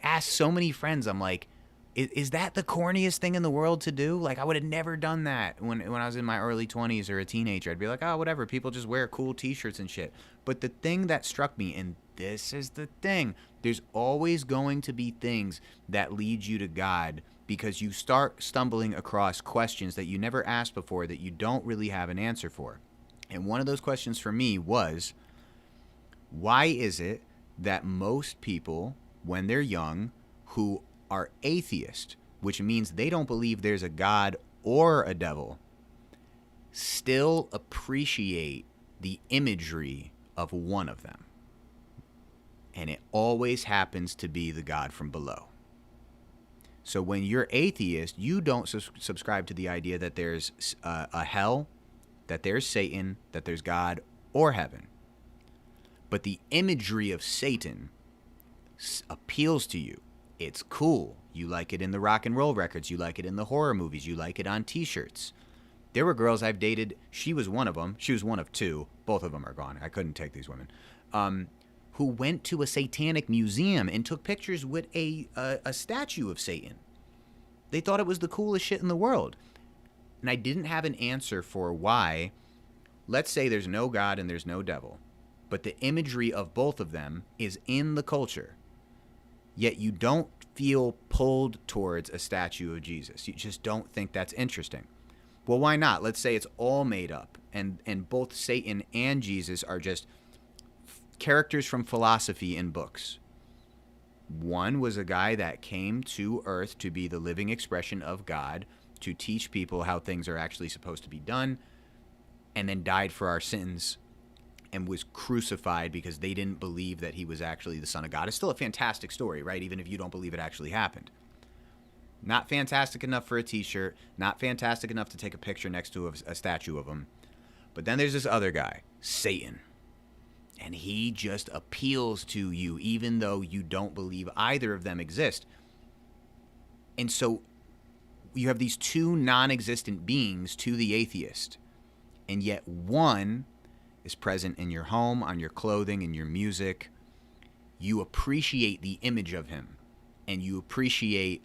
asked so many friends, I'm like, is that the corniest thing in the world to do? Like, I would have never done that when I was in my early 20s or a teenager. I'd be like, oh, whatever. People just wear cool T-shirts and shit. But the thing that struck me, and this is the thing, there's always going to be things that lead you to God, because you start stumbling across questions that you never asked before that you don't really have an answer for. And one of those questions for me was, why is it that most people, when they're young, who are atheist, which means they don't believe there's a God or a devil, still appreciate the imagery of one of them? And it always happens to be the God from below. So when you're atheist, you don't subscribe to the idea that there's a hell, that there's Satan, that there's God or heaven. But the imagery of Satan appeals to you. It's cool. You like it in the rock and roll records. You like it in the horror movies. You like it on T-shirts. There were girls I've dated. She was one of them. She was one of two. Both of them are gone. I couldn't take these women. Who went to a satanic museum and took pictures with a statue of Satan. They thought it was the coolest shit in the world. And I didn't have an answer for why. Let's say there's no God and there's no devil, but the imagery of both of them is in the culture. Yet you don't feel pulled towards a statue of Jesus. You just don't think that's interesting. Well, why not? Let's say it's all made up, and both Satan and Jesus are just characters from philosophy in books. One was a guy that came to Earth to be the living expression of God, to teach people how things are actually supposed to be done, and then died for our sins and was crucified because they didn't believe that he was actually the Son of God. It's still a fantastic story, right? Even if you don't believe it actually happened. Not fantastic enough for a T-shirt, not fantastic enough to take a picture next to a statue of him. But then there's this other guy, Satan. And he just appeals to you, even though you don't believe either of them exist. And so you have these two non-existent beings to the atheist. And yet one is present in your home, on your clothing, in your music. You appreciate the image of him. And you appreciate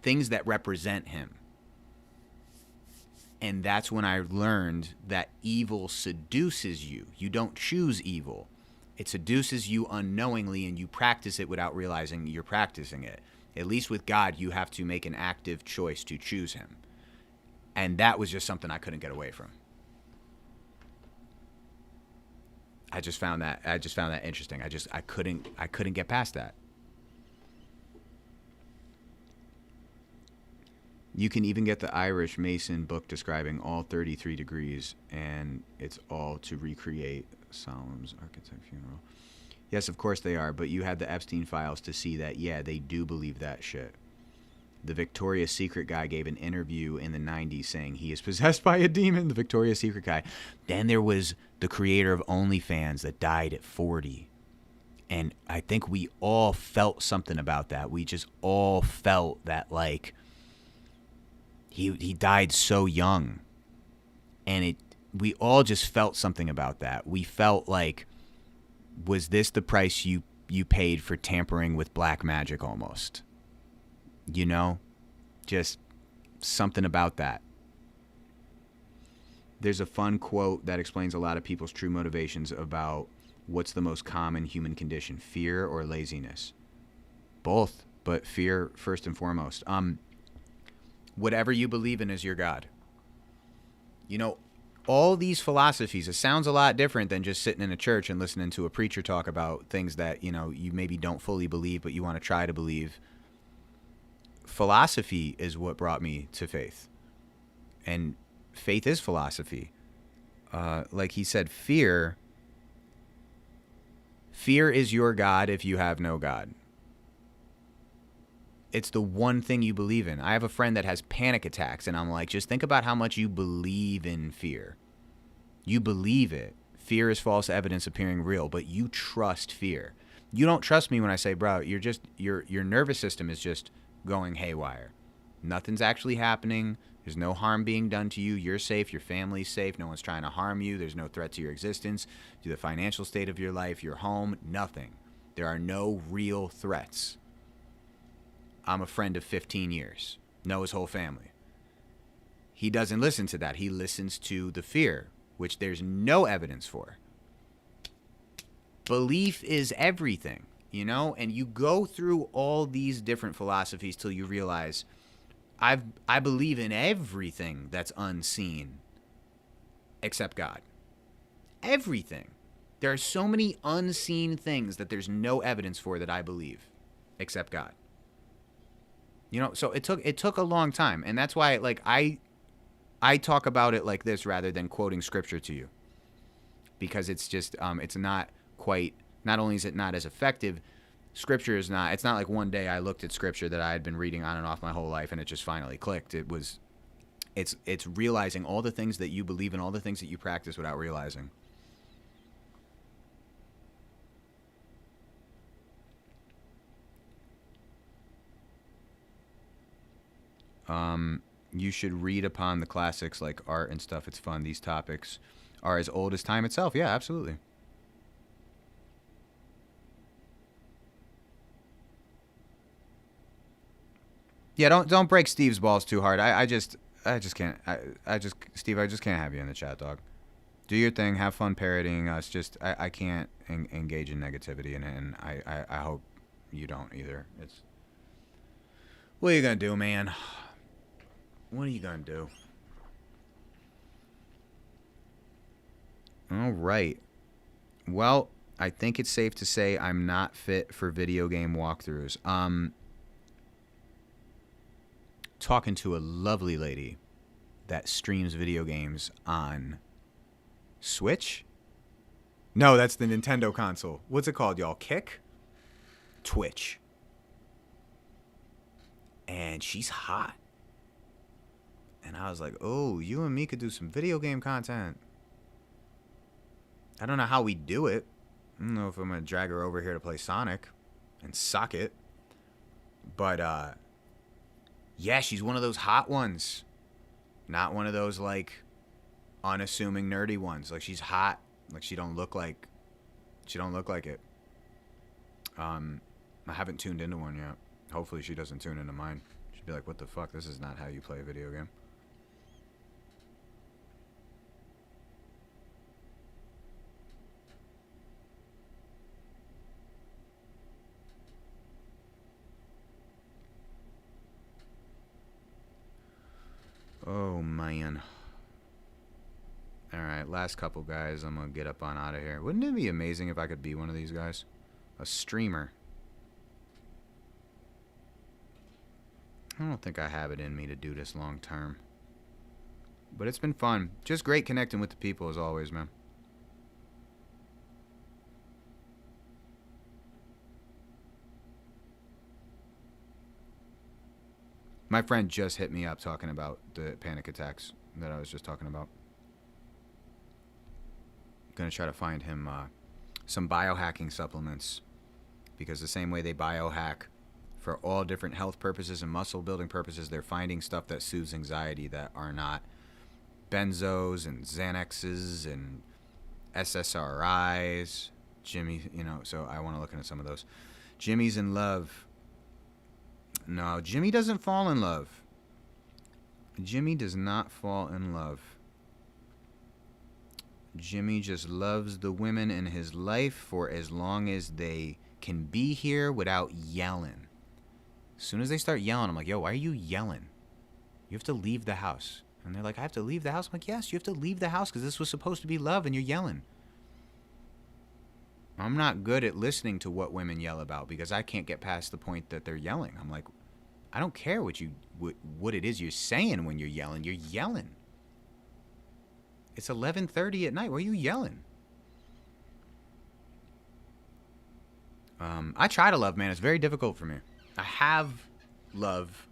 things that represent him. And that's when I learned that evil seduces you. You don't choose evil. It seduces you unknowingly, and you practice it without realizing you're practicing it. At least with God, you have to make an active choice to choose him. And that was just something I couldn't get away from. I just found that interesting. I couldn't get past that. You can even get the Irish Mason book describing all 33 degrees, and it's all to recreate Solomon's architect funeral. Yes, of course they are, but you had the Epstein files to see that, yeah, they do believe that shit. The Victoria's Secret guy gave an interview in the 90s saying he is possessed by a demon, the Victoria's Secret guy. Then there was the creator of OnlyFans that died at 40. And I think we all felt something about that. We just all felt that, like, he died so young. And we all just felt something about that. We felt like, was this the price you paid for tampering with black magic almost? You know? Just something about that. There's a fun quote that explains a lot of people's true motivations about what's the most common human condition, fear or laziness? Both, but fear first and foremost. Whatever you believe in is your God. You know, all these philosophies, it sounds a lot different than just sitting in a church and listening to a preacher talk about things that, you know, you maybe don't fully believe, but you want to try to believe. Philosophy is what brought me to faith. And faith is philosophy. Like he said, fear is your God if you have no God. It's the one thing you believe in. I have a friend that has panic attacks, and I'm like, just think about how much you believe in fear. You believe it. Fear is false evidence appearing real, but you trust fear. You don't trust me when I say, bro, you're just your nervous system is just going haywire. Nothing's actually happening. There's no harm being done to you. You're safe. Your family's safe. No one's trying to harm you. There's no threat to your existence, to the financial state of your life, your home, nothing. There are no real threats. I'm a friend of 15 years. Know his whole family. He doesn't listen to that. He listens to the fear, which there's no evidence for. Belief is everything, you know? And you go through all these different philosophies till you realize I believe in everything that's unseen except God. Everything. There are so many unseen things that there's no evidence for that I believe except God. You know, so it took a long time, and that's why, like, I talk about it like this rather than quoting scripture to you, because it's just it's not quite. Not only is it not as effective, scripture is not. It's not like one day I looked at scripture that I had been reading on and off my whole life, and it just finally clicked. It's realizing all the things that you believe in, all the things that you practice without realizing. You should read upon the classics like art and stuff. It's fun. These topics are as old as time itself. Yeah, absolutely. Yeah, don't break Steve's balls too hard. I just can't. Steve, I just can't have you in the chat, dog. Do your thing. Have fun parroting us. Just I can't engage in negativity in it, and I hope you don't either. It's what are you gonna do, man? What are you going to do? All right. Well, I think it's safe to say I'm not fit for video game walkthroughs. Talking to a lovely lady that streams video games on Switch? No, that's the Nintendo console. What's it called, y'all? Kick? Twitch. And she's hot. And I was like, oh, you and me could do some video game content. I don't know how we do it. I don't know if I'm going to drag her over here to play Sonic and suck it. But, yeah, she's one of those hot ones. Not one of those, like, unassuming nerdy ones. Like, she's hot. Like, she don't look like it. I haven't tuned into one yet. Hopefully she doesn't tune into mine. She'd be like, what the fuck? This is not how you play a video game. Oh, man. All right, last couple guys. I'm going to get up on out of here. Wouldn't it be amazing if I could be one of these guys? A streamer. I don't think I have it in me to do this long term. But it's been fun. Just great connecting with the people as always, man. My friend just hit me up talking about the panic attacks that I was just talking about. Gonna try to find him some biohacking supplements, because the same way they biohack for all different health purposes and muscle building purposes, they're finding stuff that soothes anxiety that are not benzos and Xanaxes and SSRIs. Jimmy, so I want to look into some of those. Jimmy's in love. No, Jimmy doesn't fall in love. Jimmy does not fall in love. Jimmy just loves the women in his life for as long as they can be here without yelling. As soon as they start yelling, I'm like, yo, why are you yelling? You have to leave the house. And they're like, I have to leave the house? I'm like, yes, you have to leave the house because this was supposed to be love and you're yelling. I'm not good at listening to what women yell about because I can't get past the point that they're yelling. I'm like, I don't care what it is you're saying when you're yelling. You're yelling. It's 11:30 at night. Why are you yelling? I try to love, man. It's very difficult for me. I have love.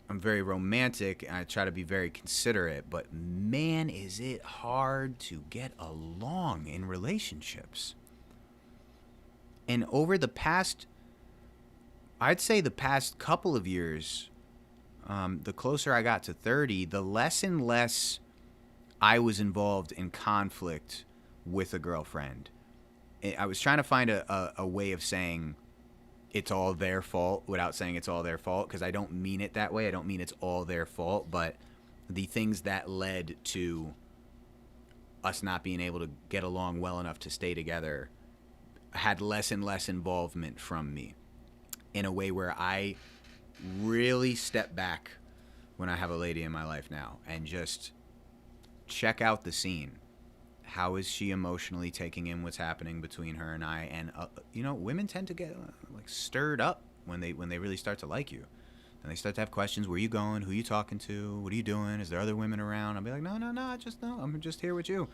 I'm very romantic and I try to be very considerate, but man, is it hard to get along in relationships. And over the past, I'd say the past couple of years, the closer I got to 30, the less and less I was involved in conflict with a girlfriend. I was trying to find a way of saying it's all their fault without saying it's all their fault, because I don't mean it that way. I don't mean it's all their fault, but the things that led to us not being able to get along well enough to stay together had less and less involvement from me, in a way where I really step back when I have a lady in my life now and just check out the scene. How is she emotionally taking in what's happening between her and I? And women tend to get like stirred up when they really start to like you. And they start to have questions: where are you going? Who are you talking to? What are you doing? Is there other women around? I'll be like, no, I'm just here with you.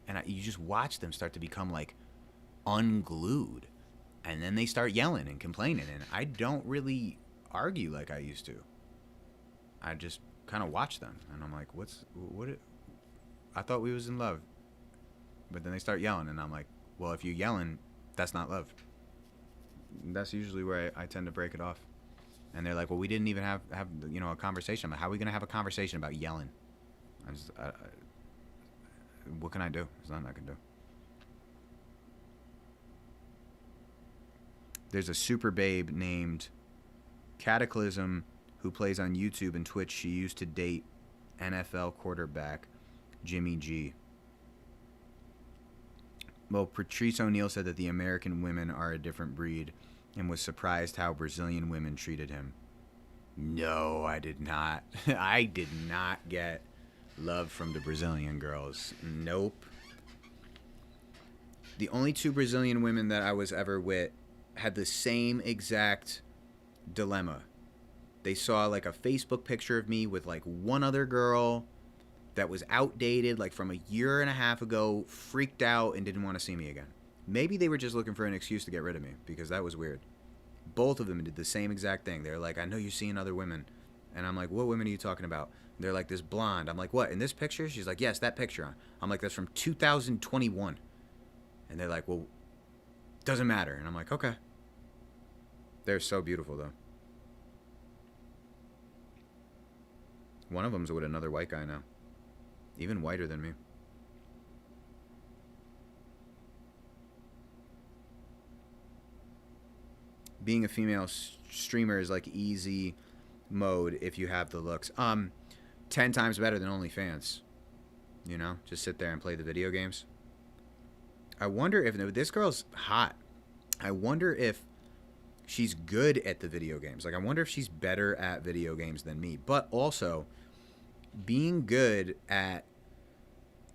And you just watch them start to become like unglued, and then they start yelling and complaining. And I don't really argue like I used to. I just kind of watch them, and I'm like, I thought we was in love. But then they start yelling, and I'm like, well, if you're yelling, that's not love. That's usually where I tend to break it off. And they're like, well, we didn't even have a conversation. I'm like, how are we going to have a conversation about yelling? What can I do? There's nothing I can do. There's a super babe named Cataclysm who plays on YouTube and Twitch. She used to date NFL quarterback Jimmy G. Well, Patrice O'Neal said that the American women are a different breed and was surprised how Brazilian women treated him. No, I did not. I did not get love from the Brazilian girls. Nope. The only two Brazilian women that I was ever with had the same exact dilemma. They saw like a Facebook picture of me with like one other girl that was outdated, like from a year and a half ago, freaked out and didn't want to see me again. Maybe they were just looking for an excuse to get rid of me, because that was weird. Both of them did the same exact thing. They're like, I know you're seeing other women. And I'm like, what women are you talking about? They're like, this blonde. I'm like, what, in this picture? She's like, yes, that picture. I'm like, that's from 2021. And they're like, well, doesn't matter. And I'm like, okay. They're so beautiful, though. One of them's with another white guy now. Even whiter than me. Being a female streamer is like easy mode if you have the looks. 10 times better than OnlyFans. Just sit there and play the video games. I wonder if this girl's hot. I wonder if she's good at the video games. Like, I wonder if she's better at video games than me. But also, being good at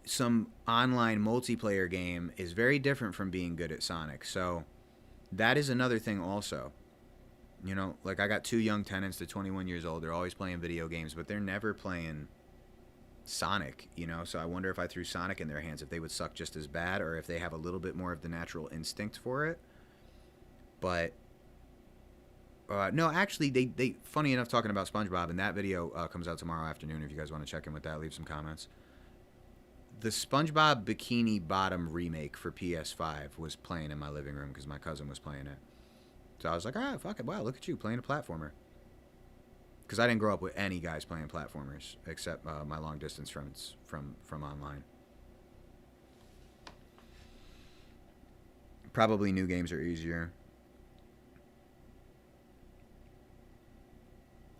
some online multiplayer game is very different from being good at Sonic. So that is another thing also. You know, like I got two young tenants. They're 21 years old. They're always playing video games, but they're never playing Sonic, you know? So I wonder if I threw Sonic in their hands, if they would suck just as bad or if they have a little bit more of the natural instinct for it. But no, actually, they funny enough, talking about SpongeBob, and that video comes out tomorrow afternoon. If you guys want to check in with that, leave some comments. The SpongeBob Bikini Bottom remake for PS5 was playing in my living room because my cousin was playing it. So I was like, ah, fuck it, wow, look at you playing a platformer. Because I didn't grow up with any guys playing platformers except my long distance friends from online. Probably new games are easier.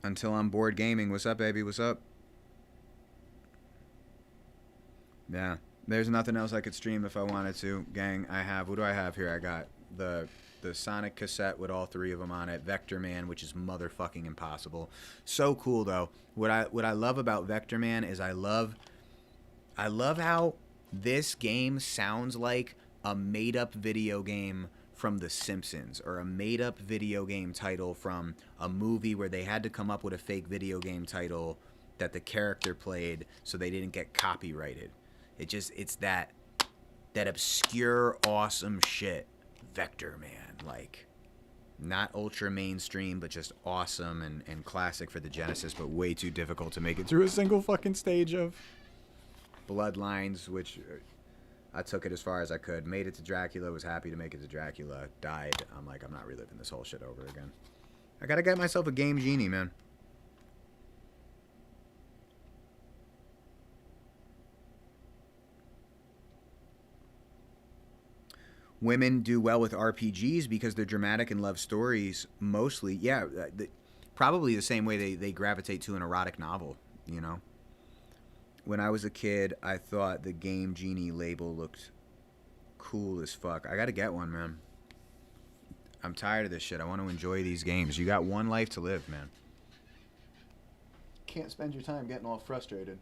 Until I'm bored gaming. What's up, baby? What's up? Yeah. There's nothing else I could stream if I wanted to. Gang, I have... What do I have here? I got the Sonic cassette with all three of them on it. Vector Man, which is motherfucking impossible. So cool, though. What I love about Vector Man is I love how this game sounds like a made-up video game from The Simpsons, or a made-up video game title from a movie where they had to come up with a fake video game title that the character played so they didn't get copyrighted. It's that obscure, awesome shit. Vector Man, like, not ultra mainstream, but just awesome and classic for the Genesis, but way too difficult to make it through a single fucking stage of. Bloodlines, which I took it as far as I could. Made it to Dracula, was happy to make it to Dracula, died. I'm like, I'm not reliving this whole shit over again. I gotta get myself a game genie, man. Women do well with RPGs because they're dramatic and love stories mostly. Yeah, probably the same way they gravitate to an erotic novel, you know? When I was a kid, I thought the Game Genie label looked cool as fuck. I gotta get one, man. I'm tired of this shit. I want to enjoy these games. You got one life to live, man. Can't spend your time getting all frustrated.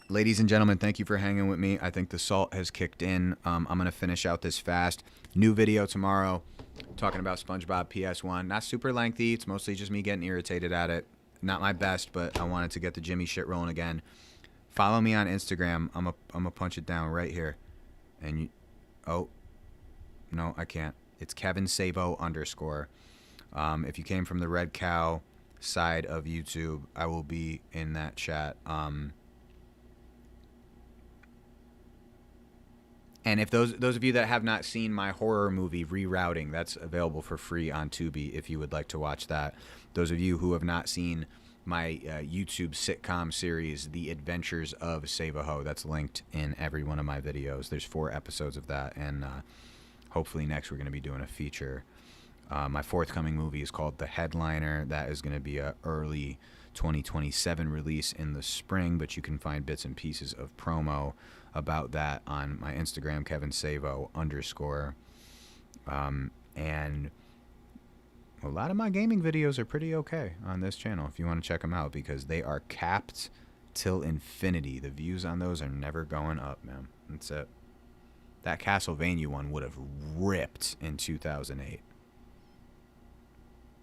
Ladies and gentlemen, thank you for hanging with me. I think the salt has kicked in. I'm going to finish out this fast. New video tomorrow talking about SpongeBob PS1. Not super lengthy. It's mostly just me getting irritated at it. Not my best, but I wanted to get the Jimmy shit rolling again. Follow me on Instagram. I'm gonna punch it down right here. And you... Oh. No, I can't. It's Kevin Save-A-Hoe _. If you came from the Red Cow side of YouTube, I will be in that chat. And if those of you that have not seen my horror movie, Rerouting, that's available for free on Tubi if you would like to watch that. Those of you who have not seen my YouTube sitcom series, The Adventures of Save-A-Hoe, that's linked in every one of my videos. There's 4 episodes of that, and hopefully next we're going to be doing a feature. My forthcoming movie is called The Headliner. That is going to be a early 2027 release in the spring, but you can find bits and pieces of promo about that on my Instagram, Kevin Save-A-Hoe _. And a lot of my gaming videos are pretty okay on this channel if you want to check them out, because they are capped till infinity. The views on those are never going up, man. That's it. That Castlevania one would have ripped in 2008.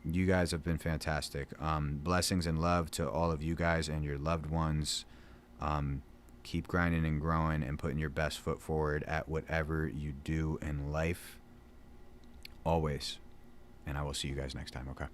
You guys have been fantastic. Blessings and love to all of you guys and your loved ones. Keep grinding and growing and putting your best foot forward at whatever you do in life. Always. And I will see you guys next time, okay?